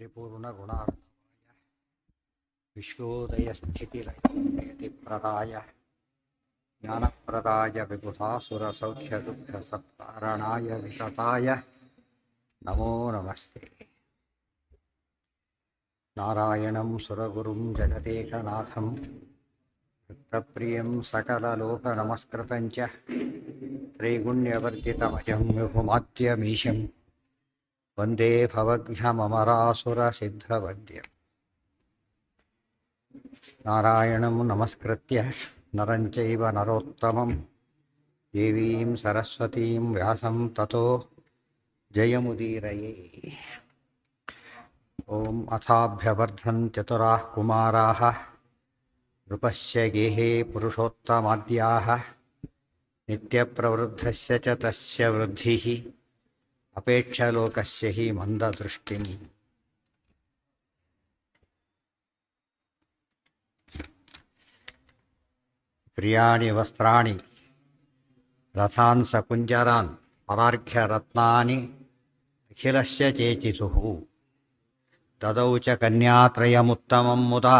ಪರಿಪೂರ್ಣಗುಣಾರ್ಣವಾಯ ವಿಶ್ವೋದಯಸ್ಥಿತಿಲಯತಿಪ್ರದಾಯ ಜ್ಞಾನಪ್ರದಾಯ ವಿಬುಧಾಸುರಸೌಖ್ಯದುಃಖಸತ್ಕಾರಣಾಯ ವಿತತಾಯ ನಮೋ ನಮಸ್ತೆ. ನಾರಾಯಣಂ ಸುರಗುರುಂ ಜಗದೇಕನಾಥಂ ಭಕ್ತಪ್ರಿಯಂ ಸಕಲಲೋಕನಮಸ್ಕೃತಂಚ ತ್ರೈಗುಣ್ಯವರ್ಜಿತಮಜಂ ವಿಭುಮಾದ್ಯಮೀಶಂ ವಂದೇ ಭವಘ್ನಮರಾಸುರಸಿದ್ಧವದ್ಯಂ. ನಾರಾಯಣಂ ನಮಸ್ಕೃತ್ಯ ನರಂ ಚೈವ ನರೋತ್ತಮಂ ದೇವೀಂ ಸರಸ್ವತೀಂ ವ್ಯಾಸಂ ತತೋ ಜಯಮುದೀರಯೇ. ಓಂ ಅಥಾಭ್ಯವರ್ಧನ್ ಚತುರಾಃ ಕುಮಾರಾಃ ನೃಪಸ್ಯ ಗೇಹೇ ಪುರುಷೋತ್ತಮಾದ್ಯಾಃ ನಿತ್ಯಪ್ರವೃದ್ಧಸ್ಯ ಚ ತಸ್ಯ ವೃದ್ಧಿಃ ಅಪೇಕ್ಷಲೋಕಸ್ಯ ಹಿ ಮಂದದೃಷ್ಟಿಂ. ಪ್ರಿಯಾಣಿ ವಸ್ತ್ರಾಣಿ ರಥಾನ್ ಸಕುಂಜರಾನ್ ಪರಾರ್ಘ್ಯರತ್ನಾನಿ ಅಖಿಲಸ್ಯ ಚೇಚಿಸುಃ ತದೌ ಚ ಕನ್ಯಾತ್ರಯಮುತ್ತಮಂ ಮುದಾ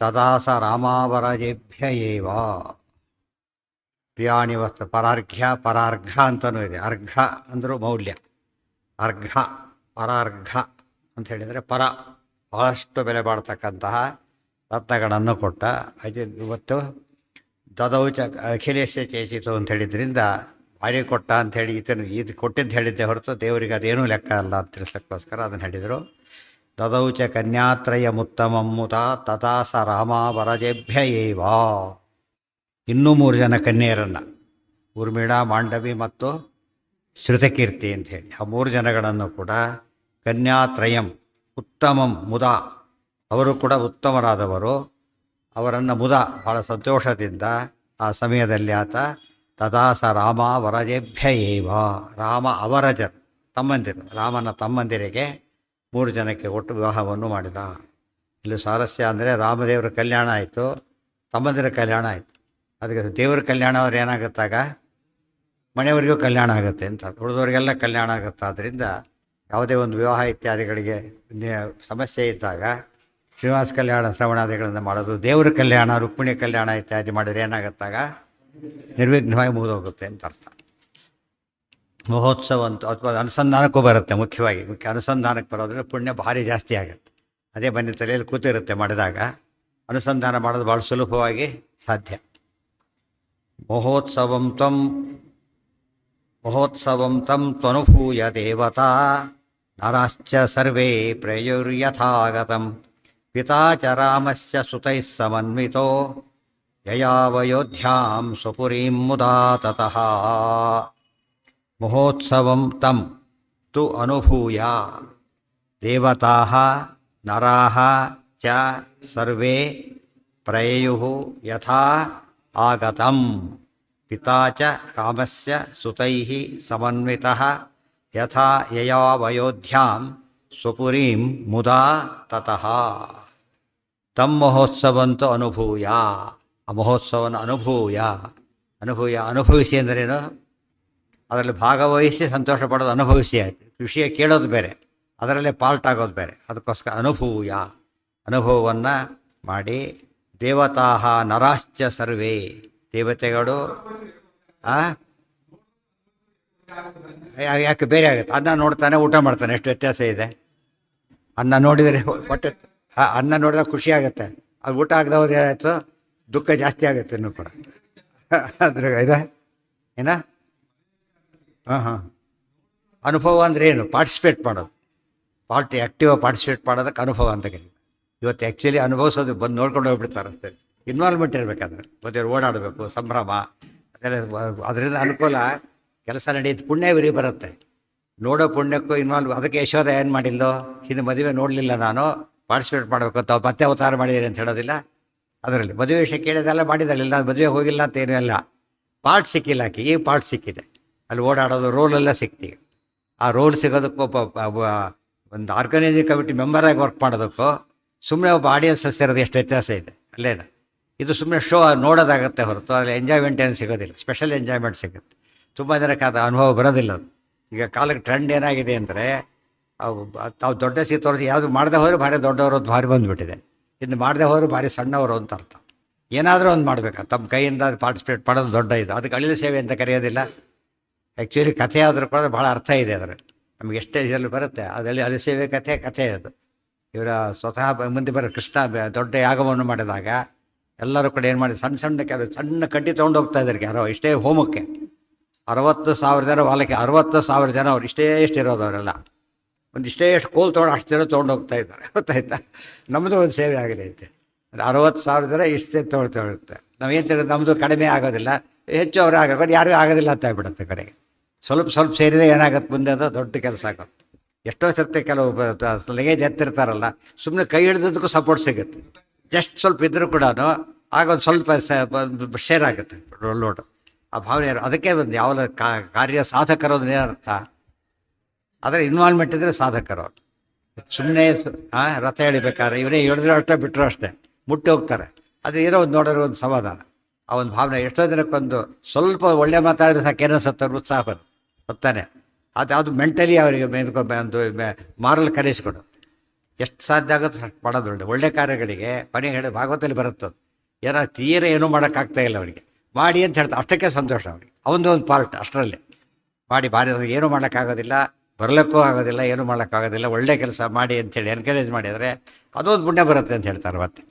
ತದಾ ಸ ರಾಮಾವರಜೇಭ್ಯ ಏವ. ಪ್ರಿಯಾಣಿ ವಸ್ತು ಪರಾರ್ಘ ಅಂತಲೂ ಇದೆ. ಅರ್ಘ ಅಂದರೂ ಮೌಲ್ಯ. ಅರ್ಘ ಪರಾರ್ಘ ಅಂತ ಹೇಳಿದರೆ ಬಹಳಷ್ಟು ಬೆಲೆ ಬಾಳ್ತಕ್ಕಂತಹ ರತ್ನಗಳನ್ನು ಕೊಟ್ಟ. ಇವತ್ತು ದದೌಚ ಅಖಿಲೇಶ ಚೇಚಿತು ಅಂತ ಹೇಳಿದ್ರಿಂದ ಭಾರಿ ಕೊಟ್ಟ ಅಂಥೇಳಿ ಇದು ಕೊಟ್ಟಿದ್ದು ಹೇಳಿದ್ದೆ ಹೊರತು ದೇವರಿಗೆ ಅದೇನೂ ಲೆಕ್ಕ ಅಲ್ಲ ಅಂತ ತಿಳಿಸೋಕ್ಕೋಸ್ಕರ ಅದನ್ನು ಹೇಳಿದರು. ದದೌಚ ಕನ್ಯಾತ್ರಯಮುತ್ತಮಂ ಮುದ ತಥಾ ಸ ರಾಮಾವರಜೇಭ್ಯ ಏವ. ಇನ್ನೂ 3 ಜನ ಕನ್ಯೆಯರನ್ನು, ಊರ್ಮಿಳಾ, ಮಾಂಡವಿ ಮತ್ತು ಶ್ರುತಕೀರ್ತಿ ಅಂಥೇಳಿ ಆ 3 ಜನಗಳನ್ನು ಕೂಡ ಕನ್ಯಾತ್ರಯಂ ಉತ್ತಮಂ ಮುದ, ಅವರು ಕೂಡ ಉತ್ತಮರಾದವರು, ಅವರನ್ನು ಮುದ ಬಹಳ ಸಂತೋಷದಿಂದ ಆ ಸಮಯದಲ್ಲಿ ಆತ ತದಾ ಸ ರಾಮ ವರಜೇಭ್ಯ ಏವ. ರಾಮ ಅವರಜ ತಮ್ಮಂದಿರು, ರಾಮನ ತಮ್ಮಂದಿರಿಗೆ 3 ಜನಕ್ಕೆ ಒಟ್ಟು ವಿವಾಹವನ್ನು ಮಾಡಿದ. ಇಲ್ಲಿ ಸ್ವಾರಸ್ಯ ಅಂದರೆ ರಾಮದೇವರ ಕಲ್ಯಾಣ ಆಯಿತು, ತಮ್ಮಂದಿರ ಕಲ್ಯಾಣ ಆಯಿತು. ಅದಕ್ಕೆ ದೇವರ ಕಲ್ಯಾಣ ಅವ್ರು ಏನಾಗುತ್ತಾಗ ಮನೆಯವರಿಗೂ ಕಲ್ಯಾಣ ಆಗುತ್ತೆ ಅಂತ, ಉಳಿದವರಿಗೆಲ್ಲ ಕಲ್ಯಾಣ ಆಗುತ್ತೆ. ಆದ್ದರಿಂದ ಯಾವುದೇ ಒಂದು ವಿವಾಹ ಇತ್ಯಾದಿಗಳಿಗೆ ಸಮಸ್ಯೆ ಇದ್ದಾಗ ಶ್ರೀನಿವಾಸ ಕಲ್ಯಾಣ ಶ್ರವಣಾದಿಗಳನ್ನು ಮಾಡೋದು, ದೇವರ ಕಲ್ಯಾಣ ರುಕ್ಮಿಣಿ ಕಲ್ಯಾಣ ಇತ್ಯಾದಿ ಮಾಡಿದರೆ ಏನಾಗುತ್ತಾಗ ನಿರ್ವಿಘ್ನವಾಗಿ ಮುಗಿದೋಗುತ್ತೆ ಅಂತ ಅರ್ಥ. ಮಹೋತ್ಸವ ಅಂತ ಅಥವಾ ಅನುಸಂಧಾನಕ್ಕೂ ಬರುತ್ತೆ. ಮುಖ್ಯ ಅನುಸಂಧಾನಕ್ಕೆ ಬರೋದ್ರಿಂದ ಪುಣ್ಯ ಭಾರಿ ಜಾಸ್ತಿ ಆಗುತ್ತೆ. ಅದೇ ಬಂದ ತಲೆಯಲ್ಲಿ ಕೂತಿರುತ್ತೆ, ಮಾಡಿದಾಗ ಅನುಸಂಧಾನ ಮಾಡೋದು ಭಾಳ ಸುಲಭವಾಗಿ ಸಾಧ್ಯ. ಮಹೋತ್ಸವಂ ತಂ ತ್ವನುಭೂಯ ದೇವತಾ ನರಾಶ್ಚ ಸರ್ವೇ ಪ್ರಯುರ್ಯಥಾಗತಂ ಪಿತಾ ಚ ರಾಮಸ್ಯ ಸುತೈಃ ಸಮನ್ವಿತೋ ಯಯಾವಯೋಧ್ಯಾಂ ಸ್ವಪುರೀಂ ಮುದಾ ತತಃ. ಮಹೋತ್ಸವಂ ತಂ ತು ಅನುಭೂಯ ದೇವತಾಃ ನರಾಃ ಚ ಸರ್ವೇ ಪ್ರಯಯುಃ ಯಥಾ ಆಗತಂ ಪಿತಾ ಚ ರಾಮಸ್ಯ ಸುತೈಃ ಸಮನ್ವಿತಃ ಯಥಾ ಯಯಾವಯೋಧ್ಯಾಂ ಸ್ವಪುರೀಂ ಮುದಾ ತತಃ. ತಂ ಮಹೋತ್ಸವಂತೂ ಅನುಭೂಯ, ಆ ಮಹೋತ್ಸವವನ್ನು ಅನುಭವಿಸಿ ಅಂದ್ರೇನು? ಅದರಲ್ಲಿ ಭಾಗವಹಿಸಿ ಸಂತೋಷ ಪಡೋದು ಅನುಭವಿಸಿ ಆಯಿತು. ವಿಷಯ ಕೇಳೋದು ಬೇರೆ, ಅದರಲ್ಲೇ ಪಾಲ್ಟಾಗೋದು ಬೇರೆ. ಅದಕ್ಕೋಸ್ಕರ ಅನುಭವವನ್ನು ಮಾಡಿ. ದೇವತಾ ನರಾಶ್ಚ ಸರ್ವೇ, ದೇವತೆಗಳು ಯಾಕೆ ಬೇರೆ ಆಗುತ್ತೆ? ಅನ್ನ ನೋಡ್ತಾನೆ, ಊಟ ಮಾಡ್ತಾನೆ, ಎಷ್ಟು ವ್ಯತ್ಯಾಸ ಇದೆ. ಅನ್ನ ನೋಡಿದರೆ ಹೊಟ್ಟೆ, ಅನ್ನ ನೋಡಿದಾಗ ಖುಷಿ ಆಗುತ್ತೆ, ಅದು ಊಟ ಆಗದವ್ರು ಏನಾಯಿತು ದುಃಖ ಜಾಸ್ತಿ ಆಗುತ್ತೆ ಇನ್ನೂ ಕೂಡ. ಅದ್ರ ಇದೆ ಏನ ಅನುಭವ ಅಂದರೆ ಏನು? ಪಾರ್ಟಿಸಿಪೇಟ್ ಮಾಡೋದು, ಆ್ಯಕ್ಟಿವ್ ಪಾರ್ಟಿಸಿಪೇಟ್ ಮಾಡೋದಕ್ಕೆ ಅನುಭವ ಅಂತ ಕರೀತಾರೆ. ಇವತ್ತು ಆ್ಯಕ್ಚುಲಿ ಅನುಭವಿಸೋದು ಬಂದು ನೋಡ್ಕೊಂಡು ಹೋಗ್ಬಿಡ್ತಾರೆ ಅಷ್ಟೇ. ಇನ್ವಾಲ್ವ್ಮೆಂಟ್ ಇರಬೇಕಾದ್ರೆ ಮದುವೆ ಓಡಾಡಬೇಕು, ಸಂಭ್ರಮ, ಅದೆಲ್ಲ. ಅದರಿಂದ ಅನುಕೂಲ, ಕೆಲಸ ನಡೆಯುತ್ತೆ, ಪುಣ್ಯವರಿ ಬರುತ್ತೆ. ನೋಡೋ ಪುಣ್ಯಕ್ಕೂ ಅದಕ್ಕೆ ಯಶೋಧ ಏನು ಮಾಡಿಲ್ಲೋ, ಹಿಂದೆ ಮದುವೆ ನೋಡಲಿಲ್ಲ ನಾನು, ಪಾರ್ಟಿಸಿಪೇಟ್ ಮಾಡಬೇಕು ಅಂತ ಮತ್ತೆ ಅವತಾರ ಮಾಡಿದ್ದೀರಿ ಅಂತ ಹೇಳೋದಿಲ್ಲ. ಅದರಲ್ಲಿ ಮದುವೆ ವಿಷಯ ಕೇಳಿದೆಲ್ಲ ಮಾಡಿದಲ್ಲ, ಮದುವೆ ಹೋಗಿಲ್ಲ ಅಂತ ಏನೂ ಇಲ್ಲ. ಪಾರ್ಟ್ ಸಿಕ್ಕಿಲ್ಲ ಆಕೆ, ಈ ಪಾರ್ಟ್ ಸಿಕ್ಕಿದೆ. ಅಲ್ಲಿ ಓಡಾಡೋದು ರೋಲೆಲ್ಲ ಸಿಕ್ತೀವಿ. ಆ ರೋಲ್ ಸಿಗೋದಕ್ಕೂ ಒಂದು ಆರ್ಗನೈಸಿಂಗ್ ಕಮಿಟಿ ಮೆಂಬರಾಗಿ ವರ್ಕ್ ಮಾಡೋದಕ್ಕೂ ಸುಮ್ಮನೆ ಒಬ್ಬ ಆಡಿಯನ್ಸ್ ಸೇರೋದು ಎಷ್ಟು ವ್ಯತ್ಯಾಸ ಇದೆ ಅಲ್ಲೇನ. ಇದು ಸುಮ್ಮನೆ ಶೋ ನೋಡೋದಾಗುತ್ತೆ ಹೊರತು ಅದರಲ್ಲಿ ಎಂಜಾಯ್ಮೆಂಟ್ ಏನು ಸಿಗೋದಿಲ್ಲ, ಸ್ಪೆಷಲ್ ಎಂಜಾಯ್ಮೆಂಟ್ ಸಿಗುತ್ತೆ. ತುಂಬ ಜನಕ್ಕೆ ಅದು ಅನುಭವ ಬರೋದಿಲ್ಲ. ಅದು ಈಗ ಕಾಲಕ್ಕೆ ಟ್ರೆಂಡ್ ಏನಾಗಿದೆ ಅಂದರೆ ತಾವು ದೊಡ್ಡ ಸಿ ತೋರಿಸಿ ಯಾವುದು ಮಾಡದೆ ಹೋದರೆ ಭಾರಿ ದೊಡ್ಡವರು ಅಂತ ಭಾರಿ ಬಂದುಬಿಟ್ಟಿದೆ. ಇನ್ನು ಮಾಡದೆ ಹೋದರೆ ಭಾರಿ ಸಣ್ಣವರು ಅಂತ ಅರ್ಥ. ಏನಾದರೂ ಒಂದು ಮಾಡಬೇಕು, ತಮ್ಮ ಕೈಯಿಂದ ಪಾರ್ಟಿಸಿಪೇಟ್ ಮಾಡೋದು ದೊಡ್ಡ ಇದು. ಅದಕ್ಕೆ ಅಳಿಲು ಸೇವೆ ಅಂತ ಕರೆಯೋದಿಲ್ಲ. ಆ್ಯಕ್ಚುಲಿ ಕಥೆ ಆದರೂ ಕೂಡ ಭಾಳ ಅರ್ಥ ಇದೆ ಅದರಲ್ಲಿ. ನಮಗೆ ಎಷ್ಟೇ ಇದರಲ್ಲಿ ಬರುತ್ತೆ ಅದರಲ್ಲಿ ಅಳಿಲು ಸೇವೆ ಕಥೆ ಅದು. ಇವರ ಸ್ವತಃ ಮುಂದೆ ಬರೋ ಕೃಷ್ಣ ದೊಡ್ಡ ಯಾಗವನ್ನು ಮಾಡಿದಾಗ ಎಲ್ಲರೂ ಕೂಡ ಏನು ಮಾಡಿ ಸಣ್ಣ ಸಣ್ಣ ಕಡ್ಡಿ ತೊಗೊಂಡು ಹೋಗ್ತಾ ಇದ್ದಾರೆ ಯಾರೋ ಇಷ್ಟೇ ಹೋಮಕ್ಕೆ. 60,000 ಜನ ವಾಲಕ್ಕೆ 60,000 ಜನ ಅವ್ರು ಇಷ್ಟೇ ಇರೋದು ಅವರೆಲ್ಲ. ಒಂದಿಷ್ಟೇ ಎಷ್ಟು ಕೋಲ್ ತೊಗೊಂಡು ಅಷ್ಟು ಜನ ತೊಗೊಂಡು ಹೋಗ್ತಾ ಇದ್ದಾರೆ. ಗೊತ್ತಾಯ್ತಾ? ನಮ್ಮದು ಒಂದು ಸೇವೆ ಆಗಲಿ ಅಂತೆ. 60,000 ಜನ ಇಷ್ಟೇ ತೊಗೊಳ್ತಾರೆ. ನಾವೇನು ತಿಳಿದು ನಮ್ಮದು ಕಡಿಮೆ ಆಗೋದಿಲ್ಲ, ಹೆಚ್ಚು ಅವ್ರು ಆಗೋದು ಯಾರಿಗೂ ಆಗೋದಿಲ್ಲ ಅಂತ ಆಗ್ಬಿಡುತ್ತೆ ಕಡೆಗೆ. ಸ್ವಲ್ಪ ಸೇರಿದರೆ ಏನಾಗುತ್ತೆ ಮುಂದೆ ಅದು ದೊಡ್ಡ ಕೆಲಸ ಆಗುತ್ತೆ. ಎಷ್ಟೋ ಸರ್ತಿ ಕೆಲವು ಲಗೇಜ್ ಎತ್ತಿರ್ತಾರಲ್ಲ, ಸುಮ್ಮನೆ ಕೈ ಹಿಡಿದಕ್ಕೂ ಸಪೋರ್ಟ್ ಸಿಗುತ್ತೆ. ಜಸ್ಟ್ ಸ್ವಲ್ಪ ಇದ್ದರೂ ಕೂಡ ಆಗ ಒಂದು ಸ್ವಲ್ಪ ಶೇರ್ ಆಗುತ್ತೆ ಲೋಡು. ಆ ಭಾವನೆ ಅದಕ್ಕೆ ಒಂದು ಯಾವ ಕಾರ್ಯ ಸಾಧಕರೋದು ಏನರ್ಥ, ಅದರ ಇನ್ವಾಲ್ವ್ಮೆಂಟ್ ಇದ್ದರೆ ಸಾಧಕರು. ಸುಮ್ಮನೆ ರಥ ಎಳಿಬೇಕಾದ್ರೆ ಇವರೇ ಹೇಳಿದ್ರು ಅಷ್ಟೇ ಬಿಟ್ಟರು ಅಷ್ಟೇ ಮುಟ್ಟಿ ಹೋಗ್ತಾರೆ. ಅದು ಏನೋ ಒಂದು ನೋಡೋರು ಒಂದು ಸಮಾಧಾನ, ಆ ಒಂದು ಭಾವನೆ. ಎಷ್ಟೋ ದಿನಕ್ಕೊಂದು ಸ್ವಲ್ಪ ಒಳ್ಳೆ ಮಾತಾಡಿದ್ರೆ ಸಾಕೇನೋ ಸತ್ತವ್ರು ಉತ್ಸಾಹ ಬಂದು ಗೊತ್ತಾನೆ. ಅದು ಮೆಂಟಲಿ ಅವರಿಗೆ ಒಂದು ಮಾರಲ್ ಕರೆಸ್ಕೊಡು. ಎಷ್ಟು ಸಾಧ್ಯ ಆಗುತ್ತೆ ಅಷ್ಟು ಮಾಡೋದು ಒಳ್ಳೆ ಕಾರ್ಯಗಳಿಗೆ. ಕೊನೆ ಹೇಳಿ ಭಾಗವತದಲ್ಲಿ ಬರುತ್ತದು. ತೀರ ಏನೂ ಮಾಡೋಕ್ಕಾಗ್ತಾ ಇಲ್ಲ ಅವರಿಗೆ, ಮಾಡಿ ಅಂತ ಹೇಳ್ತಾರೆ. ಅಷ್ಟಕ್ಕೆ ಸಂತೋಷ ಅವರಿಗೆ, ಅವನದು ಒಂದು ಪಾರ್ಟ್ ಅಷ್ಟರಲ್ಲೇ ಮಾಡಿ ಭಾರಿ. ಅವ್ರಿಗೆ ಏನೂ ಮಾಡೋಕ್ಕಾಗೋದಿಲ್ಲ, ಬರಲಿಕ್ಕೂ ಆಗೋದಿಲ್ಲ, ಏನೂ ಮಾಡೋಕ್ಕಾಗೋದಿಲ್ಲ, ಒಳ್ಳೆ ಕೆಲಸ ಮಾಡಿ ಅಂಥೇಳಿ ಎನ್ಕರೇಜ್ ಮಾಡಿದರೆ ಅದೊಂದು ಪುಣ್ಯ ಬರುತ್ತೆ ಅಂತ ಹೇಳ್ತಾರೆ. ಮತ್ತೆ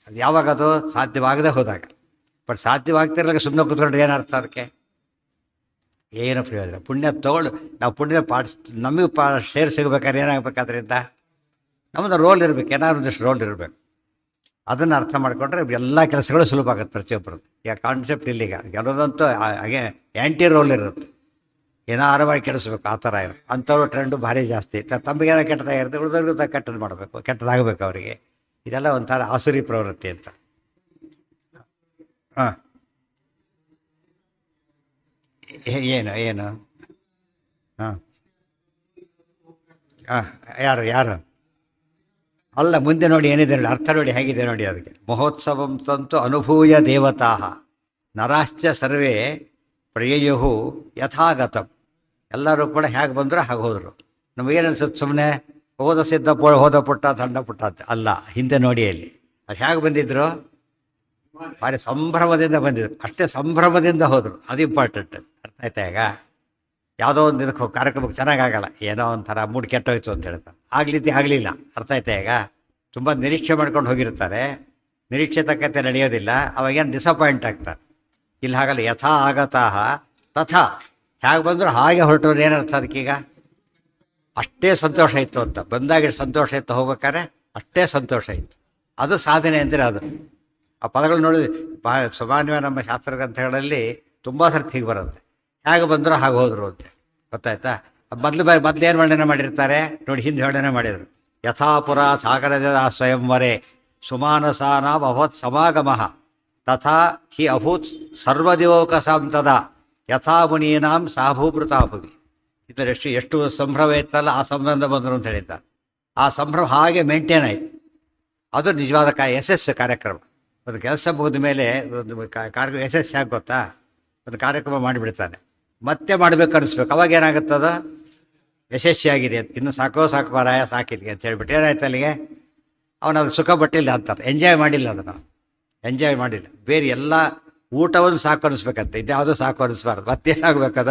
ಅದು ಯಾವಾಗ ಅದು ಸಾಧ್ಯವಾಗದೆ ಹೋದಾಗ. ಬಟ್ ಸಾಧ್ಯವಾಗ್ತಿರಲಿಕ್ಕೆ ಸುಮ್ಮನೆ ಕೂತ್ಕೊಂಡ್ರೆ ಏನರ್ಥ, ಅದಕ್ಕೆ ಏನು ಪ್ರಯೋಜನ. ಪುಣ್ಯ ತೊಗೊಂಡು ನಾವು ಪುಣ್ಯದ ನಮಗೆ ಶೇರ್ ಸಿಗಬೇಕಾದ್ರೆ ಏನಾಗಬೇಕಾದ್ರಿಂದ ನಮ್ಮದು ರೋಲ್ ಇರಬೇಕು, ಏನಾದ್ರು ಒಂದಿಷ್ಟು ರೋಲ್ ಇರಬೇಕು. ಅದನ್ನು ಅರ್ಥ ಮಾಡಿಕೊಂಡ್ರೆ ಎಲ್ಲ ಕೆಲಸಗಳು ಸುಲಭ ಆಗುತ್ತೆ ಪ್ರತಿಯೊಬ್ಬರದ್ದು. ಈಗ ಕಾನ್ಸೆಪ್ಟ್ ಇಲ್ಲಿಗ ಕೆಲವೊಂದಂತೂ ಹಾಗೆ ಆ್ಯಂಟಿ ರೋಲ್ ಇರುತ್ತೆ, ಏನಾರು ಮಾಡಿ ಕೆಡಿಸ್ಬೇಕು ಆ ಥರ ಇರೋ ಅಂಥವ್ರು ಟ್ರೆಂಡು ಭಾರಿ ಜಾಸ್ತಿ. ತಮಗೇನೋ ಕೆಟ್ಟದಾಗಿರುತ್ತೆ, ಉಳಿದವ್ರಿಗೂ ಕೆಟ್ಟದ್ದು ಮಾಡಬೇಕು, ಕೆಟ್ಟದಾಗಬೇಕು ಅವರಿಗೆ. ಇದೆಲ್ಲ ಒಂಥರ ಆಸುರಿ ಪ್ರವೃತ್ತಿ ಅಂತ. ಹಾಂ, ಏನು ಹಾಂ ಹಾಂ ಯಾರು ಅಲ್ಲ, ಮುಂದೆ ನೋಡಿ ಏನಿದೆ ನೋಡಿ, ಅರ್ಥ ನೋಡಿ ಹೇಗಿದೆ ನೋಡಿ. ಅದಕ್ಕೆ ಮಹೋತ್ಸವಂ ತಂತು ಅನುಭೂಯ ದೇವತಾ ನರಾಶ್ಚ ಸರ್ವೇ ಪ್ರಿಯಯು ಯಥಾಗತಂ. ಎಲ್ಲರೂ ಕೂಡ ಹೇಗೆ ಬಂದರೂ ಹಾಗೆ ಹೋದರು. ನಮಗೇನು ಅನ್ಸುತ್ತೆ, ಸುಮ್ಮನೆ ಹೋದ ಸಿದ್ಧ ಹೋದ ಪುಟ್ಟ ತಂಡ ಪುಟ್ಟ ಅಂತ ಅಲ್ಲ. ಹಿಂದೆ ನೋಡಿ ಅಲ್ಲಿ ಅದು ಹೇಗೆ ಬಂದಿದ್ರು, ಭಾರಿ ಸಂಭ್ರಮದಿಂದ ಬಂದಿದ್ರು. ಅಷ್ಟೇ ಸಂಭ್ರಮದಿಂದ ಹೋದರು, ಅದು ಇಂಪಾರ್ಟೆಂಟ್. ಅರ್ಥ ಆಯ್ತಾ? ಈಗ ಯಾವುದೋ ಒಂದು ಇದಕ್ಕೆ ಕಾರ್ಯಕ್ರಮಕ್ಕೆ ಚೆನ್ನಾಗಾಗಲ್ಲ, ಏನೋ ಒಂಥರ ಮೂಡ್ ಕೆಟ್ಟೋಯ್ತು ಅಂತ ಹೇಳ್ತಾರೆ, ಆಗಲಿಲ್ಲ. ಅರ್ಥ ಆಯ್ತಾ? ಈಗ ತುಂಬ ನಿರೀಕ್ಷೆ ಮಾಡ್ಕೊಂಡು ಹೋಗಿರ್ತಾರೆ, ನಿರೀಕ್ಷೆ ತಕ್ಕಂತೆ ನಡೆಯೋದಿಲ್ಲ, ಅವಾಗೇನು ಡಿಸಪಾಯಿಂಟ್ ಆಗ್ತಾರೆ. ಇಲ್ಲಿ ಹಾಗಲ್ಲ, ಯಥಾ ಆಗತಃ ತಥಾ, ಹೇಗೆ ಬಂದರೂ ಹಾಗೆ ಹೊರಟೋರು. ಏನರ್ಥ ಅದಕ್ಕೀಗ? ಅಷ್ಟೇ ಸಂತೋಷ ಇತ್ತು ಅಂತ. ಬಂದಾಗ ಸಂತೋಷ ಇತ್ತು, ಹೋಗ್ಬೇಕಾದ್ರೆ ಅಷ್ಟೇ ಸಂತೋಷ ಇತ್ತು. ಅದು ಸಾಧನೆ ಅಂದರೆ ಅದು. ಆ ಪದಗಳು ನೋಡಿ ಸಾಮಾನ್ಯವಾಗಿ ನಮ್ಮ ಶಾಸ್ತ್ರ ಗ್ರಂಥಗಳಲ್ಲಿ ತುಂಬ ಸರ್ತಿ ಹೀಗೆ ಬರುತ್ತೆ, ಹೇಗೆ ಬಂದರೂ ಹಾಗೆ ಹೋದರು ಅಂತ. ಗೊತ್ತಾಯ್ತಾ? ಮೊದಲು ಏನು ವರ್ಣನೆ ಮಾಡಿರ್ತಾರೆ ನೋಡಿ, ಹಿಂದೆ ವರ್ಣನೆ ಮಾಡಿದರು. ಯಥಾಪುರ ಸಾಗರದ ಸ್ವಯಂವರೆ ಸುಮಾನಸಾನ ಅಭವತ್ ಸಮಾಗಮಃ ತಥಾ ಹಿ ಅಭೂತ್ ಸರ್ವದಿವೋಕಸಾಂ ತದಾ ಯಥಾ ಮುನೀನಾಂ ಸಾಭೂಭೃತಾಭುವಿ. ಇದರ ಎಷ್ಟು ಸಂಭ್ರಮ ಇತ್ತಲ್ಲ, ಆ ಸಂಭ್ರಮದಿಂದ ಬಂದರು ಅಂತ ಹೇಳಿದ್ದಾರೆ. ಆ ಸಂಭ್ರಮ ಹಾಗೆ ಮೇಂಟೈನ್ ಆಯಿತು. ಅದು ನಿಜವಾದ ಯಶಸ್ಸು ಕಾರ್ಯಕ್ರಮ. ಒಂದು ಕೆಲಸ ಮುಗಿದ ಮೇಲೆ ಒಂದು ಯಶಸ್ಸು ಯಾಕೆ ಗೊತ್ತಾ? ಒಂದು ಕಾರ್ಯಕ್ರಮ ಮಾಡಿಬಿಡ್ತಾನೆ, ಮತ್ತೆ ಮಾಡಬೇಕು ಅನಿಸ್ಬೇಕು. ಅವಾಗ ಏನಾಗುತ್ತದ? ಯಶಸ್ವಿಯಾಗಿದೆ ಅಂತ. ಇನ್ನು ಸಾಕೋ ಸಾಕು ಮಾರಾಯ ಸಾಕಿದ್ಗೆ ಅಂತ ಹೇಳ್ಬಿಟ್ಟು ಏನಾಯ್ತು ಅಲ್ಲಿಗೆ? ಅವನದು ಸುಖ ಪಟ್ಟಿಲ್ಲ ಅಂತಾರೆ, ಎಂಜಾಯ್ ಮಾಡಿಲ್ಲ, ಅದನ್ನು ಎಂಜಾಯ್ ಮಾಡಿಲ್ಲ. ಬೇರೆ ಎಲ್ಲ ಊಟವನ್ನು ಸಾಕು ಅನಿಸ್ಬೇಕಂತೆ, ಇದ್ಯಾವುದೂ ಸಾಕು ಅನಿಸ್ಬಾರ್ದು. ಮತ್ತೇನಾಗಬೇಕದ?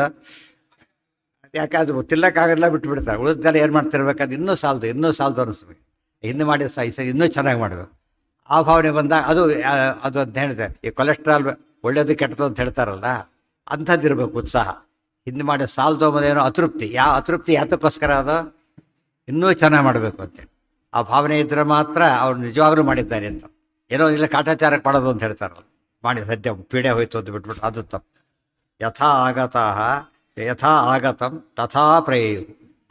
ಯಾಕಾದ್ರೂ ತಿಲ್ಲಕ್ಕಾಗಲ್ಲ ಬಿಟ್ಟುಬಿಡ್ತಾರೆ. ಉಳಿದೆಲ್ಲ ಏನು ಮಾಡ್ತಿರ್ಬೇಕಾದ್ರೆ ಇನ್ನೂ ಸಾಲದು ಅನಿಸ್ಬೇಕು. ಹಿಂದೆ ಮಾಡಿದ ಇನ್ನೂ ಚೆನ್ನಾಗಿ ಮಾಡಬೇಕು. ಆ ಭಾವನೆ ಬಂದಾಗ ಅದು ಅಂತ ಹೇಳಿದೆ. ಈ ಕೊಲೆಸ್ಟ್ರಾಲ್ ಒಳ್ಳೇದು ಕೆಟ್ಟದು ಅಂತ ಹೇಳ್ತಾರಲ್ಲ, ಅಂಥದ್ದಿರ್ಬೇಕು ಉತ್ಸಾಹ. ಹಿಂದೆ ಮಾಡಿ ಸಾಲದು ಅನ್ನೋದೇನೋ ಅತೃಪ್ತಿ. ಅತೃಪ್ತಿ ಯಾತಕ್ಕೋಸ್ಕರ? ಅದು ಇನ್ನೂ ಚೆನ್ನಾಗಿ ಮಾಡಬೇಕು ಅಂತೇಳಿ ಆ ಭಾವನೆ ಇದ್ದರೆ ಮಾತ್ರ ಅವ್ರು ನಿಜವಾಗ್ಲೂ ಮಾಡಿದ್ದಾನೆ ಅಂತ. ಏನೋ ಇಲ್ಲ ಕಾಟಾಚಾರಕ್ಕೆ ಮಾಡೋದು ಅಂತ ಹೇಳ್ತಾರಲ್ಲ, ಮಾಡಿ ಸದ್ಯ ಪೀಡೆ ಹೋಯ್ತು ಅಂತ ಬಿಟ್ಬಿಟ್ಟು ಅದು ತಪ್ಪು. ಯಥಾ ಆಗತಂ ತಥಾ ಪ್ರೇಯು.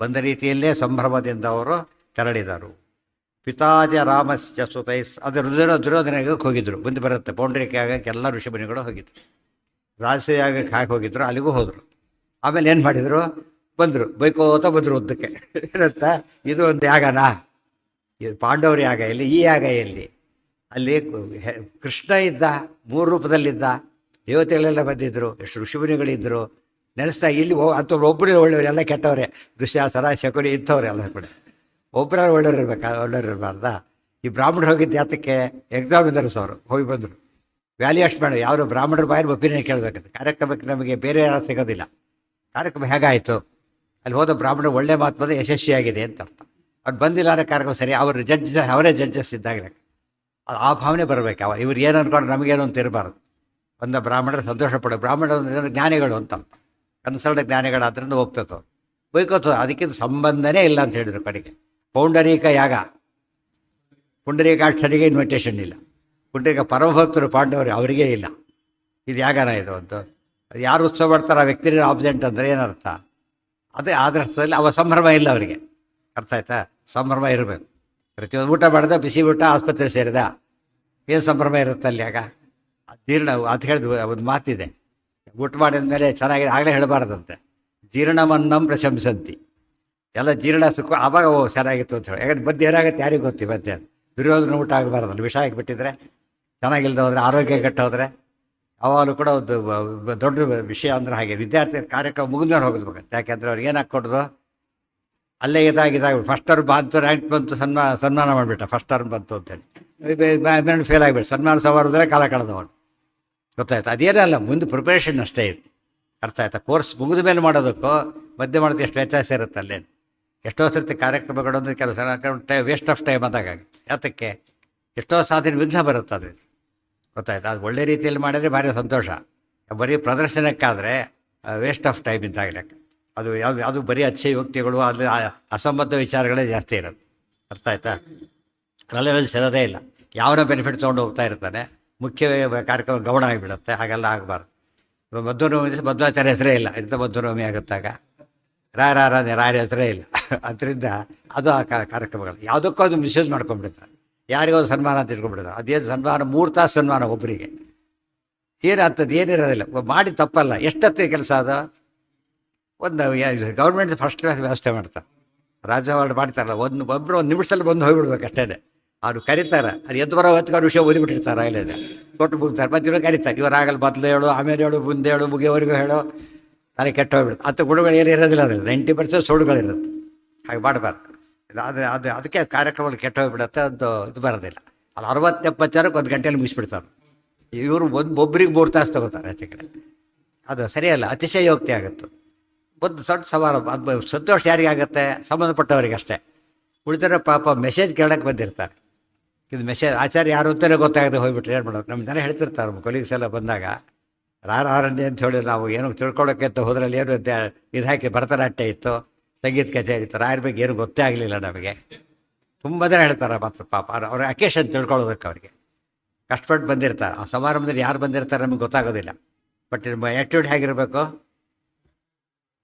ಬಂದ ರೀತಿಯಲ್ಲೇ ಸಂಭ್ರಮದಿಂದ ಅವರು ತೆರಳಿದರು. ಪಿತಾಜ ರಾಮಸ್ಯ ಸುತೈಸ್. ಅದು ದುರ್ಯೋಧನಕ್ಕೆ ಹೋಗಿದ್ರು. ಮುಂದೆ ಬರುತ್ತೆ, ಪೌಂಡ್ರಿಕೆ ಆಗಕ್ಕೆ ಎಲ್ಲ ಋಷಿಮುನಿಗಳು ಹೋಗಿದ್ರು. ರಾಜಸೂಯಾಗಕ್ಕೆ ಹಾಕಿ ಹೋಗಿದ್ರು, ಅಲ್ಲಿಗೂ ಹೋದರು. ಆಮೇಲೆ ಏನು ಮಾಡಿದರು? ಬಂದರು, ಬೈಕೋತ ಬಂದರು ಉದ್ದಕ್ಕೆ. ಏನಂತ, ಇದು ಒಂದು ಯಾಗನಾ? ಇದು ಪಾಂಡವ್ರ ಯಾಗ ಎಲ್ಲಿ? ಈ ಯಾಗ ಎಲ್ಲಿ? ಅಲ್ಲಿ ಕೃಷ್ಣ ಇದ್ದ, 3 ರೂಪದಲ್ಲಿದ್ದ, ದೇವತೆಗಳೆಲ್ಲ ಬಂದಿದ್ದರು, ಎಷ್ಟು ಋಷಿಮುನಿಗಳಿದ್ದರು, ನೆನೆಸ್ತಾ ಇಲ್ಲಿ ಅಂಥವ್ರು ಒಬ್ಬರೇ ಒಳ್ಳೆಯವರು, ಎಲ್ಲ ಕೆಟ್ಟವರೇ, ದುಶ್ಯಾಸನ ಶಕುನಿ ಇಂಥವ್ರೆಲ್ಲ ಕೂಡ ಒಬ್ಬರ ಒಳ್ಳೆಯವ್ರು ಒಳ್ಳೆಯವ್ರು ಇರಬಾರ್ದಾ? ಈ ಬ್ರಾಹ್ಮಣರು ಹೋಗಿದ್ದು ಯಾತಕ್ಕೆ? ಎಕ್ಸಾಮ್ ಇದ್ದಾರೆ ಅವರು ಹೋಗಿ ಬಂದರು. ವ್ಯಾಲ್ಯೂ ಅಷ್ಟು ಬೇಡ, ಯಾರು ಬ್ರಾಹ್ಮಣರ ಬಾಯಲ್ಲಿ ಒಪಿನಿಯನ್ ಕೇಳಬೇಕಂತ. ಕಾರ್ಯಕ್ರಮಕ್ಕೆ ನಮಗೆ ಬೇರೆ ಯಾರು ಸಿಗೋದಿಲ್ಲ. ಕಾರ್ಯಕ್ರಮ ಹೇಗಾಯಿತು, ಅಲ್ಲಿ ಹೋದ ಬ್ರಾಹ್ಮಣರು ಒಳ್ಳೆ ಮಾತು ಬಂದು ಯಶಸ್ವಿಯಾಗಿದೆ ಅಂತ ಅರ್ಥ. ಅವ್ರು ಬಂದಿಲ್ಲ ಅನ್ನೋ ಕಾರ್ಯಕ್ರಮ ಸರಿ, ಅವರು ಅವರೇ ಜಡ್ಜಸ್ ಇದ್ದಾಗಲೇ ಆ ಭಾವನೆ ಬರಬೇಕು. ಇವ್ರು ಏನು ಅಂದ್ಕೊಂಡು ನಮಗೇನು ಅಂತ ಇರಬಾರ್ದು. ಒಂದು ಬ್ರಾಹ್ಮಣರು ಸಂತೋಷ ಪಡೋ, ಬ್ರಾಹ್ಮಣರು ಜ್ಞಾನಿಗಳು ಅಂತ ಕನ್ಸಲ್ಟ್ ಜ್ಞಾನಿಗಳು ಅದರಿಂದ ಒಪ್ಪಬೇಕು. ಬೈಕೋತು ಅದಕ್ಕಿಂತ ಸಂಬಂಧನೇ ಇಲ್ಲ ಅಂತ ಹೇಳಿದ್ರು ಕಡೆಗೆ. ಪೌಂಡರೀಕ ಯಾಗ, ಪುಂಡರೀಕಾಕ್ಷರಿಗೆ ಇನ್ವಿಟೇಷನ್ ಇಲ್ಲ. ಪುಂಡರೀಕ ಪರಮಭಕ್ತರು ಪಾಂಡವರು ಅವರಿಗೇ ಇಲ್ಲ. ಇದು ಯಾಗನ ಇದು ಅಂತ ಯಾರು ಉತ್ಸವ ಮಾಡ್ತಾರೆ ಆ ವ್ಯಕ್ತಿ ಆಬ್ಸೆಂಟ್ ಅಂದರೆ ಏನರ್ಥ? ಅದೇ ಆದರ್ಥದಲ್ಲಿ ಅವ ಸಂಭ್ರಮ ಇಲ್ಲ ಅವರಿಗೆ. ಅರ್ಥ ಆಯ್ತಾ? ಸಂಭ್ರಮ ಇರಬೇಕು. ಪ್ರತಿಯೊಂದು ಊಟ ಮಾಡಿದ, ಬಿಸಿ ಊಟ, ಆಸ್ಪತ್ರೆ ಸೇರಿದ, ಏನು ಸಂಭ್ರಮ ಇರುತ್ತೆ ಅಲ್ಲಿ ಆಗ? ಜೀರ್ಣ ಅದು ಹೇಳಿದ್ವು, ಒಂದು ಮಾತಿದೆ, ಊಟ ಮಾಡಿದ ಮೇಲೆ ಚೆನ್ನಾಗಿದೆ ಆಗಲೇ ಹೇಳಬಾರ್ದಂತೆ. ಜೀರ್ಣಮನ್ನಂ ಪ್ರಶಂಸಂತಿ, ಎಲ್ಲ ಜೀರ್ಣ ಸುಖ ಆವಾಗ ಚೆನ್ನಾಗಿತ್ತು ಅಂತ ಹೇಳಿ. ಯಾಕಂದ್ರೆ ಮಧ್ಯೆ ಏನಾಗುತ್ತೆ ಯಾರಿಗೆ ಗೊತ್ತಿ? ಮಧ್ಯೆ ದುರ್ಯೋಧನ ಊಟ ಆಗಬಾರ್ದಲ್ಲ, ವಿಷ ಆಗಿಬಿಟ್ಟಿದ್ರೆ, ಚೆನ್ನಾಗಿಲ್ಲದೆ ಹೋದರೆ, ಆರೋಗ್ಯ ಕೆಟ್ಟೋದ್ರೆ, ಅವಾಗಲೂ ಕೂಡ ಒಂದು ದೊಡ್ಡ ವಿಷಯ ಅಂದ್ರೆ ಹಾಗೆ. ವಿದ್ಯಾರ್ಥಿ ಕಾರ್ಯಕ್ರಮ ಮುಗಿದ್ಮೇಲೆ ಹೋಗಬೇಕಂತ. ಯಾಕೆಂದರೆ ಅವ್ರಿಗೆ ಏನು ಹಾಕ್ಕೊಡ್ರು, ಅಲ್ಲೇ ಇದಾಗಿ ಫಸ್ಟ್ ಟರ್ಮ್ ಬಂತು, ರ್ಯಾಂಕ್ ಬಂತು, ಸನ್ಮಾನ ಮಾಡಿಬಿಟ್ಟ, ಫಸ್ಟ್ ಟರ್ಮ್ ಬಂತು ಅಂತೇಳಿ ಫೇಲ್ ಆಗಿಬಿಟ್ಟು ಸನ್ಮಾನ ಸಮಾರಂಭದಲ್ಲೇ ಕಾಲ ಕಳೆದವನು. ಗೊತ್ತಾಯ್ತು? ಅದೇನಲ್ಲ, ಮುಂದೆ ಪ್ರಿಪ್ರೇಷನ್ ಅಷ್ಟೇ ಇದು. ಅರ್ಥ ಆಯ್ತಾ? ಕೋರ್ಸ್ ಮುಗಿದ ಮೇಲೆ ಮಾಡೋದಕ್ಕೂ ಮಧ್ಯೆ ಮಾಡೋದಕ್ಕೆ ಎಷ್ಟು ವ್ಯತ್ಯಾಸ ಇರುತ್ತೆ ಅಲ್ಲೇನು. ಎಷ್ಟೋ ಸರ್ತಿ ಕಾರ್ಯಕ್ರಮಗಳು ಅಂದರೆ ಕೆಲವು ಸಲ ವೇಸ್ಟ್ ಆಫ್ ಟೈಮ್ ಅದಾಗುತ್ತೆ. ಯಾತಕ್ಕೆ? ಎಷ್ಟೋ ಸಾಧನೆ ವಿಘ್ನ ಬರುತ್ತೆ ಅದರಿಂದ. ಗೊತ್ತಾಯ್ತು? ಅದು ಒಳ್ಳೆ ರೀತಿಯಲ್ಲಿ ಮಾಡಿದ್ರೆ ಭಾರಿ ಸಂತೋಷ. ಬರೀ ಪ್ರದರ್ಶನಕ್ಕಾದರೆ ವೇಸ್ಟ್ ಆಫ್ ಟೈಮ್ ಇದ್ದಾಗಲೇ ಅದು ಅದು ಬರೀ ಅತಿಶಯೋಕ್ತಿಗಳು, ಅದು ಅಸಂಬದ್ಧ ವಿಚಾರಗಳೇ ಜಾಸ್ತಿ ಇರೋದು. ಅರ್ಥ ಆಯ್ತಾ? ರೆಲೆವೆನ್ಸ್ ಇರೋದೇ ಇಲ್ಲ. ಯಾವನೋ ಬೆನಿಫಿಟ್ ತೊಗೊಂಡು ಹೋಗ್ತಾ ಇರ್ತಾನೆ, ಮುಖ್ಯ ಕಾರ್ಯಕ್ರಮ ಗೌಣ ಆಗಿಬಿಡುತ್ತೆ. ಹಾಗೆಲ್ಲ ಆಗಬಾರ್ದು. ಮಧ್ವನವಮಿ ಮಧ್ವಾಚಾರ್ಯ ಹೆಸರೇ ಇಲ್ಲ, ಇಂಥ ಮಧ್ವನವಮಿ ಆಗುತ್ತಾಗ ರಾಯರ ಹೆಸರೇ ಇಲ್ಲ. ಅದರಿಂದ ಅದು ಆ ಕಾರ್ಯಕ್ರಮಗಳು ಯಾವುದಕ್ಕೂ ಅದು ಮಿಸ್ಯೂಸ್ ಮಾಡ್ಕೊಂಡ್ಬಿಡ್ತಾರೆ. ಯಾರಿಗೋ ಒಂದು ಸನ್ಮಾನ ಅಂತ ಇಟ್ಕೊಂಡ್ಬಿಡ್ತಾರೆ. ಅದೇನು ಸನ್ಮಾನ, 3 ತಾಸು ಸನ್ಮಾನ ಒಬ್ಬರಿಗೆ, ಏನಾಗ್ತದೆ? ಏನಿರೋದಿಲ್ಲ. ಮಾಡಿ ತಪ್ಪಲ್ಲ. ಎಷ್ಟೊತ್ತಿಗೆ ಕೆಲಸ ಅದು? ಒಂದು ಗೌರ್ಮೆಂಟ್ ಫಸ್ಟ್ ಕ್ಲಾಸ್ ವ್ಯವಸ್ಥೆ ಮಾಡ್ತಾರೆ, ರಾಜ್ಯ ಮಾಡ್ತಾರಲ್ಲ, ಒಬ್ಬರು ಒಂದು ನಿಮಿಷದಲ್ಲಿ ಬಂದು ಹೋಗಿಬಿಡ್ಬೇಕು ಅಷ್ಟೇ. ಅವ್ರು ಕರೀತಾರೆ, ಅದು ಎದ್ದು ಬರೋ ಹೊತ್ತಿಗೆ ಅವ್ರು ವಿಷಯ ಓದಿಬಿಟ್ಟಿರ್ತಾರೆ, ಇಲ್ಲೇ ಕೊಟ್ಟು ಮುಗ್ತಾರೆ. ಮತ್ತು ಇವರು ಕರೀತಾರೆ, ಇವರಾಗಲ್ಲ ಮೊದಲು ಹೇಳು, ಆಮೇಲೆ ಹೇಳು, ಮುಂದೆ ಹೇಳು, ಮುಗಿಯೋವರೆಗೂ ಹೇಳು, ತಲೆ ಕೆಟ್ಟ ಹೋಗ್ಬಿಡುತ್ತೆ. ಅಂಥ ಗುಣಗಳು ಏನು ಇರೋದಿಲ್ಲ. ಅದರಲ್ಲಿ 90% ಸುಳ್ಳುಗಳಿರುತ್ತೆ. ಹಾಗೆ ಮಾಡಬಾರ್ದು. ಅದಕ್ಕೆ ಕಾರ್ಯಕ್ರಮಗಳು ಕೆಟ್ಟ ಹೋಗ್ಬಿಡುತ್ತೆ. ಅದು ಇದು ಬರೋದಿಲ್ಲ. ಅಲ್ಲಿ 60-70 ಜನಕ್ಕೆ 1 ಗಂಟೆಯಲ್ಲಿ ಮುಗಿಸ್ಬಿಡ್ತಾರೆ. ಇವರು ಒಬ್ಬರಿಗೆ 3 ತಾಸು ತಗೋತಾರೆ ಆಚೆ ಕಡೆ. ಅದು ಸರಿಯಲ್ಲ, ಅತಿಶಯೋಕ್ತಿ ಆಗುತ್ತೆ. ಒಂದು ದೊಡ್ಡ ಸವಾಲು. ಅದು ಸಂತೋಷ ಯಾರಿಗಾಗುತ್ತೆ? ಸಂಬಂಧಪಟ್ಟವರಿಗೆ ಅಷ್ಟೇ. ಉಳಿದರೆ ಪಾಪ ಮೆಸೇಜ್ ಕೇಳೋಕ್ಕೆ ಬಂದಿರ್ತಾರೆ. ಇದು ಮೆಸೇಜ್ ಆಚಾರ್ಯ ಯಾರು ಅಂತಲೇ ಗೊತ್ತಾಗದೆ ಹೋಗ್ಬಿಟ್ರೆ ಏನು ಮಾಡೋದು? ನಮ್ಮ ಜನ ಹೇಳ್ತಿರ್ತಾರೆ, ನಮ್ಮ ಕೊಲೀಗ್ಸ್ ಎಲ್ಲ ಬಂದಾಗ, ರಾರಣ್ಯ ಅಂತ ಹೇಳಿ ನಾವು ಏನೋ ತಿಳ್ಕೊಳ್ಳೋಕ್ಕೆ ಅಂತ ಹೋದ್ರಲ್ಲಿ ಏನು ಇದು ಹಾಕಿ ಭರತನಾಟ್ಯ ಇತ್ತು, ಸಂಗೀತ ಕಚೇರಿ ಇತ್ತು, ರಾಯರ ಬಗ್ಗೆ ಏನು ಗೊತ್ತೇ ಆಗಲಿಲ್ಲ ನಮಗೆ. ತುಂಬ ಜನ ಹೇಳ್ತಾರೆ. ಮತ್ತು ಪಾಪ ಅವ್ರ ಅಕೇಶನ್ ತಿಳ್ಕೊಳ್ಳೋದಕ್ಕೆ ಅವರಿಗೆ ಕಷ್ಟಪಟ್ಟು ಬಂದಿರ್ತಾರೆ. ಆ ಸಮಾರಂಭದಲ್ಲಿ ಯಾರು ಬಂದಿರ್ತಾರೆ ನಮಗೆ ಗೊತ್ತಾಗೋದಿಲ್ಲ. ಬಟ್ ಆ್ಯಕ್ಟಿವಿಟಿ ಹೇಗಿರಬೇಕು?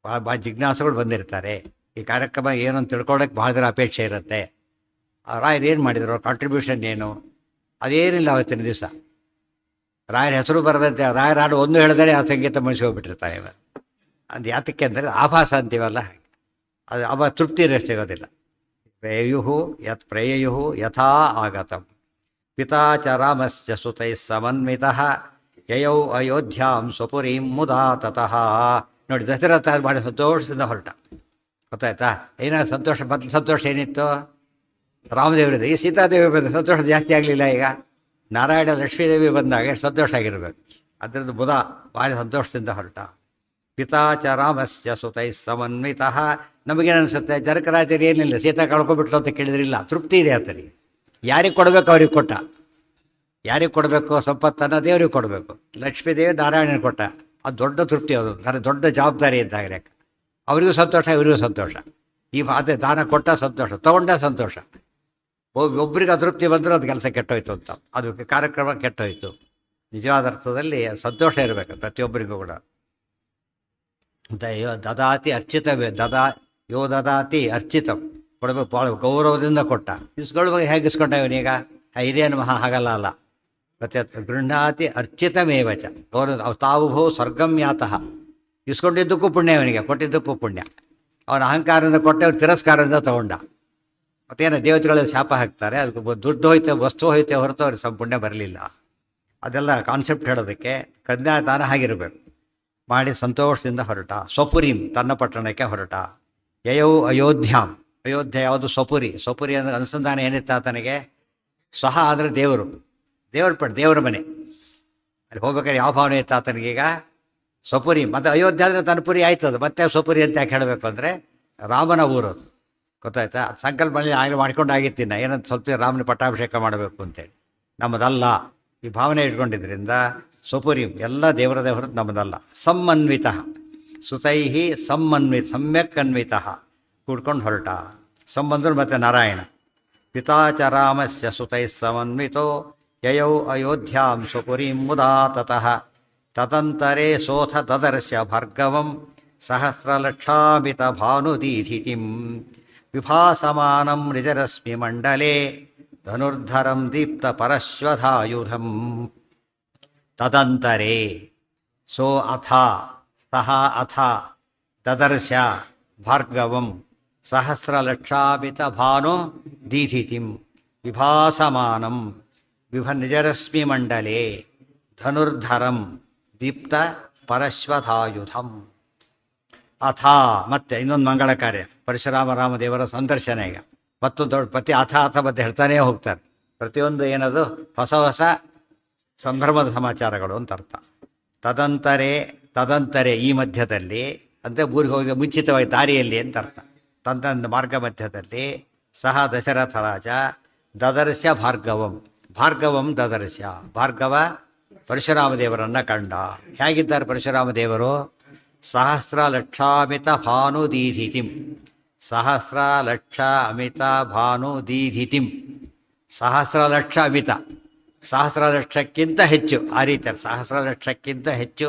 ಭಾಳ ಜಿಜ್ಞಾಸುಗಳು ಬಂದಿರ್ತಾರೆ. ಈ ಕಾರ್ಯಕ್ರಮ ಏನು ಅಂತ ತಿಳ್ಕೊಳ್ಳೋಕೆ ಭಾಳ ಜನ ಅಪೇಕ್ಷೆ ಇರುತ್ತೆ. ರಾಯರು ಏನು ಮಾಡಿದ್ರು, ಅವ್ರ ಕಾಂಟ್ರಿಬ್ಯೂಷನ್ ಏನು, ಅದೇನಿಲ್ಲ ಅವತ್ತಿನ ದಿವಸ. ರಾಯರ ಹೆಸರು ಬರದಂತೆ ರಾಯರ ಹಾಡು ಒಂದು ಹೇಳಿದರೆ ಆ ಸಂಗೀತ ಮನುಷ್ಯ ಹೋಗ್ಬಿಟ್ಟಿರ್ತಾರೆ. ಇವರು ಅದು ಯಾತಕ್ಕೆ ಅಂದರೆ ಆಭಾಸ ಅಂತೀವಲ್ಲ, ಹಾಗೆ ಅದು ಅವ ತೃಪ್ತಿ ಸಿಗೋದಿಲ್ಲ. ಪ್ರೇಯು ಯಥಾ ಆಗತಂ ಪಿತಾ ಚ ರಾಮಸ್ಯ ಸುತೈ ಸಮನ್ವಿತಃ ಯಯೌ ಅಯೋಧ್ಯಾಂ ಸ್ವಪುರೀಂ ಮುದಾ ತತಃ. ನೋಡಿ, ದಶರಥ ಮಾಡಿ ಸಂತೋಷದಿಂದ ಹೊರಟ. ಗೊತ್ತಾಯ್ತಾ? ಏನಾದ್ರು ಸಂತೋಷ, ಮೊದಲು ಸಂತೋಷ ಏನಿತ್ತು? ರಾಮದೇವರಿದೆ. ಈ ಸೀತಾದೇವಿ ಬಂದ ಸಂತೋಷ ಜಾಸ್ತಿ ಆಗಲಿಲ್ಲ. ಈಗ ನಾರಾಯಣ ಲಕ್ಷ್ಮೀದೇವಿ ಬಂದಾಗ ಎಷ್ಟು ಸಂತೋಷ ಆಗಿರಬೇಕು. ಅದರಿಂದ ಬುಧ ಭಾರಿ ಸಂತೋಷದಿಂದ ಹೊರಟ. ಪಿತಾ ಚ ರಾಮಸ್ಯ ಸುತೈ ಸಮನ್ವಿತಃ. ನಮಗೇನು ಅನಿಸುತ್ತೆ? ಜನಕರಾಜರು ಏನಿಲ್ಲ, ಸೀತಾ ಕಳ್ಕೊಬಿಟ್ಲು ಅಂತ ಕೇಳಿದ್ರಿಲ್ಲ, ತೃಪ್ತಿ ಇದೆ ಆತನಿಗೆ. ಯಾರಿಗೆ ಕೊಡಬೇಕು ಅವ್ರಿಗೆ ಕೊಟ್ಟ. ಯಾರಿಗೆ ಕೊಡಬೇಕು ಸಂಪತ್ತನ್ನು? ದೇವರಿಗೆ ಕೊಡಬೇಕು. ಲಕ್ಷ್ಮೀದೇವಿ ನಾರಾಯಣನ ಕೊಟ್ಟ. ಅದು ದೊಡ್ಡ ತೃಪ್ತಿ. ಅದು ದೊಡ್ಡ ಜವಾಬ್ದಾರಿ ಇದ್ದಾಗ ಅವರಿಗೂ ಸಂತೋಷ, ಇವರಿಗೂ ಸಂತೋಷ. ಈ ಅದೇ ದಾನ ಕೊಟ್ಟ ಸಂತೋಷ, ತಗೊಂಡ ಸಂತೋಷ. ಒಬ್ಬರಿಗೆ ಅತೃಪ್ತಿ ಬಂದರೂ ಅದು ಕೆಲಸ ಕೆಟ್ಟೋಯ್ತು ಅಂತ, ಅದು ಕಾರ್ಯಕ್ರಮ ಕೆಟ್ಟೋಯ್ತು. ನಿಜವಾದ ಅರ್ಥದಲ್ಲಿ ಸಂತೋಷ ಇರಬೇಕು ಪ್ರತಿಯೊಬ್ಬರಿಗೂ ಕೂಡ. ದದಾತಿ ಅರ್ಚಿತವೇ ಯೋ ದದಾತಿ ಅರ್ಚಿತಂ. ಕೊಡಬೇಕು, ಭಾಳ ಗೌರವದಿಂದ ಕೊಟ್ಟ. ಇಸ್ಕೊಳ್ಳುವಾಗ ಹೇಗೆ ಇಸ್ಕೊಂಡ ಇವನೀಗ? ಇದೇನು ಹಾಗಲ್ಲ ಅಲ್ಲ. ಮತ್ತೆ ಗೃಹಾತಿ ಅರ್ಚಿತಮೇವಚ. ಗೌರವ ತಾವು ಭೋ ಸ್ವರ್ಗಂ ಯಾತಃ. ಇಸ್ಕೊಂಡಿದ್ದಕ್ಕೂ ಪುಣ್ಯ ಅವನಿಗೆ, ಕೊಟ್ಟಿದ್ದಕ್ಕೂ ಪುಣ್ಯ. ಅವನ ಅಹಂಕಾರದಿಂದ ಕೊಟ್ಟೆ, ಅವ್ರು ತಿರಸ್ಕಾರದಿಂದ ತಗೊಂಡ. ಮತ್ತೇನು ದೇವತೆಗಳಲ್ಲಿ ಶಾಪ ಹಾಕ್ತಾರೆ, ಅದಕ್ಕೆ ದುಡ್ಡು ಹೋಯ್ತೆ, ವಸ್ತು ಹೋಯ್ತೆ ಹೊರತು ಅವ್ರಿಗೆ ಪುಣ್ಯ ಬರಲಿಲ್ಲ. ಅದೆಲ್ಲ ಕಾನ್ಸೆಪ್ಟ್ ಹೇಳೋದಕ್ಕೆ ಕನ್ಯಾದಾನ ಆಗಿರಬೇಕು. ಮಾಡಿ ಸಂತೋಷದಿಂದ ಹೊರಟ. ಸ್ವಪುರಿಂ ತನ್ನ ಪಟ್ಟಣಕ್ಕೆ ಹೊರಟ. ಯಯೌ ಅಯೋಧ್ಯಾಂ, ಅಯೋಧ್ಯೆ ಯಾವುದು? ಸ್ವಪುರಿ. ಸ್ವಪುರಿ ಅಂದರೆ ಅನುಸಂಧಾನ ಏನಿತ್ತು ಆತನಿಗೆ? ಸ್ವಹ ಅಂದರೆ ದೇವರು, ದೇವರ ಮನೆ. ಅಲ್ಲಿ ಹೋಗ್ಬೇಕಾದ್ರೆ ಯಾವ ಭಾವನೆ ಇತ್ತು ಆತನಿಗೀಗ? ಸ್ವಪುರಿ. ಮತ್ತು ಅಯೋಧ್ಯೆ ಅಂದರೆ ತನ್ನ ಪುರಿ ಆಯ್ತದು, ಮತ್ತೆ ಸ್ವಪುರಿ ಅಂತ ಯಾಕೆ ಹೇಳಬೇಕು ಅಂದರೆ ರಾಮನ ಊರದು, ಗೊತ್ತಾಯ್ತಾ? ಅದು ಸಂಕಲ್ಪ ಮಾಡ್ಕೊಂಡಾಗಿತ್ತಿನ ಏನಂತ ಸ್ವಲ್ಪ ರಾಮನ ಪಟ್ಟಾಭಿಷೇಕ ಮಾಡಬೇಕು ಅಂತೇಳಿ. ನಮ್ಮದಲ್ಲ ಈ ಭಾವನೆ ಇಟ್ಕೊಂಡಿದ್ದರಿಂದ ಸ್ವಪುರಿ ಎಲ್ಲ ದೇವರದೇ ಹೊರತು ನಮ್ಮದಲ್ಲ. ಸಮನ್ವಿತ ಸುತೈಹಿ ಸಮ್ಯಕ್ ಅನ್ವಿತ ಕೂಡ್ಕೊಂಡು ಹೊರಟ. ಸಂಬಂಧರು ಮತ್ತು ನಾರಾಯಣ. ಪಿತಾಚ ರಾಮಸ್ಯ ಸುತೈ ಸಮನ್ವಿತೋ ಯಯೌ ಅಯೋಧ್ಯಾಂ ಸ್ವಪುರೀಂ ಮುದಾ ತತಃ ತದಂತರೇ ಸೋಥ ದದರ್ಶ್ಯ ಭಾರ್ಗವಂ ಸಹಸ್ರಲಕ್ಷಾಮಿತ ಭಾನುದೀಧಿತಿಂ ವಿಭಾಸಮಾನಂ ನಿಜರಶ್ಮಿ ಮಂಡಲೇ ಧನುರ್ಧರಂ ದೀಪ್ತ ಪರಶ್ವಧಾಯುಧಂ. ತದಂತರೇ ಸೋ ಅಥ ಸಹ ಅಥ ದದರ್ಶ ಭಾರ್ಗವಂ ಸಹಸ್ರಲಕ್ಷಾಮಿತ ಭಾನು ದೀಧಿತಿಂ ವಿಭಾಸಮಾನಂ ನಿಜರಶ್ಮಿ ಮಂಡಲೇ ಧನುರ್ಧರಂ ದೀಪ್ತ ಪರಶ್ವಧಾಯುಧಂ. ಅಥ ಮತ್ತೆ ಇನ್ನೊಂದು ಮಂಗಳ ಕಾರ್ಯ, ಪರಶುರಾಮ ರಾಮದೇವರ ಸಂದರ್ಶನ. ಈಗ ಮತ್ತೊಂದು ದೊಡ್ಡ ಪತಿ ಅಥ ಮತ್ತೆ ಹೇಳ್ತಾನೇ ಹೋಗ್ತಾರೆ. ಪ್ರತಿಯೊಂದು ಏನದು ಹೊಸ ಹೊಸ ಸಂಭ್ರಮದ ಸಮಾಚಾರಗಳು ಅಂತ ಅರ್ಥ. ತದಂತರೆ ಈ ಮಧ್ಯದಲ್ಲಿ ಅಂದರೆ ಊರಿಗೆ ಹೋಗಿ ಮುಂಚಿತವಾಗಿ ದಾರಿಯಲ್ಲಿ ಅಂತ ಅರ್ಥ. ತಂದ ಮಾರ್ಗ ಮಧ್ಯದಲ್ಲಿ ಸಹ ದಶರಥ ರಾಜ ದದರ್ಶ ಭಾರ್ಗವಂ ದದರ್ಶ. ಭಾರ್ಗವ ಪರಶುರಾಮ ದೇವರನ್ನು ಕಂಡ. ಹೇಗಿದ್ದಾರೆ ಪರಶುರಾಮ ದೇವರು? ಸಹಸ್ರ ಲಕ್ಷಾಮಿತ ಭಾನು ದೀಧಿತಿಂ. ಸಹಸ್ರ ಲಕ್ಷ ಅಮಿತ ಭಾನು ದೀಧಿತಿಂ. ಸಹಸ್ರ ಲಕ್ಷ ಅಮಿತ, ಸಹಸ್ರ ಲಕ್ಷಕ್ಕಿಂತ ಹೆಚ್ಚು, ಆ ರೀತಿ ಸಹಸ್ರ ಲಕ್ಷಕ್ಕಿಂತ ಹೆಚ್ಚು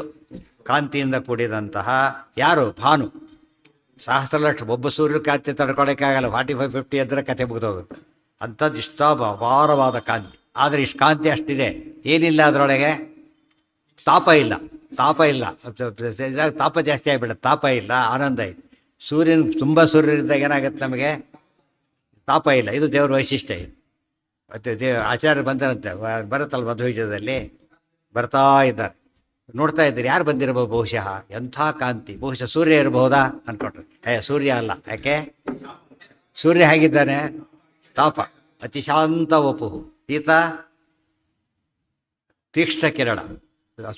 ಕಾಂತಿಯಿಂದ ಕೂಡಿದಂತಹ ಯಾರು? ಭಾನು. ಸಹಸ್ರ ಲಕ್ಷ, ಒಬ್ಬ ಸೂರ್ಯನ ಕಾಂತಿ ತಡ್ಕೊಳ್ಳೋಕ್ಕಾಗಲ್ಲ. 45-50 ಎದ್ರೆ ಕತೆ ಮುಗಿದೋಗುತ್ತೆ. ಅಂಥದ್ದು ಇಷ್ಟ ಅಪಾರವಾದ ಕಾಂತಿ. ಆದರೆ ಇಷ್ಟು ಕಾಂತಿ ಅಷ್ಟಿದೆ, ಏನಿಲ್ಲ ಅದರೊಳಗೆ? ತಾಪ ಇಲ್ಲ. ತಾಪ ಜಾಸ್ತಿ ಆಗಿಬಿಡುತ್ತೆ. ತಾಪ ಇಲ್ಲ, ಆನಂದ ಇದೆ. ಸೂರ್ಯನ ತುಂಬ ಸೂರ್ಯನಿದ್ದಾಗ ಏನಾಗುತ್ತೆ ನಮಗೆ? ತಾಪ ಇಲ್ಲ. ಇದು ದೇವ್ರ ವೈಶಿಷ್ಟ್ಯ. ಇದು ಮತ್ತು ಆಚಾರ್ಯ ಬಂದರಂತೆ, ಬರುತ್ತಲ್ಲ ಮಧ್ವೈಜದಲ್ಲಿ ಬರ್ತಾ ಇದ್ದಾರೆ, ನೋಡ್ತಾ ಇದ್ದೀರಿ. ಯಾರು ಬಂದಿರಬಹುದು? ಬಹುಶಃ ಎಂಥ ಕಾಂತಿ, ಬಹುಶಃ ಸೂರ್ಯ ಇರಬಹುದಾ ಅಂದ್ಕೊಂಡ್ರೆ ಸೂರ್ಯ ಅಲ್ಲ. ಯಾಕೆ? ಸೂರ್ಯ ಹೇಗಿದ್ದಾನೆ? ತಾಪ ಅತಿಶಾಂತ ವಪುಹು. ಈತ ತೀಕ್ಷ್ಣ ಕಿರಣ.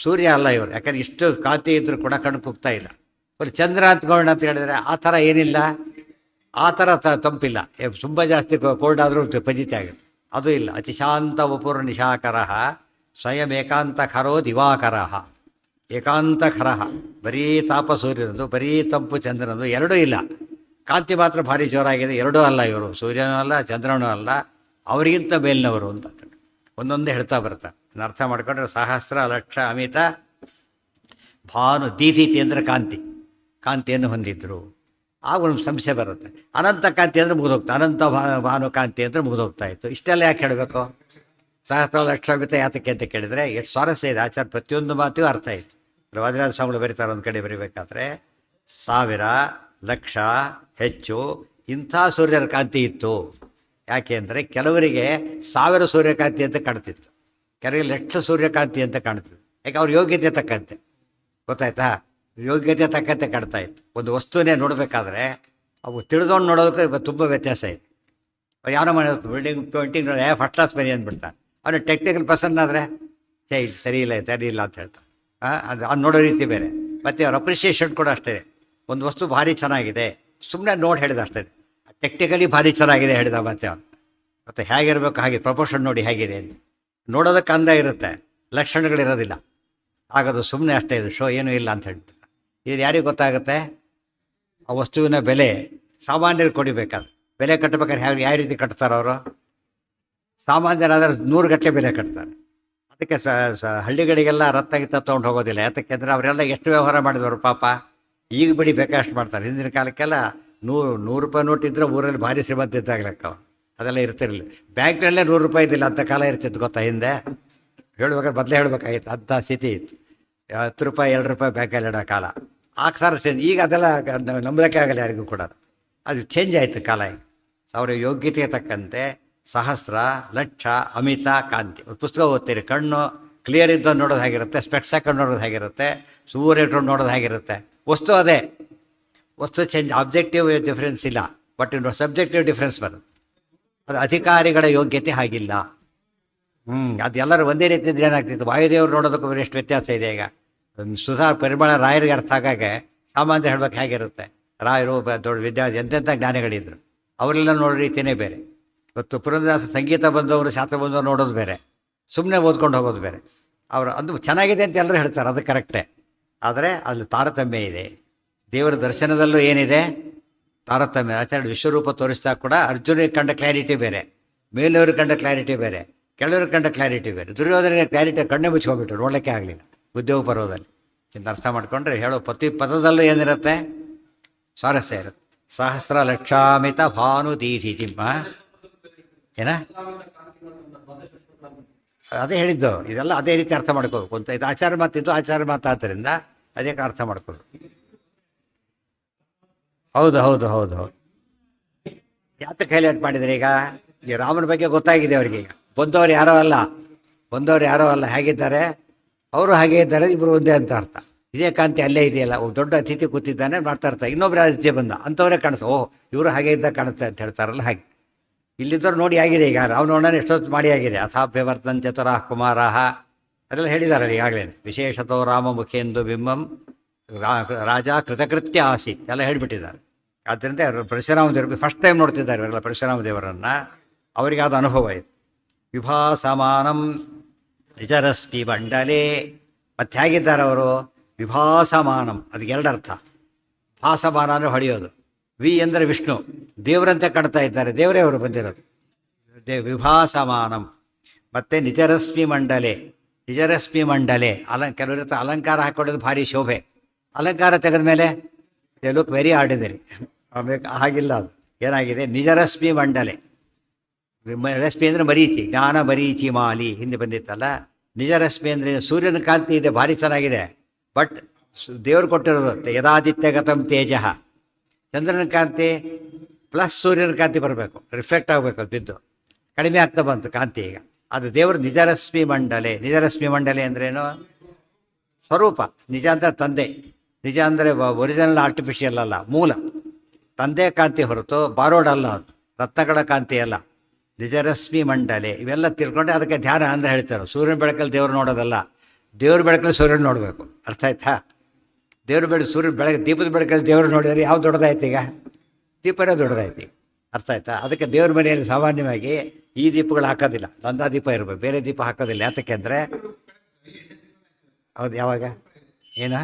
ಸೂರ್ಯ ಅಲ್ಲ ಇವರು. ಯಾಕಂದ್ರೆ ಇಷ್ಟು ಕಾಂತಿ ಇದ್ರೂ ಕೂಡ ಕಣ್ಣು ಕುಗ್ತಾ ಇಲ್ಲ. ಬರೀ ಚಂದ್ರ ಅಂತ್ಕೊಳ್ಳೋಣ ಅಂತ ಹೇಳಿದ್ರೆ ಆ ಥರ ಏನಿಲ್ಲ, ಆ ಥರ ತಂಪಿಲ್ಲ. ತುಂಬ ಜಾಸ್ತಿ ಕೋಲ್ಡ್ ಆದರೂ ಫಜಿತಿ ಆಗುತ್ತೆ, ಅದು ಇಲ್ಲ. ಅತಿಶಾಂತ ವಪುರ್ ನಿಶಾಕರ ಸ್ವಯಂ ಏಕಾಂತಖರೋ ದಿವಾಕರ. ಏಕಾಂತಖರ, ಬರೀ ತಾಪ ಸೂರ್ಯನದು, ಬರೀ ತಂಪು ಚಂದ್ರನದು, ಎರಡೂ ಇಲ್ಲ. ಕಾಂತಿ ಮಾತ್ರ ಭಾರಿ ಜೋರಾಗಿದೆ. ಎರಡೂ ಅಲ್ಲ ಇವರು, ಸೂರ್ಯನೂ ಅಲ್ಲ ಚಂದ್ರನೂ ಅಲ್ಲ, ಅವರಿಗಿಂತ ಮೇಲಿನವರು ಅಂತ ಒಂದೊಂದೇ ಹೇಳ್ತಾ ಬರ್ತಾರೆ. ಅರ್ಥ ಮಾಡ್ಕೊಂಡ್ರೆ ಸಹಸ್ರ ಲಕ್ಷ ಅಮಿತ ಭಾನು ದೀದಿತಿ ಅಂದರೆ ಕಾಂತಿಯನ್ನು ಹೊಂದಿದ್ರು. ಆಗ ಒಂದು ಸಂಶಯ ಬರುತ್ತೆ. ಅನಂತ ಕಾಂತಿ ಅಂದರೆ ಮುಗಿದೋಗ್ತಾ, ಅನಂತ ಭಾನು ಕಾಂತಿ ಅಂದರೆ ಮುಗಿದೋಗ್ತಾ ಇತ್ತು. ಇಷ್ಟೆಲ್ಲ ಯಾಕೆ ಹೇಳಬೇಕು? ಸಹಸ್ರ ಲಕ್ಷ ಅಮಿತ ಯಾತಕ್ಕೆ ಅಂತ ಕೇಳಿದರೆ ಎಷ್ಟು ಸ್ವಾರಸ್ಯ ಇದೆ. ಆಚಾರ ಪ್ರತಿಯೊಂದು ಮಾತಿಗೂ ಅರ್ಥ ಇತ್ತು. ವಾದಿರಾಜ ಸ್ವಾಮಿಗಳು ಬರೀತಾರೆ ಒಂದು ಕಡೆ ಬರೀಬೇಕಾದ್ರೆ, 1000 ಲಕ್ಷ ಹೆಚ್ಚು ಇಂಥ ಸೂರ್ಯರ ಕಾಂತಿ ಇತ್ತು. ಯಾಕೆ ಅಂದರೆ ಕೆಲವರಿಗೆ 1000 ಸೂರ್ಯಕಾಂತಿ ಅಂತ ಕಾಣ್ತಿತ್ತು, ಕೆಲವರಿಗೆ ಲಕ್ಷ ಸೂರ್ಯಕಾಂತಿ ಅಂತ ಕಾಣ್ತಿತ್ತು. ಯಾಕೆ ಅವ್ರ ಯೋಗ್ಯತೆ ತಕ್ಕಂತೆ, ಗೊತ್ತಾಯ್ತಾ? ಯೋಗ್ಯತೆ ತಕ್ಕಂತೆ ಕಾಣ್ತಾ ಇತ್ತು. ಒಂದು ವಸ್ತುವನ್ನೇ ನೋಡಬೇಕಾದ್ರೆ ಅವು ತಿಳಿದೊಂಡು ನೋಡೋದಕ್ಕೆ ತುಂಬ ವ್ಯತ್ಯಾಸ ಇದೆ. ಯಾವನೋ ಮಾಡಿ ಪೇಂಟಿಂಗ್ ನೋಡಿ ಫಸ್ಟ್ ಕ್ಲಾಸ್ ಬನ್ನಿ ಅಂದ್ಬಿಡ್ತಾನೆ. ಅವನು ಟೆಕ್ನಿಕಲ್ ಪರ್ಸನ್ ಆದರೆ ಸರಿ ಇಲ್ಲ ಅಂತ ಹೇಳ್ತಾನೆ. ಅದು ನೋಡೋ ರೀತಿ ಬೇರೆ. ಮತ್ತು ಅವ್ರ ಅಪ್ರಿಷಿಯೇಷನ್ ಕೂಡ ಅಷ್ಟೇ. ಒಂದು ವಸ್ತು ಭಾರಿ ಚೆನ್ನಾಗಿದೆ ಸುಮ್ಮನೆ ನೋಡಿ ಹೇಳಿದ ಅಷ್ಟೇ, ಟೆಕ್ನಿಕಲಿ ಭಾರಿ ಚೆನ್ನಾಗಿದೆ ಹೇಳಿದ. ಮತ್ತೆ ಅವನು ಮತ್ತು ಹೇಗಿರಬೇಕು ಹಾಗೆ ಪ್ರಪೋರ್ಷನ್ ನೋಡಿ ಹೇಗಿದೆ ಅಂತ ನೋಡೋದಕ್ಕೆ ಅಂದ ಇರುತ್ತೆ, ಲಕ್ಷಣಗಳಿರೋದಿಲ್ಲ. ಆಗೋದು ಸುಮ್ಮನೆ ಅಷ್ಟೇ, ಇದು ಶೋ ಏನೂ ಇಲ್ಲ ಅಂತ ಹೇಳ್ತಾರೆ. ಇದು ಯಾರಿಗೆ ಗೊತ್ತಾಗುತ್ತೆ? ಆ ವಸ್ತುವಿನ ಬೆಲೆ ಸಾಮಾನ್ಯರು ಕೊಡಿಬೇಕಾದ್ರೆ, ಬೆಲೆ ಕಟ್ಟಬೇಕಾದ್ರೆ ಯಾವ ರೀತಿ ಕಟ್ತಾರೆ ಅವರು? ಸಾಮಾನ್ಯರಾದರೆ 100 ಗಟ್ಟಲೆ ಬೆಲೆ ಕಟ್ತಾರೆ. ಅದಕ್ಕೆ ಹಳ್ಳಿಗಳಿಗೆಲ್ಲ ರತ್ನಗಿತ್ತ ತೊಗೊಂಡು ಹೋಗೋದಿಲ್ಲ. ಯಾತಕ್ಕೆಂದರೆ ಅವರೆಲ್ಲ ಎಷ್ಟು ವ್ಯವಹಾರ ಮಾಡಿದವರು ಪಾಪ. ಈಗ ಬಿಡಿ ಬೇಕಷ್ಟು ಮಾಡ್ತಾರೆ. ಹಿಂದಿನ ಕಾಲಕ್ಕೆಲ್ಲ 100 ರೂಪಾಯಿ ನೋಟ್ ಇದ್ದರೆ ಊರಲ್ಲಿ ಭಾರಿ ಶ್ರೀಮಂತ ಇದ್ದಾಗಲಕ್ಕ ಅದೆಲ್ಲ ಇರ್ತಿರಲಿಲ್ಲ. ಬ್ಯಾಂಕ್ನಲ್ಲೇ 100 ರೂಪಾಯಿ ಇದ್ದಿಲ್ಲ ಅಂತ ಕಾಲ ಇರ್ತಿತ್ತು ಗೊತ್ತಾ? ಹಿಂದೆ ಹೇಳ್ಬೇಕಾದ್ರೆ ಮೊದಲೇ ಹೇಳ್ಬೇಕಾಗಿತ್ತು, ಅಂಥ ಸ್ಥಿತಿ ಇತ್ತು. 10 ರೂಪಾಯಿ 2 ರೂಪಾಯಿ ಬ್ಯಾಂಕಲ್ಲಿ ಇಡೋ ಕಾಲ. ಆಗ್ತಾರೆ ಚೇಂಜ್. ಈಗ ಅದೆಲ್ಲ ನಂಬಲಿಕ್ಕೆ ಆಗಲ್ಲ ಯಾರಿಗೂ ಕೂಡ. ಅದು ಚೇಂಜ್ ಆಯಿತು ಕಾಲ. ಅವರ ಯೋಗ್ಯತೆಗೆ ತಕ್ಕಂತೆ ಸಹಸ್ರ ಲಕ್ಷ ಅಮಿತ ಕಾಂತಿ. ಪುಸ್ತಕ ಓದ್ತೀರಿ, ಕಣ್ಣು ಕ್ಲಿಯರ್ ಇದ್ದವ್ರು ನೋಡೋದು ಹೇಗಿರುತ್ತೆ, ಸ್ಪೆಕ್ಸ್ ಹಾಕೊಂಡು ನೋಡೋದು ಹೇಗಿರುತ್ತೆ, ಸೂರ್ಯ ಇಟ್ಕೊಂಡು ನೋಡೋದು ಹೇಗಿರುತ್ತೆ. ವಸ್ತು ಅದೇ, ವಸ್ತು ಚೇಂಜ್, ಆಬ್ಜೆಕ್ಟಿವ್ ಡಿಫ್ರೆನ್ಸ್ ಇಲ್ಲ, ಬಟ್ ಇನ್ನು ಸಬ್ಜೆಕ್ಟಿವ್ ಡಿಫ್ರೆನ್ಸ್ ಬರುತ್ತೆ. ಅದು ಅಧಿಕಾರಿಗಳ ಯೋಗ್ಯತೆ ಹಾಗಿಲ್ಲ. ಅದೆಲ್ಲರೂ ಒಂದೇ ರೀತಿ ಇದ್ರೆ ಏನಾಗ್ತಿತ್ತು, ವಾಯುದೇವರು ನೋಡೋದಕ್ಕೂ ಎಷ್ಟು ವ್ಯತ್ಯಾಸ ಇದೆ. ಈಗ ಸುಧಾ ಪರಿಮಳ ರಾಯರಿಗೆ ಅರ್ಥ ಆಗಾಗೆ ಸಾಮಾನ್ಯ ಹೇಳ್ಬೇಕು ಹೇಗಿರುತ್ತೆ. ರಾಯರು ದೊಡ್ಡ ವಿದ್ಯಾರ್ಥಿ ಎಂತೆಂಥ ಜ್ಞಾನಿಗಳಿದ್ರು, ಅವರೆಲ್ಲ ನೋಡೋ ರೀತಿಯೇ ಬೇರೆ. ಇವತ್ತು ಪುರಂದರದಾಸ ಸಂಗೀತ ಬಂದವರು, ಶಾಸ್ತ್ರ ಬಂದವರು ನೋಡೋದು ಬೇರೆ, ಸುಮ್ಮನೆ ಓದ್ಕೊಂಡು ಹೋಗೋದು ಬೇರೆ. ಅವರು ಅದು ಚೆನ್ನಾಗಿದೆ ಅಂತ ಎಲ್ಲರೂ ಹೇಳ್ತಾರೆ, ಅದು ಕರೆಕ್ಟೇ. ಆದರೆ ಅಲ್ಲಿ ತಾರತಮ್ಯ ಇದೆ. ದೇವರ ದರ್ಶನದಲ್ಲೂ ಏನಿದೆ ತಾರತಮ್ಯ. ಆಚಾರ್ಯ ವಿಶ್ವರೂಪ ತೋರಿಸಿದಾಗ ಕೂಡ ಅರ್ಜುನಿಗೆ ಕಂಡ ಕ್ಲಾರಿಟಿ ಬೇರೆ, ಮೇಲವ್ರಿಗೆ ಕಂಡ ಕ್ಲಾರಿಟಿ ಬೇರೆ, ಕೆಳವ್ರಿಗೆ ಕಂಡ ಕ್ಲಾರಿಟಿ ಬೇರೆ. ದುರ್ಯೋಧನಿಗೆ ಕ್ಲಾರಿಟಿ ಕಣ್ಣೆ ಮುಚ್ಕೊಂಡ್ಬಿಟ್ರು, ನೋಡಲಿಕ್ಕೆ ಆಗಲಿಲ್ಲ ಉದ್ಯೋಗ ಪರ್ವದಲ್ಲಿ. ಇಂತ ಅರ್ಥ ಮಾಡ್ಕೊಂಡ್ರೆ ಹೇಳೋ ಪ್ರತಿ ಪದದಲ್ಲೂ ಏನಿರುತ್ತೆ ಸ್ವಾರಸ್ಯ ಇರುತ್ತೆ. ಸಹಸ್ರ ಲಕ್ಷಾಮಿತ ಭಾನು ದೀಧಿತಿಮ್ಮ ಏನ ಅದೇ ಹೇಳಿದ್ದು. ಇದೆಲ್ಲ ಅದೇ ರೀತಿ ಅರ್ಥ ಮಾಡ್ಕೋಬೇಕು ಅಂತ. ಇದು ಆಚಾರ ಮಾತಿದ್ದು ಆಚಾರ ಮಾತಾದ್ದರಿಂದ ಅದಕ್ಕೆ ಅರ್ಥ ಮಾಡ್ಕೊಳ್ಳು. ಹೌದು ಹೌದು ಹೌದು ಹೌದು. ಯಾತಕ್ಕೆ ಹೈಲೈಟ್ ಮಾಡಿದರೆ ಈಗ ರಾಮನ ಬಗ್ಗೆ ಗೊತ್ತಾಗಿದೆ ಅವರಿಗೆ. ಈಗ ಬಂದವರು ಯಾರೋ ಅಲ್ಲ, ಹೇಗಿದ್ದಾರೆ ಅವರು ಹಾಗೆ ಇದ್ದಾರೆ, ಇಬ್ಬರು ಒಂದೇ ಅಂತ ಅರ್ಥ. ಇದೇ ಕಾಂತಿ ಅಲ್ಲೇ ಇದೆಯಲ್ಲ, ದೊಡ್ಡ ಅತಿಥಿ ಕೂತಿದ್ದಾನೆ ಮಾಡ್ತಾ ಇರ್ತಾರೆ, ಇನ್ನೊಬ್ಬರು ಅತಿಥಿ ಬಂದ ಅಂಥವರೇ ಕಾಣಿಸ್ತು, ಓಹ್ ಇವರು ಹಾಗೆ ಇದ್ದಾಗ ಕಾಣಿಸ್ತಾ ಅಂತ ಹೇಳ್ತಾರಲ್ಲ ಹಾಗೆ. ಇಲ್ಲಿದ್ದವ್ರು ನೋಡಿ ಆಗಿದೆ. ಈಗ ರಾವಣನ ಎಷ್ಟೊತ್ತು ಮಾಡಿ ಆಗಿದೆ. ಅಥಾಭ್ಯವರ್ತನ್ ಚತುರಾಃ ಕುಮಾರಾಹ ಅದೆಲ್ಲ ಹೇಳಿದಾರಲ್ಲ ಈಗಾಗಲೇ. ವಿಶೇಷತೋ ರಾಮ ಮುಖೇಂದು ಬಿಂಬಂ ರಾಜ ಕೃತಕೃತ್ಯ ಆಸಿ ಎಲ್ಲ ಹೇಳಿಬಿಟ್ಟಿದ್ದಾರೆ. ಆದ್ದರಿಂದ ಪರಶುರಾಮ ದೇವರು ಫಸ್ಟ್ ಟೈಮ್ ನೋಡ್ತಿದ್ದಾರೆ ಇವರೆಲ್ಲ ಪರಶುರಾಮ ದೇವರನ್ನು. ಅವರಿಗೆ ಆದ ಅನುಭವ ಇದೆ. ವಿಭಾಸಮಾನಂ ನಿಜರಸ್ಪಿ ಮಂಡಲೇ. ಮತ್ತೆ ಹೇಗಿದ್ದಾರೆ ಅವರು? ವಿಭಾಸಮಾನಂ, ಅದಕ್ಕೆ ಎರಡರ್ಥ. ಭಾಸಮಾನ ಅಂದರೆ ಹೊಳೆಯೋದು, ವಿ ಅಂದರೆ ವಿಷ್ಣು, ದೇವರಂತೆ ಕಾಣ್ತಾ ಇದ್ದಾರೆ, ದೇವರೇ ಅವರು ಬಂದಿರೋದು. ವಿಭಾಸಮಾನಂ. ಮತ್ತು ನಿಜರಶ್ಮಿ ಮಂಡಲೆ. ಕೆಲವರಿರ್ತ ಅಲಂಕಾರ ಹಾಕೊಳ್ಳೋದು ಭಾರಿ ಶೋಭೆ. ಅಲಂಕಾರ ತೆಗೆದ ಮೇಲೆ ದೇ ಲುಕ್ ವೆರಿ ಆರ್ಡಿನರಿ. ಹಾಗಿಲ್ಲ, ಅದು ಏನಾಗಿದೆ ನಿಜರಶ್ಮಿ ಮಂಡಲೆ. ರಶ್ಮಿ ಅಂದರೆ ಮರೀಚಿ, ಜ್ಞಾನ ಮರೀಚಿ ಮಾಲಿ ಹಿಂದೆ ಬಂದಿತ್ತಲ್ಲ. ನಿಜರಶ್ಮಿ ಅಂದರೆ ಸೂರ್ಯನ ಕಾಂತಿ ಇದೆ, ಭಾರಿ ಚೆನ್ನಾಗಿದೆ. ಬಟ್ ದೇವರು ಕೊಟ್ಟಿರೋದು ಯದಾದಿತ್ಯಗತಂ ತೇಜ. ಚಂದ್ರನ ಕಾಂತಿ ಪ್ಲಸ್ ಸೂರ್ಯನ ಕಾಂತಿ ಬರಬೇಕು, ರಿಫ್ಲೆಕ್ಟ್ ಆಗಬೇಕು. ಅದು ಬಿದ್ದು ಕಡಿಮೆ ಆಗ್ತಾ ಬಂತು ಕಾಂತಿ. ಈಗ ಅದು ದೇವರು ನಿಜರಶ್ಮಿ ಮಂಡಲೆ. ನಿಜರಶ್ಮಿ ಮಂಡಲೆ ಅಂದ್ರೇನು? ಸ್ವರೂಪ. ನಿಜ ಅಂದರೆ ತಂದೆ, ನಿಜ ಅಂದರೆ ಒರಿಜಿನಲ್ ಆರ್ಟಿಫಿಷಿಯಲ್ ಅಲ್ಲ, ಮೂಲ ತಂದೆ ಕಾಂತಿ ಹೊರತು ಬಾರೋಡ್ ಅಲ್ಲ, ಅದು ರತ್ನಗಳ ಕಾಂತಿ ಅಲ್ಲ. ನಿಜರಶ್ಮಿ ಮಂಡಲೆ. ಇವೆಲ್ಲ ತಿಳ್ಕೊಂಡೆ ಅದಕ್ಕೆ ಧ್ಯಾನ ಅಂದರೆ ಹೇಳ್ತಾರೆ. ಸೂರ್ಯನ ಬೆಳಕಲ್ಲಿ ದೇವರು ನೋಡೋದಲ್ಲ, ದೇವ್ರ ಬೆಳಕಲ್ಲಿ ಸೂರ್ಯನ ನೋಡಬೇಕು. ಅರ್ಥ ಆಯ್ತಾ? ಸೂರ್ಯನ ಬೆಳಗ್ಗೆ ದೀಪದ ಬೆಳಕಲ್ಲಿ ದೇವರು ನೋಡಿದರೆ ಯಾವ ದೊಡ್ಡದಾಯ್ತು? ಈಗ ದೀಪನೇ ದೊಡ್ಡದಾಯ್ತು. ಅರ್ಥ ಆಯ್ತಾ? ಅದಕ್ಕೆ ದೇವ್ರ ಮನೆಯಲ್ಲಿ ಸಾಮಾನ್ಯವಾಗಿ ಈ ದೀಪಗಳು ಹಾಕೋದಿಲ್ಲ, ನಂದಾ ದೀಪ ಇರಬೇಕು, ಬೇರೆ ದೀಪ ಹಾಕೋದಿಲ್ಲ. ಯಾತಕ್ಕೆ ಅಂದರೆ ಹೌದು, ಯಾವಾಗ ಏನ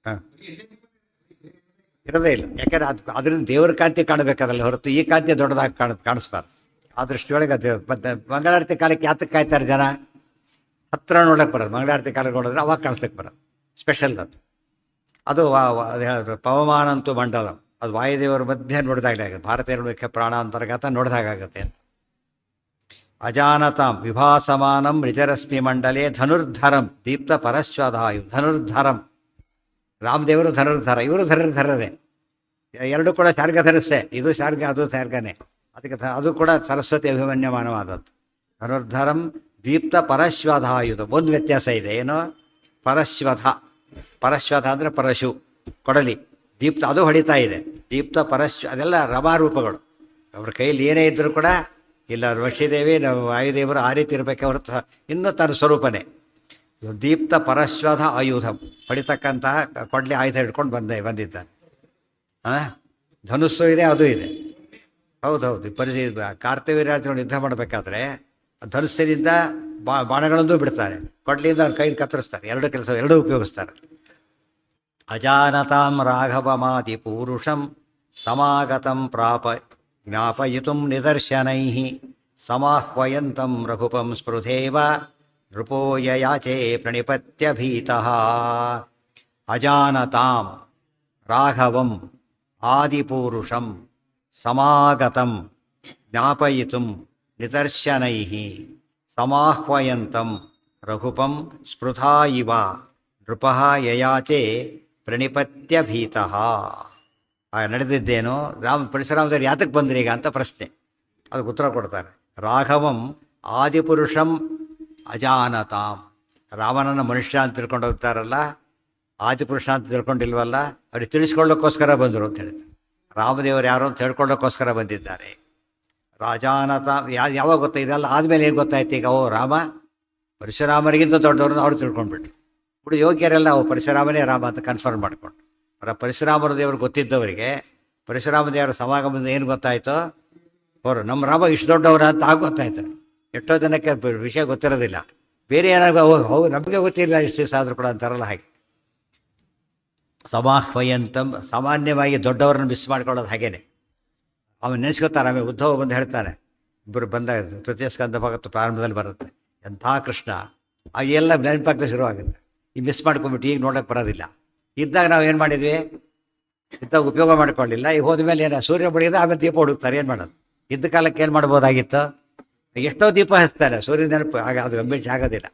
ಹಾಂ ಇರೋದೇ ಇಲ್ಲ. ಯಾಕಂದರೆ ಅದರಿಂದ ದೇವ್ರ ಕಾಂತಿ ಕಾಣಬೇಕಾದಲ್ಲಿ ಹೊರತು ಈ ಕಾಂತಿ ದೊಡ್ಡದಾಗಿ ಕಾಣಿಸ್ಬಾರ್ದು. ಆ ದೃಷ್ಟಿಯೊಳಗೆ ಅದು. ಮತ್ತು ಮಂಗಳಾರತಿ ಕಾಲಕ್ಕೆ ಯಾತಕ್ಕೆ ಕಾಯ್ತಾರೆ ಜನ? ಹತ್ತಿರ ನೋಡೋಕ್ಕೆ ಬರೋದು. ಮಂಗಳಾರತಿ ಕಾಲಕ್ಕೆ ನೋಡಿದ್ರೆ ಅವಾಗ ಕಾಣಿಸ್ಲಿಕ್ಕೆ ಬರೋದು, ಸ್ಪೆಷಲ್ ಅದು. ಅದು ಪವಮಾನಂತೂ ಮಂಡಲಂ, ಅದು ವಾಯುದೇವರ ಮಧ್ಯೆ ನೋಡಿದಾಗಲೇ ಆಗುತ್ತೆ. ಭಾರತೀಯರ ಮುಖ್ಯ ಪ್ರಾಣಾಂತರ್ಗತ ನೋಡಿದಾಗತ್ತೆ ಅಂತ. ಅಜಾನತಾಂ ವಿಭಾಸಮಾನಂ ರಿಜರಶ್ಮಿ ಮಂಡಲೇ ಧನುರ್ಧರಂ ದೀಪ್ತ ಪರಶ್ವಧಾಯು. ಧನುರ್ಧರಂ, ರಾಮದೇವರು ಧನುರ್ಧರ, ಇವರು ಧನುರ್ಧರರೇ. ಎರಡೂ ಕೂಡ ಶಾರ್ಗ ಧನಸ್ಸೆ, ಇದು ಶಾರ್ಗ ಅದು ಶಾರ್ಗನೇ. ಅದಕ್ಕೆ ಅದು ಕೂಡ ಸರಸ್ವತಿ ಅಭಿಮನ್ಯಮಾನವಾದದ್ದು. ಧನುರ್ಧರಂ ದೀಪ್ತ ಪರಶ್ವಧಾಯುಧ. ಒಂದು ವ್ಯತ್ಯಾಸ ಇದೆ, ಏನು? ಪರಶ್ವಥ ಅಂದರೆ ಪರಶು, ಕೊಡಲಿ. ದೀಪ್ತ ಅದು ಹೊಡಿತಾ ಇದೆ. ದೀಪ್ತ ಅದೆಲ್ಲ ರಮಾರೂಪಗಳು. ಅವ್ರ ಕೈಯಲ್ಲಿ ಏನೇ ಇದ್ದರೂ ಕೂಡ ಇಲ್ಲ, ಲಕ್ಷ್ಮೀದೇವಿ ನಾವು ವಾಯುದೇವರು ಆ ರೀತಿ ಇರಬೇಕೆ ಹೊರತು ಇನ್ನೂ ತನ್ನ ಸ್ವರೂಪನೇ. ದೀಪ್ತ ಪರಶ್ವಥ ಆಯುಧಂ, ಹೊಡಿತಕ್ಕಂತಹ ಕೊಡಲಿ ಆಯುಧ ಹಿಡ್ಕೊಂಡು ಬಂದಿದ್ದಾನೆ. ಧನುಸ್ಸು ಇದೆ, ಅದು ಇದೆ. ಹೌದೌದು. ಕಾರ್ತವೀರ್ಯಾರ್ಜುನ ಯುದ್ಧ ಮಾಡಬೇಕಾದ್ರೆ ಧನುಸ್ಸಿನಿಂದ ಬಾಣಗಳನ್ನೂ ಬಿಡ್ತಾರೆ, ಕೊಡ್ಲಿಯಿಂದ ಅವ್ರ ಕೈ ಕತ್ತರಿಸ್ತಾರೆ. ಎರಡೂ ಉಪಯೋಗಿಸ್ತಾರೆ. ಅಜಾನತಾಂ ರಾಘವಮಾದಿ ಪೂರುಷಂ ಸಮಾಗತಂ ಜ್ಞಾಪಯಿತುಂ ನಿದರ್ಶನೈ ಸಮಾಹ್ವಯಂತಂ ರಘುಪಂ ಸ್ಪೃಧೇವ ನೃಪೋ ಯಯಾಚೇ ಪ್ರಣಿಪತ್ಯಭೀತಃ. ಅಜಾನತಾಂ ರಾಘವಂ ಆದಿಪೂರುಷಂ ಸಮಾಗತಂ ಜ್ಞಾಪಯಿತುಂ ನಿದರ್ಶನೈ ಸಮಾಹ್ವಯಂತಂ ರಘುಪಂ ಸ್ಪೃಧಾ ಇವ ನೃಪಃ ಯಯಾಚೆ ಪ್ರಣಿಪತ್ಯಭೀತಃ. ನಡೆದಿದ್ದೇನು? ಪರಶುರಾಮದೇವರು ಯಾತಕ್ಕೆ ಬಂದ್ರಿ ಈಗ ಅಂತ ಪ್ರಶ್ನೆ. ಅದಕ್ಕೆ ಉತ್ತರ ಕೊಡ್ತಾರೆ. ರಾಘವಂ ಆದಿಪುರುಷಂ ಅಜಾನತಾಂ. ರಾಮನನ್ನು ಮನುಷ್ಯ ಅಂತ ತಿಳ್ಕೊಂಡು ಹೋಗ್ತಾರಲ್ಲ, ಆದಿಪುರುಷ ಅಂತ ತಿಳ್ಕೊಂಡಿಲ್ವಲ್ಲ, ಅವ್ರಿಗೆ ತಿಳಿಸ್ಕೊಳ್ಳೋಕ್ಕೋಸ್ಕರ ಬಂದರು ಅಂತ ಹೇಳಿದ್ದಾರೆ. ರಾಮದೇವರು ಯಾರು ಅಂತ ಹೇಳ್ಕೊಳ್ಳೋಕ್ಕೋಸ್ಕರ ಬಂದಿದ್ದಾರೆ. ರಾಜಾನತ ಯಾವಾಗ ಗೊತ್ತಾ, ಇದೆಲ್ಲ ಆದಮೇಲೆ ಏನು ಗೊತ್ತಾಯ್ತು ಈಗ, ಓ ರಾಮ ಪರಶುರಾಮರಿಗಿಂತ ದೊಡ್ಡವ್ರನ್ನ ಅವ್ರು ತಿಳ್ಕೊಂಡ್ಬಿಟ್ರು. ఇప్పుడు ಯೋಗ್ಯರೆಲ್ಲ ಅವು ಪರಶುರಾಮನೇ ರಾಮ ಅಂತ ಕನ್ಫರ್ಮ್ ಮಾಡಿಕೊಂಡು, ಪರಶುರಾಮರ ದೇವರು ಗೊತ್ತಿದ್ದವರಿಗೆ ಪರಶುರಾಮ ದೇವರ ಸಮಾಗಮದಿಂದ ಏನು ಗೊತ್ತಾಯಿತು, ಅವರು ನಮ್ಮ ರಾಮ ಇಷ್ಟು ದೊಡ್ಡವರ ಅಂತ ಆಗ ಗೊತ್ತಾಯ್ತು. ಎಷ್ಟೋ ಜನಕ್ಕೆ ವಿಷಯ ಗೊತ್ತಿರೋದಿಲ್ಲ, ಬೇರೆ ಏನಾಗ ಹೌದು ನಮಗೆ ಗೊತ್ತಿಲ್ಲ ಇಷ್ಟು ದಿವಸ ಆದರೂ ಕೂಡ ಅಂತಾರಲ್ಲ ಹಾಗೆ. ಸಮಾಹ್ವಯಂತಂ, ಸಾಮಾನ್ಯವಾಗಿ ದೊಡ್ಡವರನ್ನು ಮಿಸ್ ಮಾಡ್ಕೊಳ್ಳೋದು ಹಾಗೇನೆ. ಅವನು ನೆನೆಸ್ಕೊತಾನೆ. ಆಮೇಲೆ ಉದ್ಧವ ಬಂದು ಹೇಳ್ತಾನೆ, ಇಬ್ಬರು ಬಂದಾಗ ತೃತೀಯ ಸ್ಕಂದ ಭಗತ್ತು ಪ್ರಾರಂಭದಲ್ಲಿ ಬರುತ್ತೆ, ಎಂಥ ಕೃಷ್ಣ ಎಲ್ಲ ನೆನಪಾಗ್ತಾ ಶುರುವಾಗುತ್ತೆ. ಈ ಮಿಸ್ ಮಾಡ್ಕೊಂಬಿಟ್ಟು ಈಗ ನೋಡೋಕ್ಕೆ ಬರೋದಿಲ್ಲ. ಇದ್ದಾಗ ನಾವು ಏನು ಮಾಡಿದ್ವಿ, ಇದ್ದಾಗ ಉಪಯೋಗ ಮಾಡ್ಕೊಳ್ಳಿಲ್ಲ. ಈಗ ಹೋದ ಮೇಲೆ ಏನು ಸೂರ್ಯ ಬೆಳಗಿದೆ, ಆಮೇಲೆ ದೀಪ ಹುಡುಕ್ತಾರೆ, ಏನು ಮಾಡೋದು. ಇದ್ದ ಕಾಲಕ್ಕೆ ಏನು ಮಾಡ್ಬೋದಾಗಿತ್ತು, ಎಷ್ಟೋ ದೀಪ ಹಚ್ತಾರೆ, ಸೂರ್ಯ ನೆನಪು ಆಗ ಅದು ಗಂಭೀರ ಆಗೋದಿಲ್ಲ.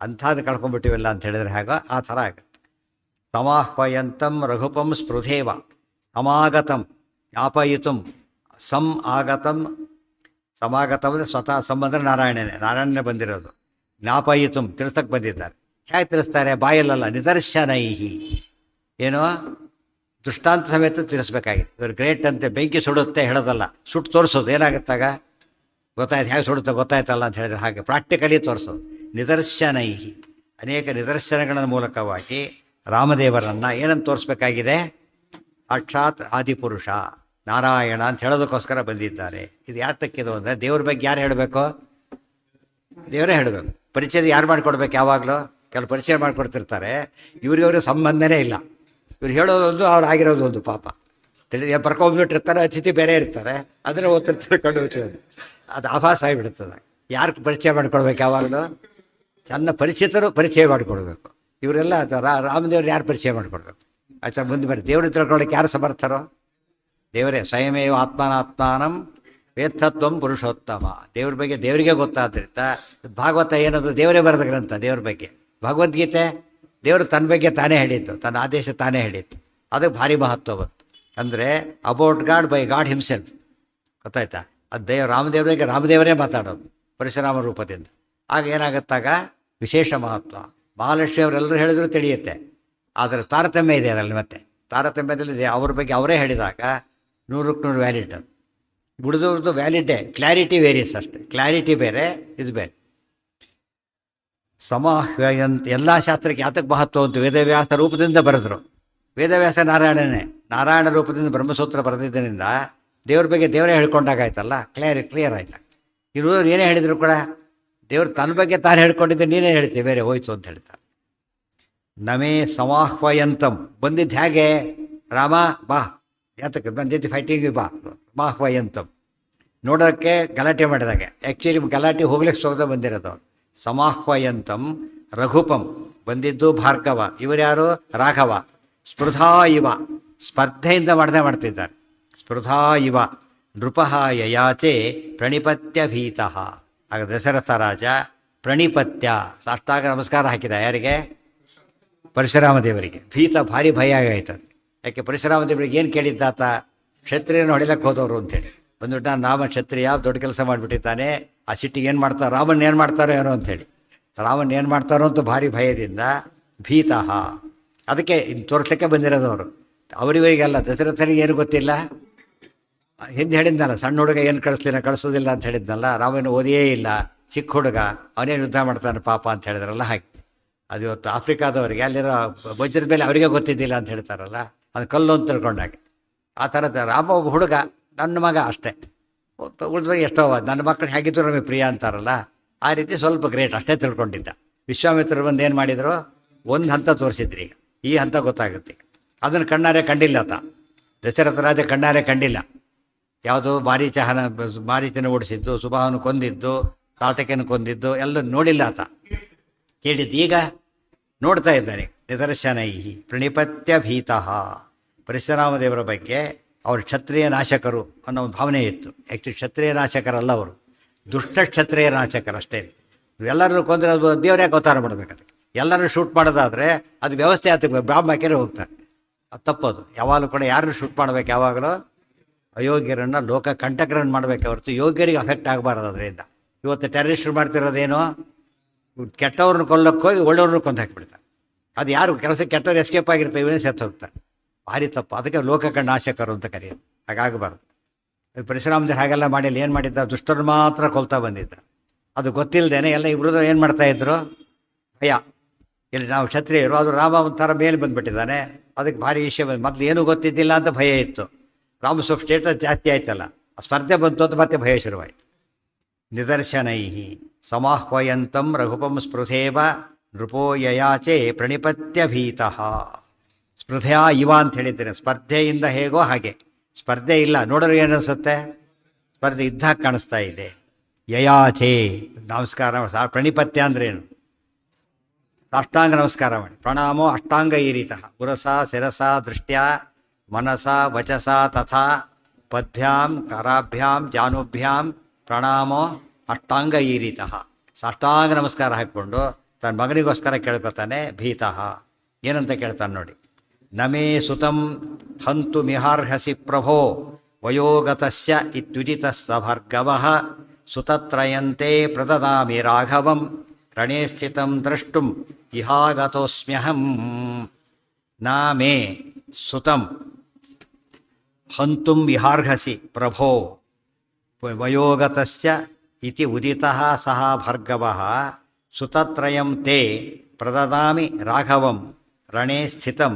ಅಂಥದ್ದು ಕಳ್ಕೊಂಡ್ಬಿಟ್ಟಿವಿಲ್ಲ ಅಂತ ಹೇಳಿದ್ರೆ ಹಾಗೋ ಆ ಥರ ಆಗುತ್ತೆ. ಸಮಾಹ್ವಯಂತಂ ರಘುಪಂ ಸ್ಪೃಧೇವ ಸಮಾಗತಂ ಜ್ಞಾಪಯಿತು ಸಂ ಆಗತಂ. ಸಮಾಗತಂ ಅಂದರೆ ಸ್ವತಃ ಸಂಬಂಧ ನಾರಾಯಣನೇ ಬಂದಿರೋದು. ಜ್ಞಾಪಯಿತು ತಿಳಿಸಕ್ಕೆ ಬಂದಿದ್ದಾರೆ. ಹೇಗೆ ತಿಳಿಸ್ತಾರೆ, ಬಾಯಲ್ಲಲ್ಲ, ನಿದರ್ಶನೈಹಿ, ಏನೋ ದೃಷ್ಟಾಂತ ಸಮೇತ ತಿಳಿಸ್ಬೇಕಾಗಿತ್ತು. ಇವರು ಗ್ರೇಟ್ ಅಂತೆ, ಬೆಂಕಿ ಸುಡುತ್ತೆ ಹೇಳೋದಲ್ಲ, ಸುಟ್ಟು ತೋರಿಸೋದು. ಏನಾಗುತ್ತಾಗ ಗೊತ್ತಾಯ್ತು, ಹೇಗೆ ಸುಡುತ್ತೆ ಗೊತ್ತಾಯ್ತಲ್ಲ ಅಂತ ಹೇಳಿದ್ರೆ ಹಾಗೆ ಪ್ರಾಕ್ಟಿಕಲಿ ತೋರಿಸೋದು. ನಿದರ್ಶನೈಹಿ, ಅನೇಕ ನಿದರ್ಶನಗಳ ಮೂಲಕವಾಗಿ ರಾಮದೇವರನ್ನು ಏನಂತ ತೋರಿಸ್ಬೇಕಾಗಿದೆ, ಸಾಕ್ಷಾತ್ ಆದಿಪುರುಷ ನಾರಾಯಣ ಅಂತ ಹೇಳೋದಕ್ಕೋಸ್ಕರ ಬಂದಿದ್ದಾರೆ. ಇದು ಯಾತಕ್ಕಿದು ಅಂದರೆ ದೇವ್ರ ಬಗ್ಗೆ ಯಾರು ಹೇಳಬೇಕು, ದೇವರೇ ಹೇಳಬೇಕು. ಪರಿಚಯ ಯಾರು ಮಾಡಿಕೊಡ್ಬೇಕು, ಯಾವಾಗಲೂ ಕೆಲವು ಪರಿಚಯ ಮಾಡಿಕೊಡ್ತಿರ್ತಾರೆ, ಇವ್ರಿಗವ್ರಿಗೆ ಸಂಬಂಧನೇ ಇಲ್ಲ. ಇವ್ರು ಹೇಳೋದೊಂದು, ಅವ್ರು ಆಗಿರೋದು ಒಂದು. ಪಾಪ ಬರ್ಕೊಂಡ್ಬಿಟ್ಟಿರ್ತಾರೆ, ಅತಿಥಿ ಬೇರೆ ಇರ್ತಾರೆ, ಅದನ್ನು ಓದ್ತಿರ್ತಾರೆ ಕಂಡು ಅದು ಆಭಾಸ ಆಗಿಬಿಡ್ತದೆ. ಯಾರು ಪರಿಚಯ ಮಾಡಿಕೊಡ್ಬೇಕು, ಯಾವಾಗಲೂ ಚೆನ್ನ ಪರಿಚಿತರು ಪರಿಚಯ ಮಾಡಿಕೊಡ್ಬೇಕು. ಇವರೆಲ್ಲ ರಾಮದೇವ್ರು ಯಾರು ಪರಿಚಯ ಮಾಡಿಕೊಡ್ಬೇಕು, ಆಚಾರ ಮುಂದೆ ಬರೀ ದೇವ್ರನ್ನ ತಿಳ್ಕೊಳ್ಳೋಕೆ ಯಾರು ಸಮರ್ಥರೋ, ದೇವರೇ. ಸ್ವಯಮೇವ ಆತ್ಮಾನಾತ್ಮಾನಂ ವೇತ್ತತ್ವಂ ಪುರುಷೋತ್ತಮ. ದೇವ್ರ ಬಗ್ಗೆ ದೇವರಿಗೆ ಗೊತ್ತಾದ್ರಿಂದ ಭಾಗವತ ಏನದು, ದೇವರೇ ಬರೆದ ಗ್ರಂಥ ದೇವ್ರ ಬಗ್ಗೆ. ಭಗವದ್ಗೀತೆ ದೇವರು ತನ್ನ ಬಗ್ಗೆ ತಾನೇ ಹೇಳಿದ್ದು, ತನ್ನ ಆದೇಶ ತಾನೇ ಹೇಳಿದ್ದು. ಅದಕ್ಕೆ ಭಾರಿ ಮಹತ್ವ ಬಂತು. ಅಂದರೆ about god by god himself, ಗೊತ್ತಾಯ್ತಾ. ಅದು ರಾಮದೇವರಿಗೆ ರಾಮದೇವರೇ ಮಾತಾಡೋದು ಪರಶುರಾಮ ರೂಪದಿಂದ. ಆಗ ಏನಾಗುತ್ತಾಗ ವಿಶೇಷ ಮಹತ್ವ. ಮಹಾಲಕ್ಷ್ಮಿ ಅವರೆಲ್ಲರೂ ಹೇಳಿದ್ರು ತಿಳಿಯುತ್ತೆ, ಆದರೆ ತಾರತಮ್ಯ ಇದೆ ಅದರಲ್ಲಿ. ಮತ್ತೆ ತಾರತಮ್ಯದಲ್ಲಿ ಅವ್ರ ಬಗ್ಗೆ ಅವರೇ ಹೇಳಿದಾಗ 100ಕ್ಕೆ 100 ವ್ಯಾಲಿಡ್. ಅದು ಉಳಿದವ್ರದ್ದು ವ್ಯಾಲಿಡ್ಡೇ, ಕ್ಲಾರಿಟಿ ವೇರಿಯಸ್ ಅಷ್ಟೇ. ಕ್ಲಾರಿಟಿ ಬೇರೆ, ಇದು ಬೇರೆ. ಸಮಾಹ್ವಯಂತ, ಎಲ್ಲ ಶಾಸ್ತ್ರಕ್ಕೆ ಯಾತಕ್ಕೆ ಮಹತ್ವ ಅಂತ ವೇದವ್ಯಾಸ ರೂಪದಿಂದ ಬರೆದ್ರು. ವೇದವ್ಯಾಸ ನಾರಾಯಣನೇ, ನಾರಾಯಣ ರೂಪದಿಂದ ಬ್ರಹ್ಮಸೂತ್ರ ಬರೆದಿದ್ದರಿಂದ ದೇವ್ರ ಬಗ್ಗೆ ದೇವರೇ ಹೇಳ್ಕೊಂಡಾಗಾಯ್ತಲ್ಲ, ಕ್ಲಿಯರ್ ಆಯ್ತು. ಇವರು ಏನೇ ಹೇಳಿದ್ರು ಕೂಡ ದೇವ್ರು ತನ್ನ ಬಗ್ಗೆ ತಾನು ಹೇಳ್ಕೊಂಡಿದ್ದೆ, ನೀನೇ ಹೇಳ್ತೀವಿ ಬೇರೆ ಹೋಯ್ತು ಅಂತ ಹೇಳ್ತಾರೆ. ನಮೇ ಸಮಾಹ್ವಯಂತಂ, ಬಂದಿದ್ದು ಹೇಗೆ, ರಾಮ ಬಾ, ಯಾತಕ್ಕೆ ಬಂದಿದ್ದು ಫೈಟಿಂಗ್ ಬಾ, ಮಾಹ್ವಯಂತಂ. ನೋಡೋಕ್ಕೆ ಗಲಾಟೆ ಮಾಡಿದಾಗೆ, ಆ್ಯಕ್ಚುಲಿ ಗಲಾಟೆ ಹೋಗ್ಲಿಕ್ಕೆ ಸೋದ ಬಂದಿರೋದು. ಸಮಾಹ್ವಯಂತಂ ರಘುಪಂ, ಬಂದಿದ್ದು ಭಾರ್ಗವ, ಇವರ್ಯಾರು ರಾಘವ. ಸ್ಪೃಧಾ ಇವ, ಸ್ಪರ್ಧೆಯಿಂದ ಮಾಡ್ತಿದ್ದಾರೆ. ಸ್ಪೃಧಾ ಇವ ನೃಪಃ ಯಯಾಚೆ ಪ್ರಣಿಪತ್ಯ ಭೀತಃ. ಆಗ ದಶರಥ ರಾಜ ಪ್ರಣಿಪತ್ಯ ಸಾಷ್ಟಾಂಗ ನಮಸ್ಕಾರ ಹಾಕಿದ, ಯಾರಿಗೆ, ಪರಶುರಾಮ ದೇವರಿಗೆ. ಭೀತ, ಭಾರಿ ಭಯ ಆಗಾಯ್ತು. ಯಾಕೆ ಪರಶುರಾಮ ದೇವರಿಗೆ ಏನು ಕೇಳಿದ್ದಾತ, ಕ್ಷತ್ರಿಯನ ಹೊಡಿಲಕ್ಕೆ ಹೋದವರು ಅಂತೇಳಿ. ಬಂದ್ಬಿಟ್ಟು ನಾನು ರಾಮ ಕ್ಷತ್ರಿಯ ದೊಡ್ಡ ಕೆಲಸ ಮಾಡಿಬಿಟ್ಟಿದ್ದಾನೆ, ಆ ಸಿಟ್ಟಿಗೆ ಏನು ಮಾಡ್ತಾರೆ, ರಾಮನ್ ಏನು ಮಾಡ್ತಾರೋ ಏನೋ ಅಂಥೇಳಿ. ರಾಮನ್ ಏನು ಮಾಡ್ತಾರೋ ಅಂತ ಭಾರಿ ಭಯದಿಂದ ಭೀತಃ. ಅದಕ್ಕೆ ಇನ್ನು ತೋರಿಸ್ಲಿಕ್ಕೆ ಬಂದಿರೋದವರು. ಅವರಿವರಿಗೆಲ್ಲ ದಶರಥನಿಗೆ ಏನು ಗೊತ್ತಿಲ್ಲ. ಹಿಂದೆ ಹೇಳಿದ್ನಲ್ಲ, ಸಣ್ಣ ಹುಡುಗ ಏನು ಕಳಿಸೋದಿಲ್ಲ ಅಂತ ಹೇಳಿದ್ನಲ್ಲ. ರಾಮನ ಓದಿಯೇ ಇಲ್ಲ, ಚಿಕ್ಕ ಹುಡುಗ, ಅವನೇನು ಯುದ್ಧ ಮಾಡ್ತಾನೆ ಪಾಪ ಅಂತ ಹೇಳಿದ್ರಲ್ಲ ಹಾಗೆ. ಅದು ಇವತ್ತು ಆಫ್ರಿಕಾದವರಿಗೆ ಅಲ್ಲಿರೋ ವಜ್ರದ ಮೇಲೆ ಅವರಿಗೆ ಗೊತ್ತಿದ್ದಿಲ್ಲ ಅಂತ ಹೇಳ್ತಾರಲ್ಲ, ಅದು ಕಲ್ಲು ಅಂತ ತಿಳ್ಕೊಂಡಾಗೆ. ಆ ಥರದ ರಾಮ ಒಬ್ಬ ಹುಡುಗ, ನನ್ನ ಮಗ ಅಷ್ಟೇ. ಉಳಿದ್ವಾಗ ಎಷ್ಟೋ ನನ್ನ ಮಕ್ಕಳು ಹೇಗಿದ್ರು ನಮಗೆ ಪ್ರಿಯ ಅಂತಾರಲ್ಲ, ಆ ರೀತಿ ಸ್ವಲ್ಪ ಗ್ರೇಟ್ ಅಷ್ಟೇ ತಿಳ್ಕೊಂಡಿದ್ದ. ವಿಶ್ವಾಮಿತ್ರರು ಬಂದು ಏನು ಮಾಡಿದರು, ಒಂದು ಹಂತ ತೋರಿಸಿದ್ರಿ. ಈಗ ಈ ಹಂತ ಗೊತ್ತಾಗುತ್ತೆ. ಅದನ್ನು ಕಣ್ಣಾರೆ ಕಂಡಿಲ್ಲ ಆತ. ದಶರಥ ರಾಜ ಕಣ್ಣಾರೆ ಕಂಡಿಲ್ಲ. ಯಾವುದು ಮಾರೀಚನ ಓಡಿಸಿದ್ದು, ಸುಬಾಹನ ಕೊಂದಿದ್ದು, ತಾಟಕೆಯನ್ನು ಕೊಂದಿದ್ದು ಎಲ್ಲ ನೋಡಿಲ್ಲ ಆತ. ಕೇಳಿದ್ದು ಈಗ ನೋಡ್ತಾ ಇದ್ದಾನೆ. ನಿದರ್ಶನೈಹಿ ಪ್ರಣಿಪತ್ಯ ಭೀತಃ. ಪರಶುರಾಮ ದೇವರ ಬಗ್ಗೆ ಅವರು ಕ್ಷತ್ರಿಯ ನಾಶಕರು ಅನ್ನೋ ಒಂದು ಭಾವನೆ ಇತ್ತು. ಆ್ಯಕ್ಚುಲಿ ಕ್ಷತ್ರಿಯ ನಾಶಕರಲ್ಲ ಅವರು, ದುಷ್ಟ ಕ್ಷತ್ರಿಯ ನಾಶಕರು ಅಷ್ಟೇ. ಎಲ್ಲರನ್ನು ಕೊಂದರೆ ಅದು ದೇವ್ರು ಯಾಕೆ ಅವತಾರ ಮಾಡಬೇಕು. ಎಲ್ಲರೂ ಶೂಟ್ ಮಾಡೋದಾದರೆ ಅದು ವ್ಯವಸ್ಥೆ ಆಗ್ತದೆ, ಬ್ರಾಹ್ಮಕರೇ ಹೋಗ್ತಾರೆ. ಅದು ತಪ್ಪೋದು. ಯಾವಾಗಲೂ ಕೂಡ ಯಾರನ್ನು ಶೂಟ್ ಮಾಡಬೇಕು, ಯಾವಾಗಲೂ ಅಯೋಗ್ಯರನ್ನು ಲೋಕ ಕಂಟಕರನ್ನು ಮಾಡಬೇಕೆ ಹೊರತು ಯೋಗ್ಯರಿಗೆ ಅಫೆಕ್ಟ್ ಆಗಬಾರ್ದು. ಅದರಿಂದ ಇವತ್ತು ಟೆರರಿಸ್ಟ್ರು ಮಾಡ್ತಿರೋದೇನು, ಕೆಟ್ಟವ್ರನ್ನ ಕೊಲ್ಲಕ್ಕೆ ಹೋಗಿ ಒಳ್ಳೆಯವ್ರನ್ನ ಕೊಂದು ಹಾಕಿಬಿಡ್ತಾರೆ. ಅದು ಯಾರು ಕೆಲಸಕ್ಕೆ ಕೆಟ್ಟವ್ರು ಎಸ್ಕೇಪ್ ಆಗಿರ್ತಾರೆ, ಇವನೇ ಸತ್ತು ಹೋಗ್ತಾರೆ. ಭಾರಿ ತಪ್ಪು. ಅದಕ್ಕೆ ಲೋಕಕ್ಕೆ ನಾಶಕರು ಅಂತ ಕರೆಯೋದು. ಹಾಗಾಗಬಾರ್ದು. ಪರಶುರಾಮದೇವರು ಹಾಗೆಲ್ಲ ಮಾಡಿಲ್ಲ. ಏನು ಮಾಡಿದ್ದ, ದುಷ್ಟರು ಮಾತ್ರ ಕೊಲ್ತಾ ಬಂದಿದ್ದ. ಅದು ಗೊತ್ತಿಲ್ಲದೇನೆ ಎಲ್ಲ ಇಬ್ಬರು ಏನು ಮಾಡ್ತಾಯಿದ್ರು, ಭಯ. ಇಲ್ಲಿ ನಾವು ಕ್ಷತ್ರಿಯರು, ಅದು ರಾಮ ಒಂಥರ ಮೇಲೆ ಬಂದುಬಿಟ್ಟಿದ್ದಾನೆ, ಅದಕ್ಕೆ ಭಾರಿ ವಿಷಯ ಬಂದು ಮೊದಲು ಏನೂ ಗೊತ್ತಿದ್ದಿಲ್ಲ ಅಂತ ಭಯ ಇತ್ತು. ರಾಮ ಸ್ವಲ್ಪ ಸ್ಟೇಟಸ್ ಜಾಸ್ತಿ ಆಯ್ತಲ್ಲ, ಆ ಸ್ಪರ್ಧೆ ಬಂತು ಅಂತ ಮತ್ತೆ ಭಯ ಶುರುವಾಯಿತು. ನಿದರ್ಶನೈ ಸಮಾಹ್ವಯಂತಂ ರಘುಪಂ ಸ್ಪೃಧೇವ ನೃಪೋ ಯಯಾಚೆ ಪ್ರಣಿಪತ್ಯ ಭೀತಃ. ಸ್ಪೃಧೆಯ ಇವ ಅಂತ ಹೇಳಿದ್ದೇನೆ. ಸ್ಪರ್ಧೆಯಿಂದ ಹೇಗೋ ಹಾಗೆ. ಸ್ಪರ್ಧೆ ಇಲ್ಲ, ನೋಡೋರು ಏನನ್ಸುತ್ತೆ, ಸ್ಪರ್ಧೆ ಇದ್ದಾಗ ಕಾಣಿಸ್ತಾ ಇದೆ. ಯಯಾಚೆ ನಮಸ್ಕಾರ, ಪ್ರಣಿಪತ್ಯ ಅಂದ್ರೇನು, ಅಷ್ಟಾಂಗ ನಮಸ್ಕಾರ ಮಾಡಿ. ಪ್ರಣಾಮೋ ಅಷ್ಟಾಂಗ ಈ ರೀತಃ ಪುರಸ ಶಿರಸ ದೃಷ್ಟ್ಯಾ ಮನಸ ವಚಸ ತಥಾ ಪದ್ಭ್ಯಾಂ ಕರಾಭ್ಯಾಂ ಜಾನುಭ್ಯಾಂ ಪ್ರಣಾಮೋ ಅಷ್ಟಾಂಗ ಈ ರೀತಃ. ಸಾಷ್ಟಾಂಗ ನಮಸ್ಕಾರ ಹಾಕ್ಕೊಂಡು ತನ್ನ ಮಗನಿಗೋಸ್ಕರ ಕೇಳ್ಕೊತಾನೆ. ಭೀತಃ ಏನಂತ ಕೇಳ್ತಾನೆ ನೋಡಿ. ನಮೇ ಸುತಂ ಹಂತು ಮಿಹಾರ್ಹಸಿ ಪ್ರಭೋ ವಯೋಗತಸ್ಯ ಇತ್ಯುದಿತಃ ಸ ಭಾರ್ಗವಃ ಸುತತ್ರಯಂತೆ ಪ್ರದದಾಮಿ ರಾಘವಂ ರಣೇ ಸ್ಥಿತಂ ದ್ರಷ್ಟುಂ ಇಹಾಗತೋಸ್ಮ್ಯಹಂ. ನಾ ಮೇ ಸುತಂ ಹಂತುಂ ವಿಹಾರ್ಹಸಿ ಪ್ರಭೋ ವಯೋಗತಸ್ಯ ಇತಿ ಉದಿತಃ ಸಹ ಭಾರ್ಗವಃ ಸುತತ್ರಯಂ ತೇ ಪ್ರದದಾಮಿ ರಾಘವಂ ರಣೇ ಸ್ಥಿತಂ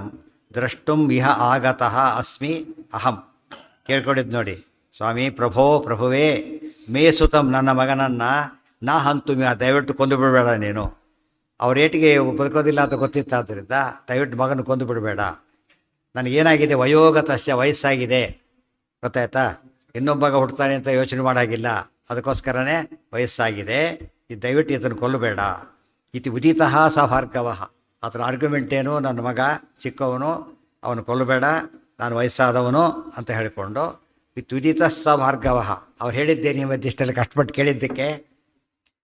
ದ್ರಷ್ಟುಂ ಇಹ ಆಗತಃ ಅಸ್ಮಿ ಅಹಂ. ಕೇಳ್ಕೊಂಡಿದ್ದು ನೋಡಿ. ಸ್ವಾಮಿ ಪ್ರಭೋ, ಪ್ರಭುವೇ, ಮೇ ಸುತಂ ನನ್ನ ಮಗನನ್ನು ನಾ ಹಂತು ದಯವಿಟ್ಟು ಕೊಂದು ಬಿಡಬೇಡ ನೀನು. ಅವರೇಟಿಗೆ ಬದುಕೋದಿಲ್ಲ ಅಂತ ಗೊತ್ತಿತ್ತಾದ್ದರಿಂದ ದಯವಿಟ್ಟು ಮಗನ ಕೊಂದು ಬಿಡಬೇಡ. ನನಗೇನಾಗಿದೆ, ವಯೋಗತಸ್ಯ ವಯಸ್ಸಾಗಿದೆ, ಗೊತ್ತಾಯ್ತಾ, ಇನ್ನೊಬ್ಬ ಮಗ ಹುಡ್ತಾನೆ ಅಂತ ಯೋಚನೆ ಮಾಡೋಂಗಿಲ್ಲ, ಅದಕ್ಕೋಸ್ಕರನೇ ವಯಸ್ಸಾಗಿದೆ, ಇದು ದಯವಿಟ್ಟು ಇದನ್ನು ಕೊಲ್ಲಬೇಡ. ಇತಿ ಉದಿತಃ ಸ ಭಾರ್ಗವಃ. ಅದರ ಆರ್ಗ್ಯುಮೆಂಟ್ ಏನು, ನನ್ನ ಮಗ ಚಿಕ್ಕವನು, ಅವನು ಕೊಲ್ಲಬೇಡ, ನಾನು ವಯಸ್ಸಾದವನು ಅಂತ ಹೇಳಿಕೊಂಡು ಇತ್ಯುದಿತಃ ಸ ಭಾರ್ಗವಃ. ಅವ್ರು ಹೇಳಿದ್ದೆ, ನೀವು ಇದಿಷ್ಟೆಲ್ಲ ಕಷ್ಟಪಟ್ಟು ಕೇಳಿದ್ದಕ್ಕೆ.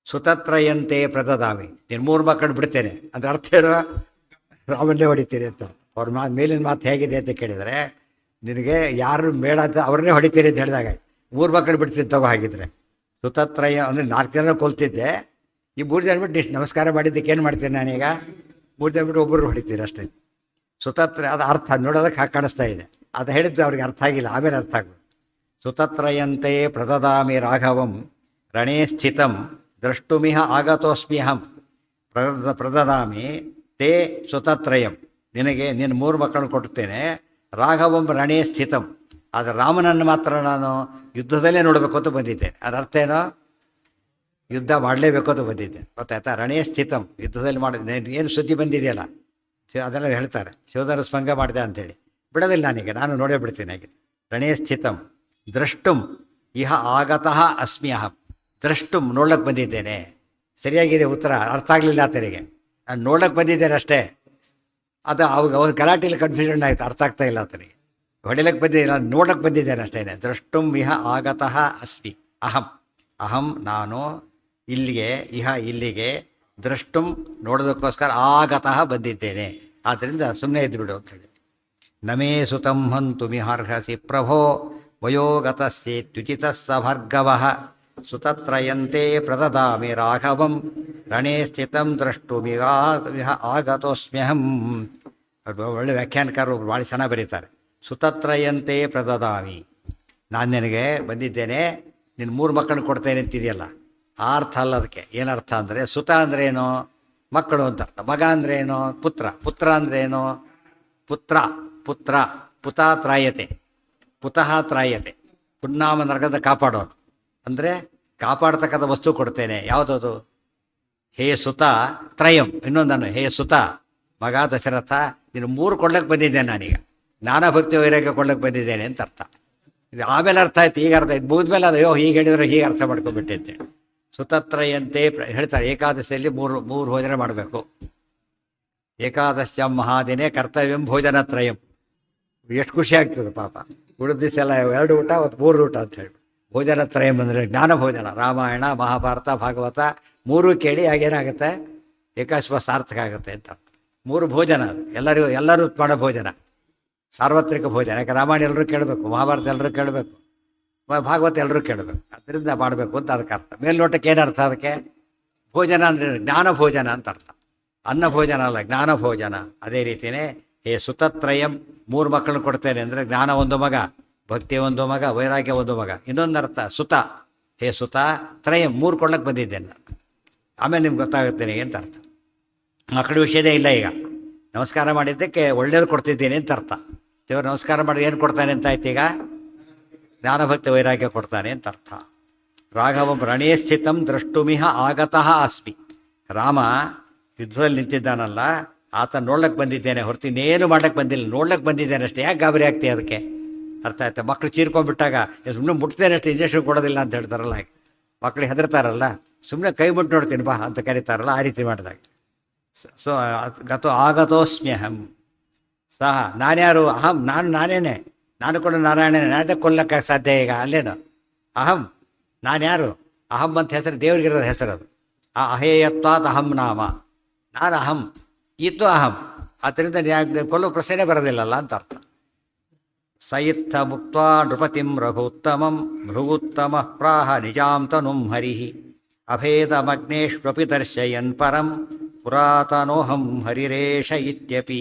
ಸುತತ್ರಯಂತೆ ಪ್ರದದಾಮಿ, ನೀನು 3 ಮಕ್ಕಳು ಬಿಡ್ತೇನೆ ಅಂದರೆ ಅರ್ಥ ಏನು, ರಾಮನ್ನೇ ಹೊಡಿತೀರಿ ಅಂತ. ಅವ್ರ ಮೇಲಿನ ಮಾತು ಹೇಗಿದೆ ಅಂತ ಕೇಳಿದರೆ, ನಿನಗೆ ಯಾರು ಬೇಡ ಅಂತ ಅವ್ರನ್ನೇ ಹೊಡಿತೀರಿ ಅಂತ ಹೇಳಿದಾಗ 3 ಮಕ್ಕಳು ಬಿಡ್ತೀನಿ ತಗೋ. ಹಾಗಿದ್ರೆ ಸುತತ್ರಯ ಅಂದರೆ 4 ಜನ ಕೊಲ್ತಿದ್ದೆ, ಈ 3 ಜನ ಬಿಟ್ಟು ಇಷ್ಟು ನಮಸ್ಕಾರ ಮಾಡಿದ್ದಕ್ಕೆ ಏನು ಮಾಡ್ತೀನಿ ನಾನೀಗ, 3 ಜನ ಬಿಟ್ಟು ಒಬ್ಬರು ಹೊಡಿತೀನಿ ಅಷ್ಟೇ. ಸುತತ್ರ ಅದು ಅರ್ಥ ನೋಡೋದಕ್ಕೆ ಹಾಗೆ ಕಾಣಿಸ್ತಾ ಇದೆ. ಅದು ಹೇಳಿದ್ದು ಅವ್ರಿಗೆ ಅರ್ಥ ಆಗಿಲ್ಲ, ಆಮೇಲೆ ಅರ್ಥ ಆಗ್ಬೋದು. ಸುತತ್ರಯಂತೆ ಪ್ರದದಾಮಿ ರಾಘವಂ ರಣೇ ಸ್ಥಿತಂ ದ್ರಷ್ಟುಮಿಹ ಆಗತೋಸ್ಮ್ಯಹಂ. ಪ್ರದದಾಮಿ ತೇ ಸುತತ್ರಯಂ, ನಿನಗೆ ನಿನ್ನ 3 ಮಕ್ಕಳನ್ನು ಕೊಡ್ತೇನೆ. ರಾಘವಂ ರಣೇ ಸ್ಥಿತಂ, ಆದರೆ ರಾಮನನ್ನು ಮಾತ್ರ ನಾನು ಯುದ್ಧದಲ್ಲೇ ನೋಡಬೇಕು ಅಂತ ಬಂದಿದ್ದೇನೆ. ಅದರ ಅರ್ಥ ಏನೋ, ಯುದ್ಧ ಮಾಡಲೇಬೇಕು ಅಂತ ಬಂದಿದ್ದೆ, ಗೊತ್ತಾಯ್ತಾ. ರಣೇ ಸ್ಥಿತಂ, ಯುದ್ಧದಲ್ಲಿ ಮಾಡಿದ ಏನು ಸುದ್ದಿ ಬಂದಿದೆಯಲ್ಲ ಅದೆಲ್ಲ ಹೇಳ್ತಾರೆ. ಶಿವಧರ ಸ್ಪಂಗ ಮಾಡಿದೆ ಅಂಥೇಳಿ ಬಿಡೋದಿಲ್ಲ ನಾನೀಗ, ನಾನು ನೋಡೇ ಬಿಡ್ತೀನಿ ಆಗಿದೆ. ರಣೇ ಸ್ಥಿತಂ ದ್ರಷ್ಟುಂ ಇಹ ಆಗತಃ ಅಸ್ಮಿ ಅಹಂ. ದ್ರಷ್ಟುಂ ನೋಡ್ಲಕ್ಕೆ ಬಂದಿದ್ದೇನೆ. ಸರಿಯಾಗಿದೆ ಉತ್ತರ, ಅರ್ಥ ಆಗಲಿಲ್ಲ ಆತನಿಗೆ. ನಾನು ನೋಡ್ಲಕ್ಕೆ ಬಂದಿದ್ದೇನೆ ಅಷ್ಟೇ. ಅದು ಅವಾಗ ಗಲಾಟೆಯಲ್ಲಿ ಕನ್ಫ್ಯೂಷನ್ ಆಯಿತು, ಅರ್ಥ ಆಗ್ತಾ ಇಲ್ಲ ಆತನಿಗೆ. ಹೊಡಿಲಕ್ಕೆ ಬಂದಿದ್ದೆ, ನಾನು ನೋಡಕ್ಕೆ ಬಂದಿದ್ದೇನೆ ಅಷ್ಟೇ. ದ್ರಷ್ಟುಂ ಇಹ ಆಗತಃ ಅಸ್ಮಿ ಅಹಂ. ಅಹಂ ನಾನು ಇಲ್ಲಿಗೆ, ಇಹ ಇಲ್ಲಿಗೆ, ದ್ರಷ್ಟುಂ ನೋಡೋದಕ್ಕೋಸ್ಕರ ಆಗತಃ ಬಂದಿದ್ದೇನೆ. ಆದ್ದರಿಂದ ಸುಮ್ಮನೆ ಇದ್ದುಬಿಡು ಅಂತೇಳಿ. ನಮೇ ಸುತಂ ಹಂತು ಮಿಹಾರ್ಹಸಿ ಪ್ರಭೋ ವಯೋಗತಸ್ಯೇತ್ಯುಚಿತಃ ಸ ಭಾರ್ಗವಃ ಸುತತ್ರಯಂತೆ ಪ್ರದದಾಮಿ ರಾಘವಂ ರಣೇ ಸ್ಥಿತಂ ದ್ರಷ್ಟುಮಿಹ ಆಗತೋಸ್ಮ್ಯಹಂ. ಅದು ಒಳ್ಳೆ ವ್ಯಾಖ್ಯಾನಕಾರರು ಭಾಳ ಚೆನ್ನಾಗಿ ಬರೀತಾರೆ. ಸುತತ್ರಯಂತೆ ಪ್ರದದಾಮಿ, ನಾನು ನಿನಗೆ ಬಂದಿದ್ದೇನೆ, ನಿನ್ನ 3 ಮಕ್ಕಳನ್ನು ಕೊಡ್ತೇನೆ ಅಂತಿದೆಯಲ್ಲ, ಆ ಅರ್ಥ ಅಲ್ಲ ಅದಕ್ಕೆ. ಏನರ್ಥ ಅಂದರೆ, ಸುತ ಅಂದ್ರೇನು, ಮಕ್ಕಳು ಅಂತ ಅರ್ಥ. ಮಗ ಅಂದ್ರೇನು, ಪುತ್ರ. ಪುತ್ರ ಅಂದ್ರೇನು, ಪುತ್ರ ಪುತ್ರ ಪುತಾ ತ್ರಾಯತೆ, ಪುತಃ ತ್ರಾಯತೆ. ಪುನ್ನಾಮ ನರಕದ ಕಾಪಾಡೋದು ಅಂದರೆ ಕಾಪಾಡ್ತಕ್ಕಂಥ ವಸ್ತು ಕೊಡ್ತೇನೆ. ಯಾವುದದು, ಹೇ ಸುತ ತ್ರಯಂ. ಇನ್ನೊಂದನ್ನು, ಹೇ ಸುತ ಮಗ ದಶರಥ, ನೀನು 3 ಕೊಡ್ಲಿಕ್ಕೆ ಬಂದಿದ್ದೇನೆ ನಾನೀಗ, ನಾನಾ ಭಕ್ತಿ ವೈರಾಗ್ಯ ಕೊಡ್ಲಿಕ್ಕೆ ಬಂದಿದ್ದೇನೆ ಅಂತ ಅರ್ಥ. ಇದು ಆಮೇಲೆ ಅರ್ಥ ಆಯ್ತು, ಈಗ ಅರ್ಥ ಆಯ್ತು. ಮುಗಿದ್ಮೇಲೆ ಅದು ಅಯ್ಯೋ ಹೀಗೆ ಹೇಳಿದ್ರೆ ಹೀಗೆ ಅರ್ಥ ಮಾಡ್ಕೊಂಡ್ಬಿಟ್ಟೆ ಅಂತೇಳಿ. ಸುತತ್ರಯಂತೆ ಹೇಳ್ತಾರೆ, ಏಕಾದಶಿಯಲ್ಲಿ 3 ಭೋಜನ ಮಾಡಬೇಕು. ಏಕಾದಶ್ಯಾಂ ಮಹಾದಿನೇ ಕರ್ತವ್ಯಂ ಭೋಜನತ್ರಯಂ. ಎಷ್ಟು ಖುಷಿ ಆಗ್ತದೆ ಪಾಪ. ಉಳಿದ ದಿವಸ ಎಲ್ಲ 2 ಊಟ, 3 ಊಟ ಅಂತ ಹೇಳಿ. ಭೋಜನತ್ರಯಂ ಅಂದರೆ ಜ್ಞಾನ ಭೋಜನ. ರಾಮಾಯಣ, ಮಹಾಭಾರತ, ಭಾಗವತ 3 ಕೇಳಿ ಆಗೇನಾಗುತ್ತೆ, ಏಕಾಶ್ವ ಸಾರ್ಥಕ ಆಗುತ್ತೆ ಅಂತ ಅರ್ಥ. 3 ಭೋಜನ, ಎಲ್ಲರೂ ಮಾಡೋ ಭೋಜನ, ಸಾರ್ವತ್ರಿಕ ಭೋಜನ. ಯಾಕೆ ರಾಮಾಯಣ ಎಲ್ಲರೂ ಕೇಳಬೇಕು, ಮಹಾಭಾರತ ಎಲ್ಲರೂ ಕೇಳಬೇಕು, ಭಾಗವತ ಎಲ್ಲರೂ ಕೇಳಬೇಕು, ಅದರಿಂದ ಮಾಡಬೇಕು ಅಂತ ಅದಕ್ಕೆ ಅರ್ಥ. ಮೇಲ್ನೋಟಕ್ಕೆ ಏನು ಅರ್ಥ ಅದಕ್ಕೆ? ಭೋಜನ ಅಂದರೆ ಜ್ಞಾನ ಭೋಜನ ಅಂತ ಅರ್ಥ. ಅನ್ನ ಭೋಜನ ಅಲ್ಲ, ಜ್ಞಾನ ಭೋಜನ. ಅದೇ ರೀತಿಯೇ ಹೇ ಸುತತ್ರಯಂ, 3 ಮಕ್ಕಳನ್ನು ಕೊಡ್ತೇನೆ ಅಂದರೆ ಜ್ಞಾನ ಒಂದು ಮಗ, ಭಕ್ತಿ ಒಂದು ಮಗ, ವೈರಾಗ್ಯ ಒಂದು ಮಗ. ಇನ್ನೊಂದು ಅರ್ಥ ಸುತ, ಹೇ ಸುತ ತ್ರಯಂ, 3 ಕೊಡ್ಲಕ್ಕೆ ಬಂದಿದ್ದೇನೆ ನಾನು, ಆಮೇಲೆ ನಿಮ್ಗೆ ಗೊತ್ತಾಗುತ್ತೆ ಅಂತ ಅರ್ಥ. ಮಕ್ಕಳ ವಿಷಯದೇ ಇಲ್ಲ. ಈಗ ನಮಸ್ಕಾರ ಮಾಡಿದ್ದಕ್ಕೆ ಒಳ್ಳೇದು ಕೊಡ್ತಿದ್ದೇನೆ ಅಂತ ಅರ್ಥ. ದೇವರು ನಮಸ್ಕಾರ ಮಾಡಿ ಏನು ಕೊಡ್ತಾನೆ ಅಂತ ಆಯ್ತು? ಈಗ ಜ್ಞಾನಭಕ್ತಿ ವೈರಾಗ್ಯ ಕೊಡ್ತಾನೆ ಅಂತ ಅರ್ಥ. ರಾಘವಂ ರಣೇ ಸ್ಥಿತಂ ದ್ರಷ್ಟುಮಿಹ ಆಗತಃ ಅಸ್ಮಿ. ರಾಮ ಯುದ್ಧದಲ್ಲಿ ನಿಂತಿದ್ದಾನಲ್ಲ, ಆತ ನೋಡ್ಲಕ್ಕೆ ಬಂದಿದ್ದೇನೆ ಹೊರತು ಇನ್ನೇನು ಮಾಡ್ಲಿಕ್ಕೆ ಬಂದಿಲ್ಲ, ನೋಡ್ಲಿಕ್ಕೆ ಬಂದಿದ್ದೇನೆ ಅಷ್ಟೇ. ಯಾಕೆ ಗಾಬರಿ ಆಗ್ತೀಯ ಅದಕ್ಕೆ? ಅರ್ಥ ಆಯ್ತಾ? ಮಕ್ಕಳು ಚೀರ್ಕೊಂಡ್ಬಿಟ್ಟಾಗ ಸುಮ್ಮನೆ ಮುಟ್ತೇನೆ ಅಷ್ಟೇ, ಇಂಜೆಕ್ಷನ್ ಕೊಡೋದಿಲ್ಲ ಅಂತ ಹೇಳ್ತಾರಲ್ಲ, ಹಾಗೆ ಮಕ್ಕಳಿಗೆ ಹೆದರ್ತಾರಲ್ಲ, ಸುಮ್ಮನೆ ಕೈ ಮುಟ್ಟು ನೋಡ್ತೀನಿ ಬಾ ಅಂತ ಕರೀತಾರಲ್ಲ, ಆ ರೀತಿ ಮಾಡಿದಾಗ. ಸೊ ಆಗತೋಸ್ಮ್ಯಹಂ ಸಹ, ನಾನ್ಯಾರು? ಅಹಂ, ನಾನೇನೆ, ನಾನು ಕೂಡ ನಾರಾಯಣನೇ, ನಾನೇ ಕೊಲ್ಲಕ್ಕೆ ಸಾಧ್ಯ ಈಗ? ಅಲ್ಲೇನು ಅಹಂ, ನಾನು ಯಾರು? ಅಹಂ ಅಂತ ಹೆಸರು ದೇವರಿಗಿರೋದು ಹೆಸರು ಅದು. ಆ ಅಹೇಯತ್ವಾತ್ ಅಹಂ ನಾಮ, ನಾನು ಅಹಂ, ಇತ್ತು ಅಹಂ, ಆದ್ದರಿಂದ ಕೊಲ್ಲೋ ಪ್ರಶ್ನೆ ಬರೋದಿಲ್ಲಲ್ಲ ಅಂತ ಅರ್ಥ. ಸಯಿತ್ಥ ಮುಕ್ತ್ವಾ ನೃಪತಿಂ ರಘುತ್ತಮಂ ಭೃಗುತ್ತಮ ಪ್ರಾಹ ನಿಜಾಂ ತನುಂ ಹರಿ ಅಭೇದಮಗ್ನೇಷ್ವಪಿ ದರ್ಶಯನ್ ಪರಂ ಪುರಾತನೋಹಂ ಹರಿರೇಶ ಇತ್ಯಪಿ.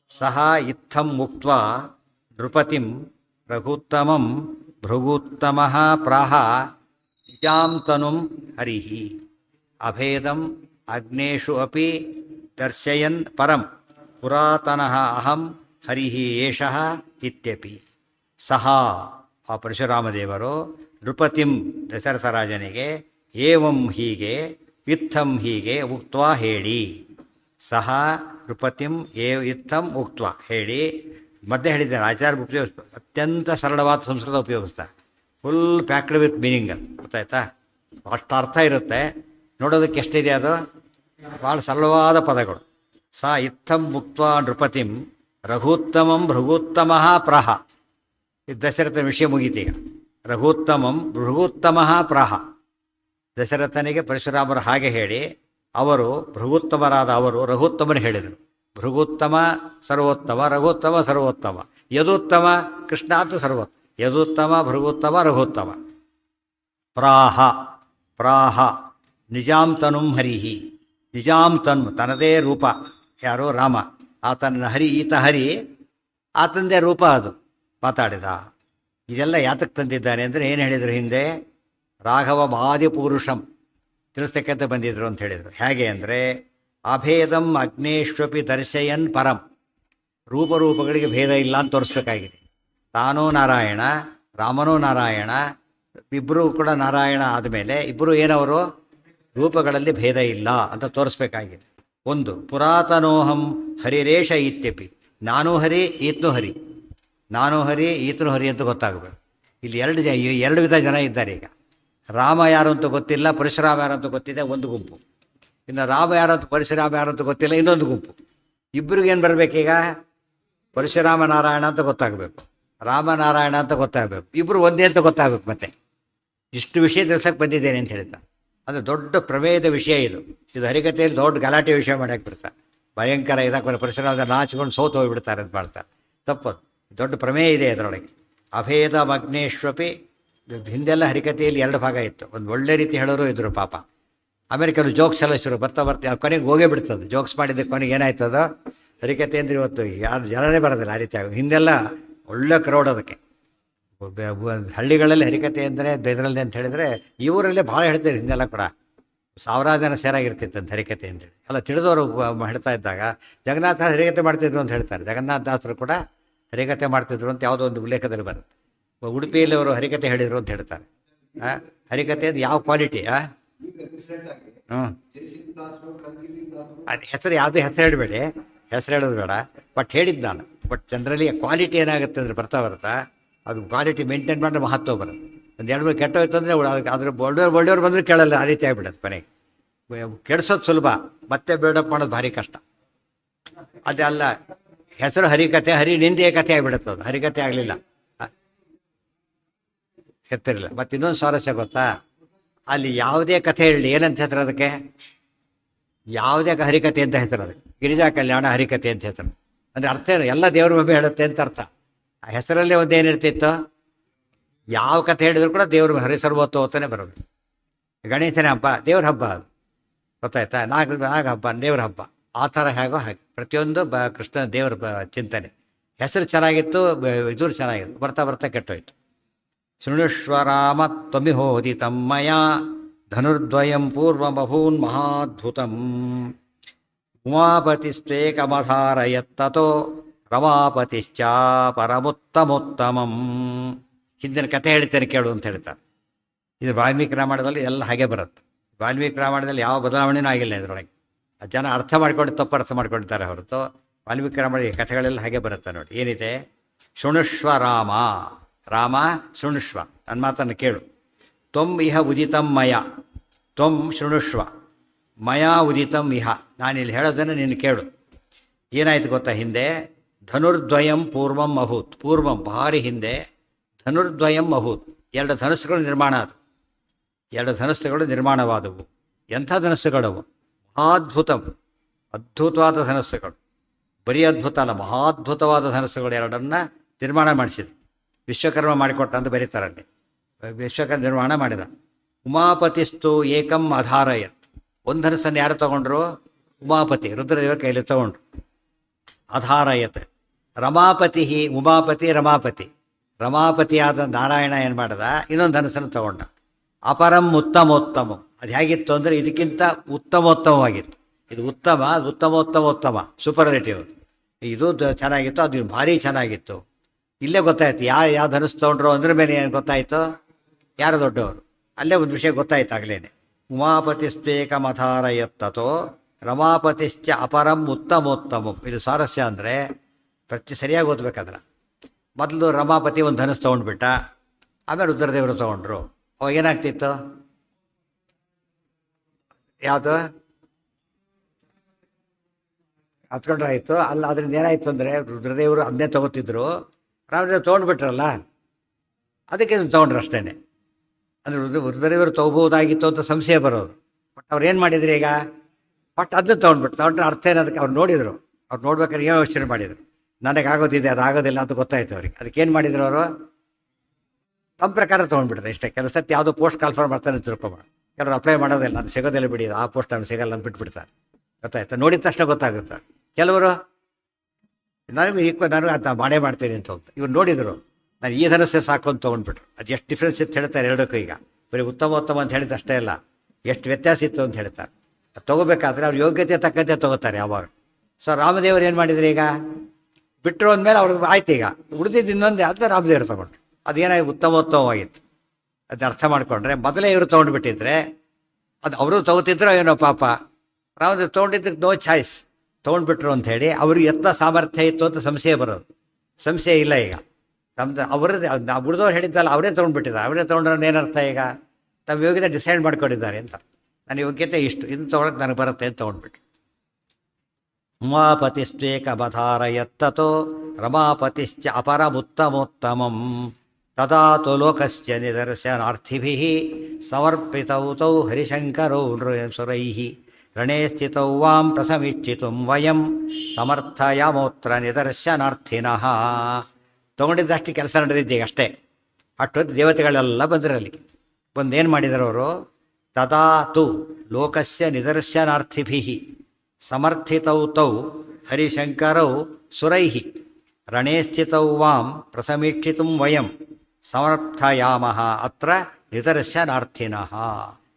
ಸಹ ಇತ್ತಂ ಮುಕ್ತ್ವಾ ನೃಪತಿಂ ರಘುತ್ತಮಂ ಭೃಗುತ್ತಮಃ ಪ್ರಾಹ ನಿಜಾಂ ತನುಂ ಹರಿ ಅಭೇದಂ ಅಗ್ನೇಷು ಅಪಿ ದರ್ಶಯನ್ ಪರಂ ಪುರಾತನಃ ಅಹಂ ಹರಿ ಏಷಃ ಇತ್ಯಪಿ. ಸಹ, ಆ ಪರಶುರಾಮದೇವರು ನೃಪತಿಂ ದಶರಥ ರಾಜನಿಗೆ ಏವಂ ಹೀಗೆ, ಇತ್ತಂ ಹೀಗೆ ಉಕ್ತ್ವಾ ಹೇಳಿ. ಸಹ ನೃಪತಿಂ ಇತ್ತಂ ಉಕ್ತ್ವಾ ಹೇಳಿ, ಮಧ್ಯೆ ಹೇಳಿದ್ದಾರೆ ಆಚಾರ್ಯ ಉಪಯೋಗಿಸ್ತಾರೆ. ಅತ್ಯಂತ ಸರಳವಾದ ಸಂಸ್ಕೃತ ಉಪಯೋಗಿಸ್ತಾರೆ, ಫುಲ್ ಪ್ಯಾಕ್ಡ್ ವಿತ್ ಮೀನಿಂಗ್. ಅದು ಗೊತ್ತಾಯ್ತಾ? ಅಷ್ಟು ಅರ್ಥ ಇರುತ್ತೆ, ನೋಡೋದಕ್ಕೆ ಎಷ್ಟಿದೆ ಅದು, ಭಾಳ ಸರಳವಾದ ಪದಗಳು. ಸ ಇತ್ತಂ ಮುಕ್ತ್ವಾ ನೃಪತಿಂ ರಘುತ್ತಮಂ ಭೃಗುತ್ತಮಃ ಪ್ರಹ. ಇದು ದಶರಥನ ವಿಷಯ ಮುಗೀತೀಗ. ರಘುತ್ತಮಂ ಭೃಗುತ್ತಮಃ ಪ್ರಹ, ದಶರಥನಿಗೆ ಪರಶುರಾಮರು ಹಾಗೆ ಹೇಳಿ, ಅವರು ಭೃಗುತ್ತಮರಾದ ಅವರು ರಘುತ್ತಮನ ಹೇಳಿದರು. ಭೃಗುತ್ತಮ ಸರ್ವೋತ್ತಮ, ರಘುತ್ತಮ ಸರ್ವೋತ್ತಮ, ಯದುತ್ತಮ ಕೃಷ್ಣ ಅಂತ ಸರ್ವೋತ್ತಮ, ಯದುತ್ತಮ ಭೃಗುತ್ತಮ ರಘುತ್ತಮ. ಪ್ರಾಹ ಪ್ರಾಹ ನಿಜಾಂ ತನುಂ ಹರಿಹಿ, ನಿಜಾಂ ತನು ತನ್ನದೇ ರೂಪ, ಯಾರೋ ರಾಮ, ಆತನ ಹರಿ, ಈತ ಹರಿ, ಆತಂದೇ ರೂಪ ಅದು ಮಾತಾಡಿದ. ಇದೆಲ್ಲ ಯಾತಕ್ಕೆ ತಂದಿದ್ದಾನೆ ಅಂದರೆ ಏನು ಹೇಳಿದರು ಹಿಂದೆ? ರಾಘವ ಆದಿಪುರುಷಂ ತಿಳಿಸ್ತಕ್ಕಂತ ಬಂದಿದ್ರು ಅಂತ ಹೇಳಿದರು. ಹೇಗೆ ಅಂದರೆ ಅಭೇದಂ ಅಗ್ನೇಶ್ವಪಿ ದರ್ಶಯನ್ ಪರಂ, ರೂಪಗಳಿಗೆ ಭೇದ ಇಲ್ಲ ಅಂತ ತೋರಿಸ್ಬೇಕಾಗಿದೆ. ತಾನೂ ನಾರಾಯಣ, ರಾಮನೂ ನಾರಾಯಣ, ಇಬ್ಬರೂ ಕೂಡ ನಾರಾಯಣ ಆದಮೇಲೆ ಇಬ್ಬರು ಏನವರು? ರೂಪಗಳಲ್ಲಿ ಭೇದ ಇಲ್ಲ ಅಂತ ತೋರಿಸ್ಬೇಕಾಗಿದೆ. ಒಂದು ಪುರಾತನೋಹಂ ಹರಿರೇಶ ಇತ್ಯಪಿ, ನಾನು ಹರಿ ಈತನು ಹರಿ, ನಾನು ಹರಿ ಈತನು ಹರಿ ಅಂತ ಗೊತ್ತಾಗಬೇಕು. ಇಲ್ಲಿ ಎರಡು ವಿಧ ಜನ ಇದ್ದಾರೆ. ಈಗ ರಾಮ ಯಾರು ಅಂತ ಗೊತ್ತಿಲ್ಲ, ಪರಶುರಾಮ ಯಾರು ಅಂತ ಗೊತ್ತಿದೆ ಒಂದು ಗುಂಪು, ಇನ್ನು ರಾಮ ಯಾರು ಅಂತ ಪರಶುರಾಮ ಯಾರು ಅಂತ ಗೊತ್ತಿಲ್ಲ ಇನ್ನೊಂದು ಗುಂಪು. ಇಬ್ಬರಿಗೇನು ಬರಬೇಕೀಗ? ಪರಶುರಾಮ ನಾರಾಯಣ ಅಂತ ಗೊತ್ತಾಗಬೇಕು, ರಾಮನಾರಾಯಣ ಅಂತ ಗೊತ್ತಾಗಬೇಕು, ಇಬ್ಬರು ಒಂದೇ ಅಂತ ಗೊತ್ತಾಗಬೇಕು. ಮತ್ತೆ ಇಷ್ಟು ವಿಷಯ ತಿಳಿಸಕ್ಕೆ ಬಂದಿದ್ದೇನೆ ಅಂತ ಹೇಳ್ತಾ, ಅದು ದೊಡ್ಡ ಪ್ರಮೇಯದ ವಿಷಯ. ಇದು ಹರಿಕತೆಯಲ್ಲಿ ದೊಡ್ಡ ಗಲಾಟೆ ವಿಷಯ ಮಾಡಕ್ಕೆ ಬಿಡ್ತಾರೆ, ಭಯಂಕರ ಇದಕ್ಕೆ ಪರಶುರಾಮ ನಾಚಿಕೊಂಡು ಸೋತು ಹೋಗಿಬಿಡ್ತಾರೆ ಅಂತ ಮಾಡ್ತಾರೆ. ತಪ್ಪದು, ದೊಡ್ಡ ಪ್ರಮೇಯ ಇದೆ ಅದರೊಳಗೆ. ಅಭೇದ ಮಗ್ನೇಶ್ವಪಿ, ಹಿಂದೆಲ್ಲ ಹರಿಕತೆಯಲ್ಲಿ 2 ಭಾಗ ಇತ್ತು. ಒಂದು ಒಳ್ಳೆ ರೀತಿ ಹೇಳೋರು ಇದ್ರು ಪಾಪ, ಆಮೇಲೆ ಕೆಲವು ಜೋಕ್ಸ್ ಎಲ್ಲ ಶುರು ಬರ್ತಾ ಕೊನೆಗೆ ಹೋಗೇ ಬಿಡ್ತದೆ. ಜೋಕ್ಸ್ ಮಾಡಿದ್ದಕ್ಕೆ ಕೊನೆಗೆ ಏನಾಯ್ತದ ಹರಿಕತೆ ಅಂದರೆ ಇವತ್ತು ಯಾರು ಜನರೇ ಬರೋದಿಲ್ಲ ಆ ರೀತಿ ಆಗ. ಹಿಂದೆಲ್ಲ ಒಳ್ಳೆ ಕ್ರೌಡ್ ಅದಕ್ಕೆ. ಹಳ್ಳಿಗಳಲ್ಲಿ ಹರಿಕತೆ ಅಂದರೆ ಇದರಲ್ಲಿ ಅಂತ ಹೇಳಿದರೆ, ಈ ಊರಲ್ಲೇ ಭಾಳ ಹೇಳ್ತಾರೆ ಹಿಂದೆಲ್ಲ ಕೂಡ, 1000 ಜನ ಸೇರಾಗಿರ್ತಿತ್ತಂತ ಹರಿಕತೆ ಅಂತೇಳಿ ಎಲ್ಲ ತಿಳಿದವರು ಹೇಳ್ತಾ ಇದ್ದಾಗ. ಜಗನ್ನಾಥ ಹರಿಕತೆ ಮಾಡ್ತಿದ್ರು ಅಂತ ಹೇಳ್ತಾರೆ, ಜಗನ್ನಾಥದಾಸರು ಕೂಡ ಹರಿಕತೆ ಮಾಡ್ತಿದ್ರು ಅಂತ ಯಾವುದೋ ಒಂದು ಉಲ್ಲೇಖದಲ್ಲಿ ಬರುತ್ತೆ. ಉಡುಪಿಯಲ್ಲಿ ಅವರು ಹರಿಕತೆ ಹೇಳಿದರು ಅಂತ ಹೇಳ್ತಾರೆ. ಹರಿಕತೆ ಅದು ಯಾವ ಕ್ವಾಲಿಟಿ? ಅದು ಹೆಸರು ಯಾವುದೇ ಹೆಸರು ಹೇಳಬೇಡಿ, ಹೆಸರು ಹೇಳೋದು ಬೇಡ, ಬಟ್ ಹೇಳಿದ್ದು ನಾನು. ಬಟ್ ಜನರಲಿ ಕ್ವಾಲಿಟಿ ಏನಾಗುತ್ತೆ ಅಂದರೆ ಬರ್ತಾ ಅದು ಕ್ವಾಲಿಟಿ ಮೇಂಟೈನ್ ಮಾಡಿದ್ರೆ ಮಹತ್ವ ಬರುತ್ತೆ. ಒಂದು 2 ಕೆಟ್ಟ ಹೋಯ್ತು ಅಂದರೆ ಅದ್ರ ಒಳ್ಳೆಯವ್ರು ಬಂದರೆ ಕೇಳಲ್ಲ, ಆ ರೀತಿ ಆಗಿಬಿಡತ್ತೆ. ಕೊನೆಗೆ ಕೆಡ್ಸೋದು ಸುಲಭ, ಮತ್ತೆ ಬಿಲ್ಡಪ್ ಮಾಡೋದು ಭಾರಿ ಕಷ್ಟ. ಅದೇ ಅಲ್ಲ, ಹೆಸರು ಹರಿಕತೆ, ಹರಿ ನಿಂದೆಯ ಕಥೆ ಆಗಿಬಿಡುತ್ತೆ. ಅದು ಹರಿಕತೆ ಆಗಲಿಲ್ಲ, ಎತ್ತಿರಲಿಲ್ಲ. ಮತ್ತು ಇನ್ನೊಂದು ಸ್ವಾರಸ್ಯ ಗೊತ್ತಾ? ಅಲ್ಲಿ ಯಾವುದೇ ಕಥೆ ಹೇಳಲಿ ಏನಂತ ಹೆಸರು ಅದಕ್ಕೆ? ಯಾವುದೇ ಹರಿಕತೆ ಅಂತ ಹೆಸರು ಅದಕ್ಕೆ. ಗಿರಿಜಾ ಕಲ್ಯಾಣ ಹರಿಕತೆ ಅಂತ ಹೆಸರು. ಅಂದರೆ ಅರ್ಥ ಏನು? ಎಲ್ಲ ದೇವ್ರ ಬಗ್ಗೆ ಹೇಳುತ್ತೆ ಅಂತ ಅರ್ಥ. ಆ ಹೆಸರಲ್ಲೇ ಒಂದೇನಿರ್ತಿತ್ತು? ಯಾವ ಕಥೆ ಹೇಳಿದ್ರು ಕೂಡ ದೇವರು ಹರಿಸರ್ವೋತ್ತವತ್ತನೇ ಬರೋದು. ಗಣೇಶನ ಹಬ್ಬ ದೇವ್ರ ಹಬ್ಬ, ಅದು ಗೊತ್ತಾಯ್ತಾ. ನಾಗ ಹಬ್ಬ ದೇವ್ರ ಹಬ್ಬ, ಆ ಥರ ಹೇಗೋ ಹಾಗೆ ಪ್ರತಿಯೊಂದು ಕೃಷ್ಣ ದೇವರ ಚಿಂತನೆ. ಹೆಸರು ಚೆನ್ನಾಗಿತ್ತು, ಇದ್ರ ಚೆನ್ನಾಗಿತ್ತು, ಬರ್ತಾ ಬರ್ತಾ ಕೆಟ್ಟೋಯ್ತು. ಶೃಣುಷ್ವರಾಮ ತ್ವಮಿಹೋದಿತಂ ಮಯಾ ಧನುರ್ದ್ವಯಂ ಪೂರ್ವಮಭೂನ್ ಮಹಾದ್ಭುತಂ ಉಮಾಪತಿಸ್ತ್ವೇಕಮಧಾರಯತ್ತತೋ ರಮಾಪತಿಶ್ಚ ಪರಮುತ್ತಮೋತ್ತಮಂ. ಹಿಂದಿನ ಕಥೆ ಹೇಳ್ತೇನೆ ಕೇಳು ಅಂತ ಹೇಳ್ತಾರೆ. ಇದು ವಾಲ್ಮೀಕಿ ರಾಮಾಯಣದಲ್ಲಿ ಎಲ್ಲ ಹಾಗೆ ಬರುತ್ತೆ. ವಾಲ್ಮೀಕಿ ರಾಮಾಯಣದಲ್ಲಿ ಯಾವ ಬದಲಾವಣೆನೂ ಆಗಿಲ್ಲ ಇದರೊಳಗೆ. ಜನ ಅರ್ಥ ಮಾಡ್ಕೊಂಡು ತಪ್ಪು ಅರ್ಥ ಮಾಡ್ಕೊಳ್ತಾರೆ ಹೊರತು ವಾಲ್ಮೀಕಿ ರಾಮಾಯಣ ಕಥೆಗಳೆಲ್ಲ ಹಾಗೆ ಬರುತ್ತೆ ನೋಡಿ. ಏನಿದೆ, ಶೃಣುಷ್ವ ರಾಮ, ರಾಮ ಶೃಣುಷ್ವ, ನನ್ನ ಮಾತನ್ನು ಕೇಳು. ತ್ವಂ ಇಹ ಉದಿತಂ ಮಯ, ತ್ವಂ ಶೃಣುಷ್ವ ಮಯಾ ಉದಿತಂ ಇಹ, ನಾನಿಲ್ಲಿ ಹೇಳೋದನ್ನು ನೀನು ಕೇಳು. ಏನಾಯ್ತು ಗೊತ್ತಾ, ಹಿಂದೆ ಧನುರ್ದ್ವಯಂ ಪೂರ್ವಂ ಅಭೂತ್, ಪೂರ್ವಂ ಭಾರಿ ಹಿಂದೆ, ಧನುರ್ದ್ವಯಂ ಅಭೂತ್, ಎರಡು ಧನಸ್ಸುಗಳು ನಿರ್ಮಾಣ ಆದವು, ಎರಡು ಧನಸ್ಸುಗಳು ನಿರ್ಮಾಣವಾದವು. ಎಂಥ ಧನಸ್ಸುಗಳವು, ಮಹಾದ್ಭುತಂ, ಅದ್ಭುತವಾದ ಧನಸ್ಸುಗಳು, ಬರೀ ಅದ್ಭುತ ಅಲ್ಲ, ಮಹಾದ್ಭುತವಾದ ಧನಸ್ಸುಗಳು ಎರಡನ್ನು ನಿರ್ಮಾಣ ಮಾಡಿಸಿದೆ. ವಿಶ್ವಕರ್ಮ ಮಾಡಿಕೊಟ್ಟ ಅಂತ ಬರೀತಾರಲ್ಲಿ. ವಿಶ್ವಕರ್ಮ ನಿರ್ಮಾಣ ಮಾಡಿದ. ಉಮಾಪತಿಸ್ತು ಏಕಂ ಅಧಾರಯತ್, ಒಂದು ಧನಸ್ಸನ್ನು ಯಾರು ತಗೊಂಡ್ರು, ಉಮಾಪತಿ ರುದ್ರದೇವರ ಕೈಯಲ್ಲಿ ತಗೊಂಡ್ರು. ಅಧಾರಯತ್ ರಮಾಪತಿ, ಉಮಾಪತಿ ರಮಾಪತಿ, ರಮಾಪತಿಯಾದ ನಾರಾಯಣ ಏನು ಮಾಡ್ದ, ಇನ್ನೊಂದು ಧನಸ್ಸನ್ನು ತಗೊಂಡ. ಅಪರಂ ಉತ್ತಮೋತ್ತಮಂ, ಅದು ಹೇಗಿತ್ತು ಅಂದರೆ ಇದಕ್ಕಿಂತ ಉತ್ತಮೋತ್ತಮವಾಗಿತ್ತು. ಇದು ಉತ್ತಮ, ಅದು ಉತ್ತಮೋತ್ತಮೋತ್ತಮ, ಸೂಪರ್ಲೇಟಿವ್. ಇದು ಚೆನ್ನಾಗಿತ್ತು, ಅದು ಭಾರಿ ಚೆನ್ನಾಗಿತ್ತು. ಇಲ್ಲೇ ಗೊತ್ತಾಯ್ತು ಯಾವ ಧನಸ್ಸು ತೊಗೊಂಡ್ರು ಅಂದ್ರ ಮೇಲೆ ಏನು ಗೊತ್ತಾಯಿತು, ಯಾರು ದೊಡ್ಡವರು. ಅಲ್ಲೇ ಒಂದು ವಿಷಯ ಗೊತ್ತಾಯ್ತು ಆಗಲೇನೆ. ಉಮಾಪತಿಸ್ತ್ವೇಕಮಧಾರಯತ್ತತೋ ರಮಾಪತಿಶ್ಚ ಅಪರಂ ಉತ್ತಮೋತ್ತಮಂ. ಇದು ಸ್ವಾರಸ್ಯ ಅಂದರೆ ಸರಿಯಾಗಿ ಓದ್ಬೇಕಾದ್ರೆ, ಮೊದಲು ರಮಾಪತಿ ಒಂದು ಧನಸ್ಸು ತೊಗೊಂಡ್ಬಿಟ್ಟ, ಆಮೇಲೆ ರುದ್ರದೇವರು ತೊಗೊಂಡ್ರು. ಅವಾಗ ಏನಾಗ್ತಿತ್ತು, ಯಾವುದು ಹತ್ಕೊಂಡ್ರೆ ಆಯಿತು ಅಲ್ಲ. ಅದರಿಂದ ಏನಾಯಿತು ಅಂದರೆ ರುದ್ರದೇವರು ಅದನ್ನೇ ತೊಗೋತಿದ್ರು, ರಾಮದೇವರು ತೊಗೊಂಡ್ಬಿಟ್ರಲ್ಲ, ಅದಕ್ಕೆ ತೊಗೊಂಡ್ರು ಅಷ್ಟೇ. ಅಂದರೆ ರುದ್ರದೇವರು ತೊಗೋಬೋದಾಗಿತ್ತು ಅಂತ ಸಂಶಯ ಬರೋದು. ಬಟ್ ಅವ್ರು ಏನು ಮಾಡಿದ್ರು ಈಗ, ಬಟ್ ಅದನ್ನ ತೊಗೊಂಡ್ರೆ ಅರ್ಥ ಏನದಕ್ಕೆ ಅವ್ರು ನೋಡಿದರು. ಅವ್ರು ನೋಡ್ಬೇಕಾದ್ರೆ ಏನೋ ಯೋಚನೆ ಮಾಡಿದರು, ನನಗಾಗೋದಿದೆ ಅದು ಆಗೋದಿಲ್ಲ ಅಂತ ಗೊತ್ತಾಯ್ತು ಅವ್ರಿಗೆ. ಅದಕ್ಕೇನು ಮಾಡಿದ್ರು ಅವರು, ತಮ್ಮ ಪ್ರಕಾರ ತೊಗೊಂಡ್ಬಿಡ್ತಾರೆ ಇಷ್ಟೇ. ಕೆಲವು ಸತಿ ಯಾವುದೋ ಪೋಸ್ಟ್ ಕಾಲ್ಫರ್ ಮಾಡ್ತಾನೆ ತಿಳ್ಕೊಬೇಡ, ಕೆಲವರು ಅಪ್ಲೈ ಮಾಡೋದಿಲ್ಲ, ಅದು ಸಿಗೋದಿಲ್ಲ ಬಿಡಿ, ಆ ಪೋಸ್ಟ್ ಅವ್ನು ಸಿಗಲ್ಲ ಅಂತ ಬಿಟ್ಬಿಡ್ತಾರೆ. ಗೊತ್ತಾಯ್ತು, ನೋಡಿದ ತಕ್ಷಣ ಗೊತ್ತಾಗುತ್ತೆ. ಕೆಲವರು ನನಗೆ ಅದು ಮಾಡೇ ಮಾಡ್ತೀನಿ ಅಂತ ಹೋಗ್ತಾರೆ. ಇವ್ರು ನೋಡಿದರು, ನಾನು ಈ ಧನಸ್ಸೇ ಸಾಕು ಅಂತ ತೊಗೊಂಡ್ಬಿಟ್ರು. ಅದು ಎಷ್ಟು ಡಿಫ್ರೆನ್ಸ್ ಇತ್ತು ಹೇಳ್ತಾರೆ ಎರಡಕ್ಕೂ. ಈಗ ಬರೀ ಉತ್ತಮ ಅಂತ ಹೇಳಿದ ಅಷ್ಟೇ ಅಲ್ಲ, ಎಷ್ಟು ವ್ಯತ್ಯಾಸ ಇತ್ತು ಅಂತ ಹೇಳ್ತಾರೆ. ಅದು ತೊಗೋಬೇಕಾದ್ರೆ ಅವ್ರ ಯೋಗ್ಯತೆ ತಕ್ಕಂತೆ ತೊಗೋತಾರೆ ಯಾವಾಗ. ಸೊ ರಾಮದೇವರು ಏನು ಮಾಡಿದ್ರು, ಈಗ ಬಿಟ್ಟರು ಅಂದಮೇಲೆ ಅವ್ರದ್ದು ಆಯ್ತು. ಈಗ ಉಳಿದಿದ್ದು ಇನ್ನೊಂದೇ ಆದರೆ ರಾಮದೇವರು ತೊಗೊಂಡ್ರು. ಅದೇನಾಗಿ ಉತ್ತಮೋತ್ತಮವಾಗಿತ್ತು. ಅದನ್ನ ಅರ್ಥ ಮಾಡಿಕೊಂಡ್ರೆ, ಮೊದಲೇ ಇವರು ತೊಗೊಂಡ್ಬಿಟ್ಟಿದ್ರೆ ಅದು ಅವರು ತೊಗೋತಿದ್ರು ಏನೋ ಪಾಪ. ರಾಮದೇವ್ರು ತೊಗೊಂಡಿದ್ದಕ್ಕೆ ನೋ ಚಾಯ್ಸ್, ತೊಗೊಂಡ್ಬಿಟ್ರು ಅಂಥೇಳಿ ಅವ್ರಿಗೆ ಎತ್ತ ಸಾಮರ್ಥ್ಯ ಇತ್ತು ಅಂತ ಸಂಶಯ ಬರೋದು. ಸಂಶಯ ಇಲ್ಲ ಈಗ ನಮ್ದು, ಅವ್ರದ್ದೇ ಉಳಿದವ್ರು ಹೇಳಿದ್ದಲ್ಲ, ಅವರೇ ತೊಗೊಂಡ್ಬಿಟ್ಟಿದ್ದಾರೆ. ಅವರೇ ತೊಗೊಂಡ್ರೆ ಏನರ್ಥ, ಈಗ ತಮ್ಮ ಯೋಗ್ಯತೆ ಡಿಸೈಡ್ ಮಾಡ್ಕೊಂಡಿದ್ದಾರೆ ಅಂತ. ನನ್ನ ಯೋಗ್ಯತೆ ಇಷ್ಟು, ಇನ್ನು ತೊಗೊಳಕ್ಕೆ ನನಗೆ ಬರುತ್ತೆ ಅಂತ ತೊಗೊಂಡ್ಬಿಟ್ಟು. ಉಮಾಪತಿಸ್ತ್ವೇಕಮಧಾರಯತ್ತತೋ ರಮಾಪತಿಶ್ಚ ಅಪರಮುತ್ತಮೋತ್ತಮಂ ತದಾತು ಲೋಕಸ್ಯ ನಿದರ್ಶನಾರ್ಥಿಭಿಃ ಸಮರ್ಪಿತೌ ತೌ ಹರಿಶಂಕರೌ ಸುರೈಃ ರಣೇ ಸ್ಥಿತೌ ವಾಂ ಪ್ರಸಮೀಕ್ಷಿತುಂ ವಯಂ ಸಮರ್ಥಯಾಮೋತ್ರ ನಿದರ್ಶನಾರ್ಥಿನಃ. ತೊಗೊಂಡಿದ್ದಷ್ಟು ಕೆಲಸ ನಡೆದಿದ್ದೀಗ ಅಷ್ಟೇ. ಅಷ್ಟೊತ್ತು ದೇವತೆಗಳೆಲ್ಲ ಬಂದಿರಲಿಕ್ಕೆ ಬಂದೇನು ಮಾಡಿದರು ಅವರು, ತದಾತು ಲೋಕಸ್ಯ ನಿದರ್ಶನಾರ್ಥಿಭಿಃ ಸಮರ್ಥಿತೌ ತೌ ಹರಿಶಂಕರೌ ಸುರೈಃ ರಣೇ ಸ್ಥಿತೌ ವಾಂ ಪ್ರಸಮೀಕ್ಷಿತುಂ ವಯಂ ಸಮರ್ಥಯಾಮಃ ಅತ್ರ ನಿದರ್ಶನಾರ್ಥಿನಃ.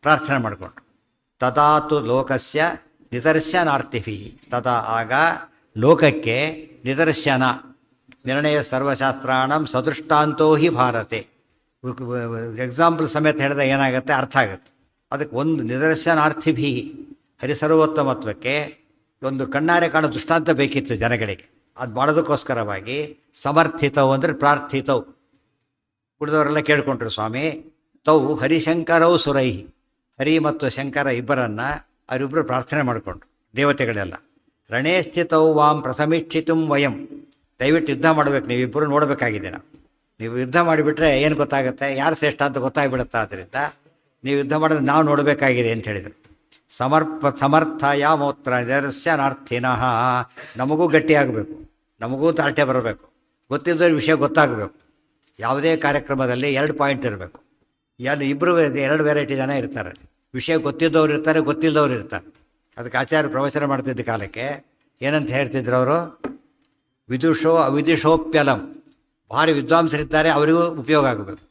ಪ್ರಾರ್ಥನೆ ಮಾಡಿಕೊಂಡ್ರು. ತದಾತು ಲೋಕಸ್ಯ ನಿದರ್ಶನಾರ್ಥಿಭಿಃ, ತದಾ ಆಗ ಲೋಕಕ್ಕೆ ನಿದರ್ಶನ, ನಿರ್ಣಯ ಸರ್ವಶಾಸ್ತ್ರಾಣಂ ಸದೃಷ್ಟಾಂತೋ ಹಿ ಭಾರತೆ. ಎಕ್ಸಾಂಪಲ್ ಸಮೇತ ಹೇಳಿದಾಗ ಏನಾಗುತ್ತೆ, ಅರ್ಥ ಆಗುತ್ತೆ. ಅದಕ್ಕೆ ಒಂದು ನಿದರ್ಶನಾರ್ಥಿಭಿ, ಹರಿಸರ್ವೋತ್ತಮತ್ವಕ್ಕೆ ಒಂದು ಕಣ್ಣಾರೆ ಕಾಣೋ ದೃಷ್ಟಾಂತ ಬೇಕಿತ್ತು ಜನಗಳಿಗೆ. ಅದು ಮಾಡೋದಕ್ಕೋಸ್ಕರವಾಗಿ ಸಮರ್ಥಿತವು ಅಂದರೆ ಪ್ರಾರ್ಥಿತವು. ಉಳಿದವರೆಲ್ಲ ಕೇಳ್ಕೊಂಡ್ರು ಸ್ವಾಮಿ. ತೌ ಹರಿಶಂಕರವು ಸುರೈಹಿ, ಹರಿ ಮತ್ತು ಶಂಕರ ಇಬ್ಬರನ್ನು ಅವರಿಬ್ಬರು ಪ್ರಾರ್ಥನೆ ಮಾಡಿಕೊಂಡ್ರು ದೇವತೆಗಳೆಲ್ಲ. ರಣೇ ಸ್ಥಿತೌ ವಾಂ ಪ್ರಸಮೀಕ್ಷಿತುಂ ವಯಂ, ದಯವಿಟ್ಟು ಯುದ್ಧ ಮಾಡಬೇಕು, ನೀವಿಬ್ಬರು ನೋಡಬೇಕಾಗಿದೆ. ನೀವು ಯುದ್ಧ ಮಾಡಿಬಿಟ್ರೆ ಏನು ಗೊತ್ತಾಗುತ್ತೆ, ಯಾರು ಶ್ರೇಷ್ಠ ಅಂತ ಗೊತ್ತಾಗ್ಬಿಡುತ್ತೆ. ಆದ್ದರಿಂದ ನೀವು ಯುದ್ಧ ಮಾಡೋದು ನಾವು ನೋಡಬೇಕಾಗಿದೆ ಅಂತ ಹೇಳಿದರು. ಸಮರ್ಥಯಾಮೋತ್ರ ನಿದರ್ಶನಾರ್ಥಿನಃ, ನಮಗೂ ಗಟ್ಟಿಯಾಗಬೇಕು, ನಮಗೂ ತಾಳ್ಟೆ ಬರಬೇಕು, ಗೊತ್ತಿದ್ದವ್ರ ವಿಷಯ ಗೊತ್ತಾಗಬೇಕು. ಯಾವುದೇ ಕಾರ್ಯಕ್ರಮದಲ್ಲಿ 2 ಪಾಯಿಂಟ್ ಇರಬೇಕು. ಇಬ್ಬರು 2 ವೆರೈಟಿ ಜನ ಇರ್ತಾರೆ. ವಿಷಯ ಗೊತ್ತಿದ್ದವ್ರು ಇರ್ತಾರೆ, ಗೊತ್ತಿಲ್ಲದವ್ರು ಇರ್ತಾರೆ. ಅದಕ್ಕೆ ಆಚಾರ್ಯ ಪ್ರವಚನ ಮಾಡ್ತಿದ್ದ ಕಾಲಕ್ಕೆ ಏನಂತ ಹೇಳ್ತಿದ್ರು ಅವರು, ವಿದುಷೋ ಅವಿದುಷೋಪ್ಯಲಂ. ಭಾರಿ ವಿದ್ವಾಂಸರಿದ್ದಾರೆ, ಅವರಿಗೂ ಉಪಯೋಗ ಆಗಬೇಕು.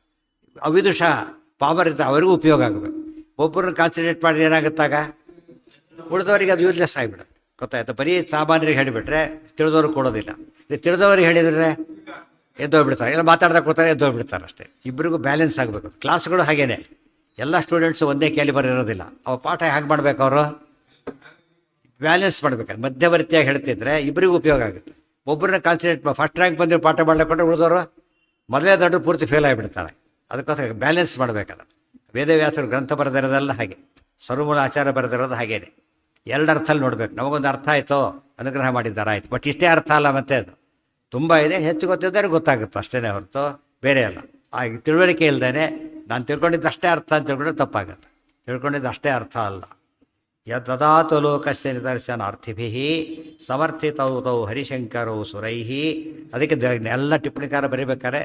ಅವಿದುಷ ಪಾಮರಿರ್ತಾರೆ, ಅವರಿಗೂ ಉಪಯೋಗ ಆಗಬೇಕು. ಒಬ್ಬರನ್ನ ಕಾನ್ಸಂಟ್ರೇಟ್ ಮಾಡಿ ಏನಾಗುತ್ತಾಗ ಉಳಿದವರಿಗೆ ಅದು ಯೂಸ್ಲೆಸ್ ಆಗಿಬಿಡುತ್ತೆ. ಗೊತ್ತಾಯ್ತು? ಬರೀ ಸಾಮಾನ್ಯರಿಗೆ ಹೇಳಿಬಿಟ್ರೆ ತಿಳಿದವ್ರಿಗೆ ಕೊಡೋದಿಲ್ಲ. ತಿಳಿದವ್ರಿಗೆ ಹೇಳಿದರೆ ಎದ್ದೋಗ್ಬಿಡ್ತಾರೆ, ಎಲ್ಲ ಮಾತಾಡ್ದಾಗ ಕೊಡ್ತಾರೆ, ಎದ್ದೋಗ್ಬಿಡ್ತಾರೆ ಅಷ್ಟೇ. ಇಬ್ಬರಿಗೂ ಬ್ಯಾಲೆನ್ಸ್ ಆಗಬೇಕು. ಕ್ಲಾಸ್ಗಳು ಹಾಗೇನೆ, ಎಲ್ಲ ಸ್ಟೂಡೆಂಟ್ಸು ಒಂದೇ ಕ್ಯಾಲಿಬರ್ ಇರೋದಿಲ್ಲ. ಅವ್ರ ಪಾಠ ಹೇಗೆ ಮಾಡ್ಬೇಕು, ಅವರು ಬ್ಯಾಲೆನ್ಸ್ ಮಾಡ್ಬೇಕಾದ್ರೆ ಮಧ್ಯವರ್ತಿಯಾಗಿ ಹೇಳ್ತಿದ್ರೆ ಇಬ್ಬರಿಗೂ ಉಪಯೋಗ ಆಗುತ್ತೆ. ಒಬ್ಬರನ್ನ ಕಾನ್ಸಂಟ್ರೇಟ್ ಫಸ್ಟ್ ರ್ಯಾಂಕ್ ಬಂದು ಪಾಠ ಮಾಡ್ಕೊಂಡ್ರೆ ಉಳಿದವರು ಮೊದಲೇ ದೊಡ್ಡ ಪೂರ್ತಿ ಫೇಲ್ ಆಗಿಬಿಡ್ತಾರೆ. ಅದಕ್ಕೋಸ್ಕರ ಬ್ಯಾಲೆನ್ಸ್ ಮಾಡಬೇಕಲ್ಲ. ವೇದವ್ಯಾಸರು ಗ್ರಂಥ ಬರೆದಿರೋದೆಲ್ಲ ಹಾಗೆ, ಸರ್ವಮೂಲ ಆಚಾರ ಬರೆದಿರೋದು ಹಾಗೇನೆ. 2 ಅರ್ಥಲ್ಲಿ ನೋಡ್ಬೇಕು. ನಮಗೊಂದು ಅರ್ಥ ಆಯಿತು, ಅನುಗ್ರಹ ಮಾಡಿದ್ದಾರೆ, ಆಯ್ತು. ಬಟ್ ಇಷ್ಟೇ ಅರ್ಥ ಅಲ್ಲ, ಮತ್ತೆ ಅದು ತುಂಬ ಇದೆ. ಹೆಚ್ಚು ಗೊತ್ತಿದ್ದರೆ ಗೊತ್ತಾಗುತ್ತೆ ಅಷ್ಟೇ ಹೊರತು ಬೇರೆ ಅಲ್ಲ. ಆ ತಿಳುವಳಿಕೆ ಇಲ್ಲದೇ ನಾನು ತಿಳ್ಕೊಂಡಿದ್ದು ಅಷ್ಟೇ ಅರ್ಥ ಅಂತ ತಿಳ್ಕೊಂಡ್ರೆ ತಪ್ಪಾಗತ್ತೆ. ತಿಳ್ಕೊಂಡಿದ್ದು ಅಷ್ಟೇ ಅರ್ಥ ಅಲ್ಲ. ಯದಾತು ಲೋಕಸ್ಯ ನಿದರ್ಶನಾರ್ಥಿಭಿ ಸಮರ್ಥಿತೌ ತೌ ಹರಿಶಂಕರೌ ಸುರೈಹಿ. ಅದಕ್ಕೆ ಎಲ್ಲ ಟಿಪ್ಪಣಿಕಾರ ಬರೀಬೇಕಾದ್ರೆ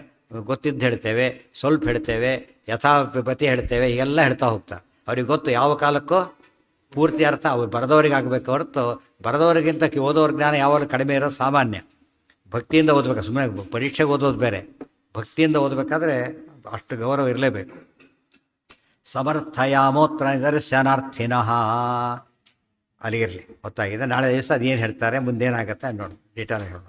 ಗೊತ್ತಿದ್ದು ಹೇಳ್ತೇವೆ, ಸ್ವಲ್ಪ ಹೇಳ್ತೇವೆ, ಯಥಾಪತಿ ಹೇಳ್ತೇವೆ, ಎಲ್ಲ ಹೇಳ್ತಾ ಹೋಗ್ತಾರೆ. ಅವ್ರಿಗೆ ಗೊತ್ತು ಯಾವ ಕಾಲಕ್ಕೂ ಪೂರ್ತಿ ಅರ್ಥ ಅವ್ರು ಬರೆದವ್ರಿಗೆ ಆಗಬೇಕು ಹೊರತು ಬರೆದವರಿಗಿಂತ ಓದೋರ ಜ್ಞಾನ ಯಾವಾಗಲೂ ಕಡಿಮೆ ಇರೋದು ಸಾಮಾನ್ಯ. ಭಕ್ತಿಯಿಂದ ಓದಬೇಕು. ಸುಮ್ಮನೆ ಪರೀಕ್ಷೆಗೆ ಓದೋದು ಬೇರೆ, ಭಕ್ತಿಯಿಂದ ಓದಬೇಕಾದ್ರೆ ಅಷ್ಟು ಗೌರವ ಇರಲೇಬೇಕು. ಸಮರ್ಥಯಾಮೋತ್ರ ನಿದರ್ಶನಾರ್ಥಿನಃ. ಅಲ್ಲಿಗಿರಲಿ, ಗೊತ್ತಾಗಿದೆ. ನಾಳೆ ದಿವಸ ಅದೇನು ಹೇಳ್ತಾರೆ, ಮುಂದೇನಾಗತ್ತೆ ನೋಡೋಣ, ಡೀಟೇಲ್ ಹೇಳೋಣ.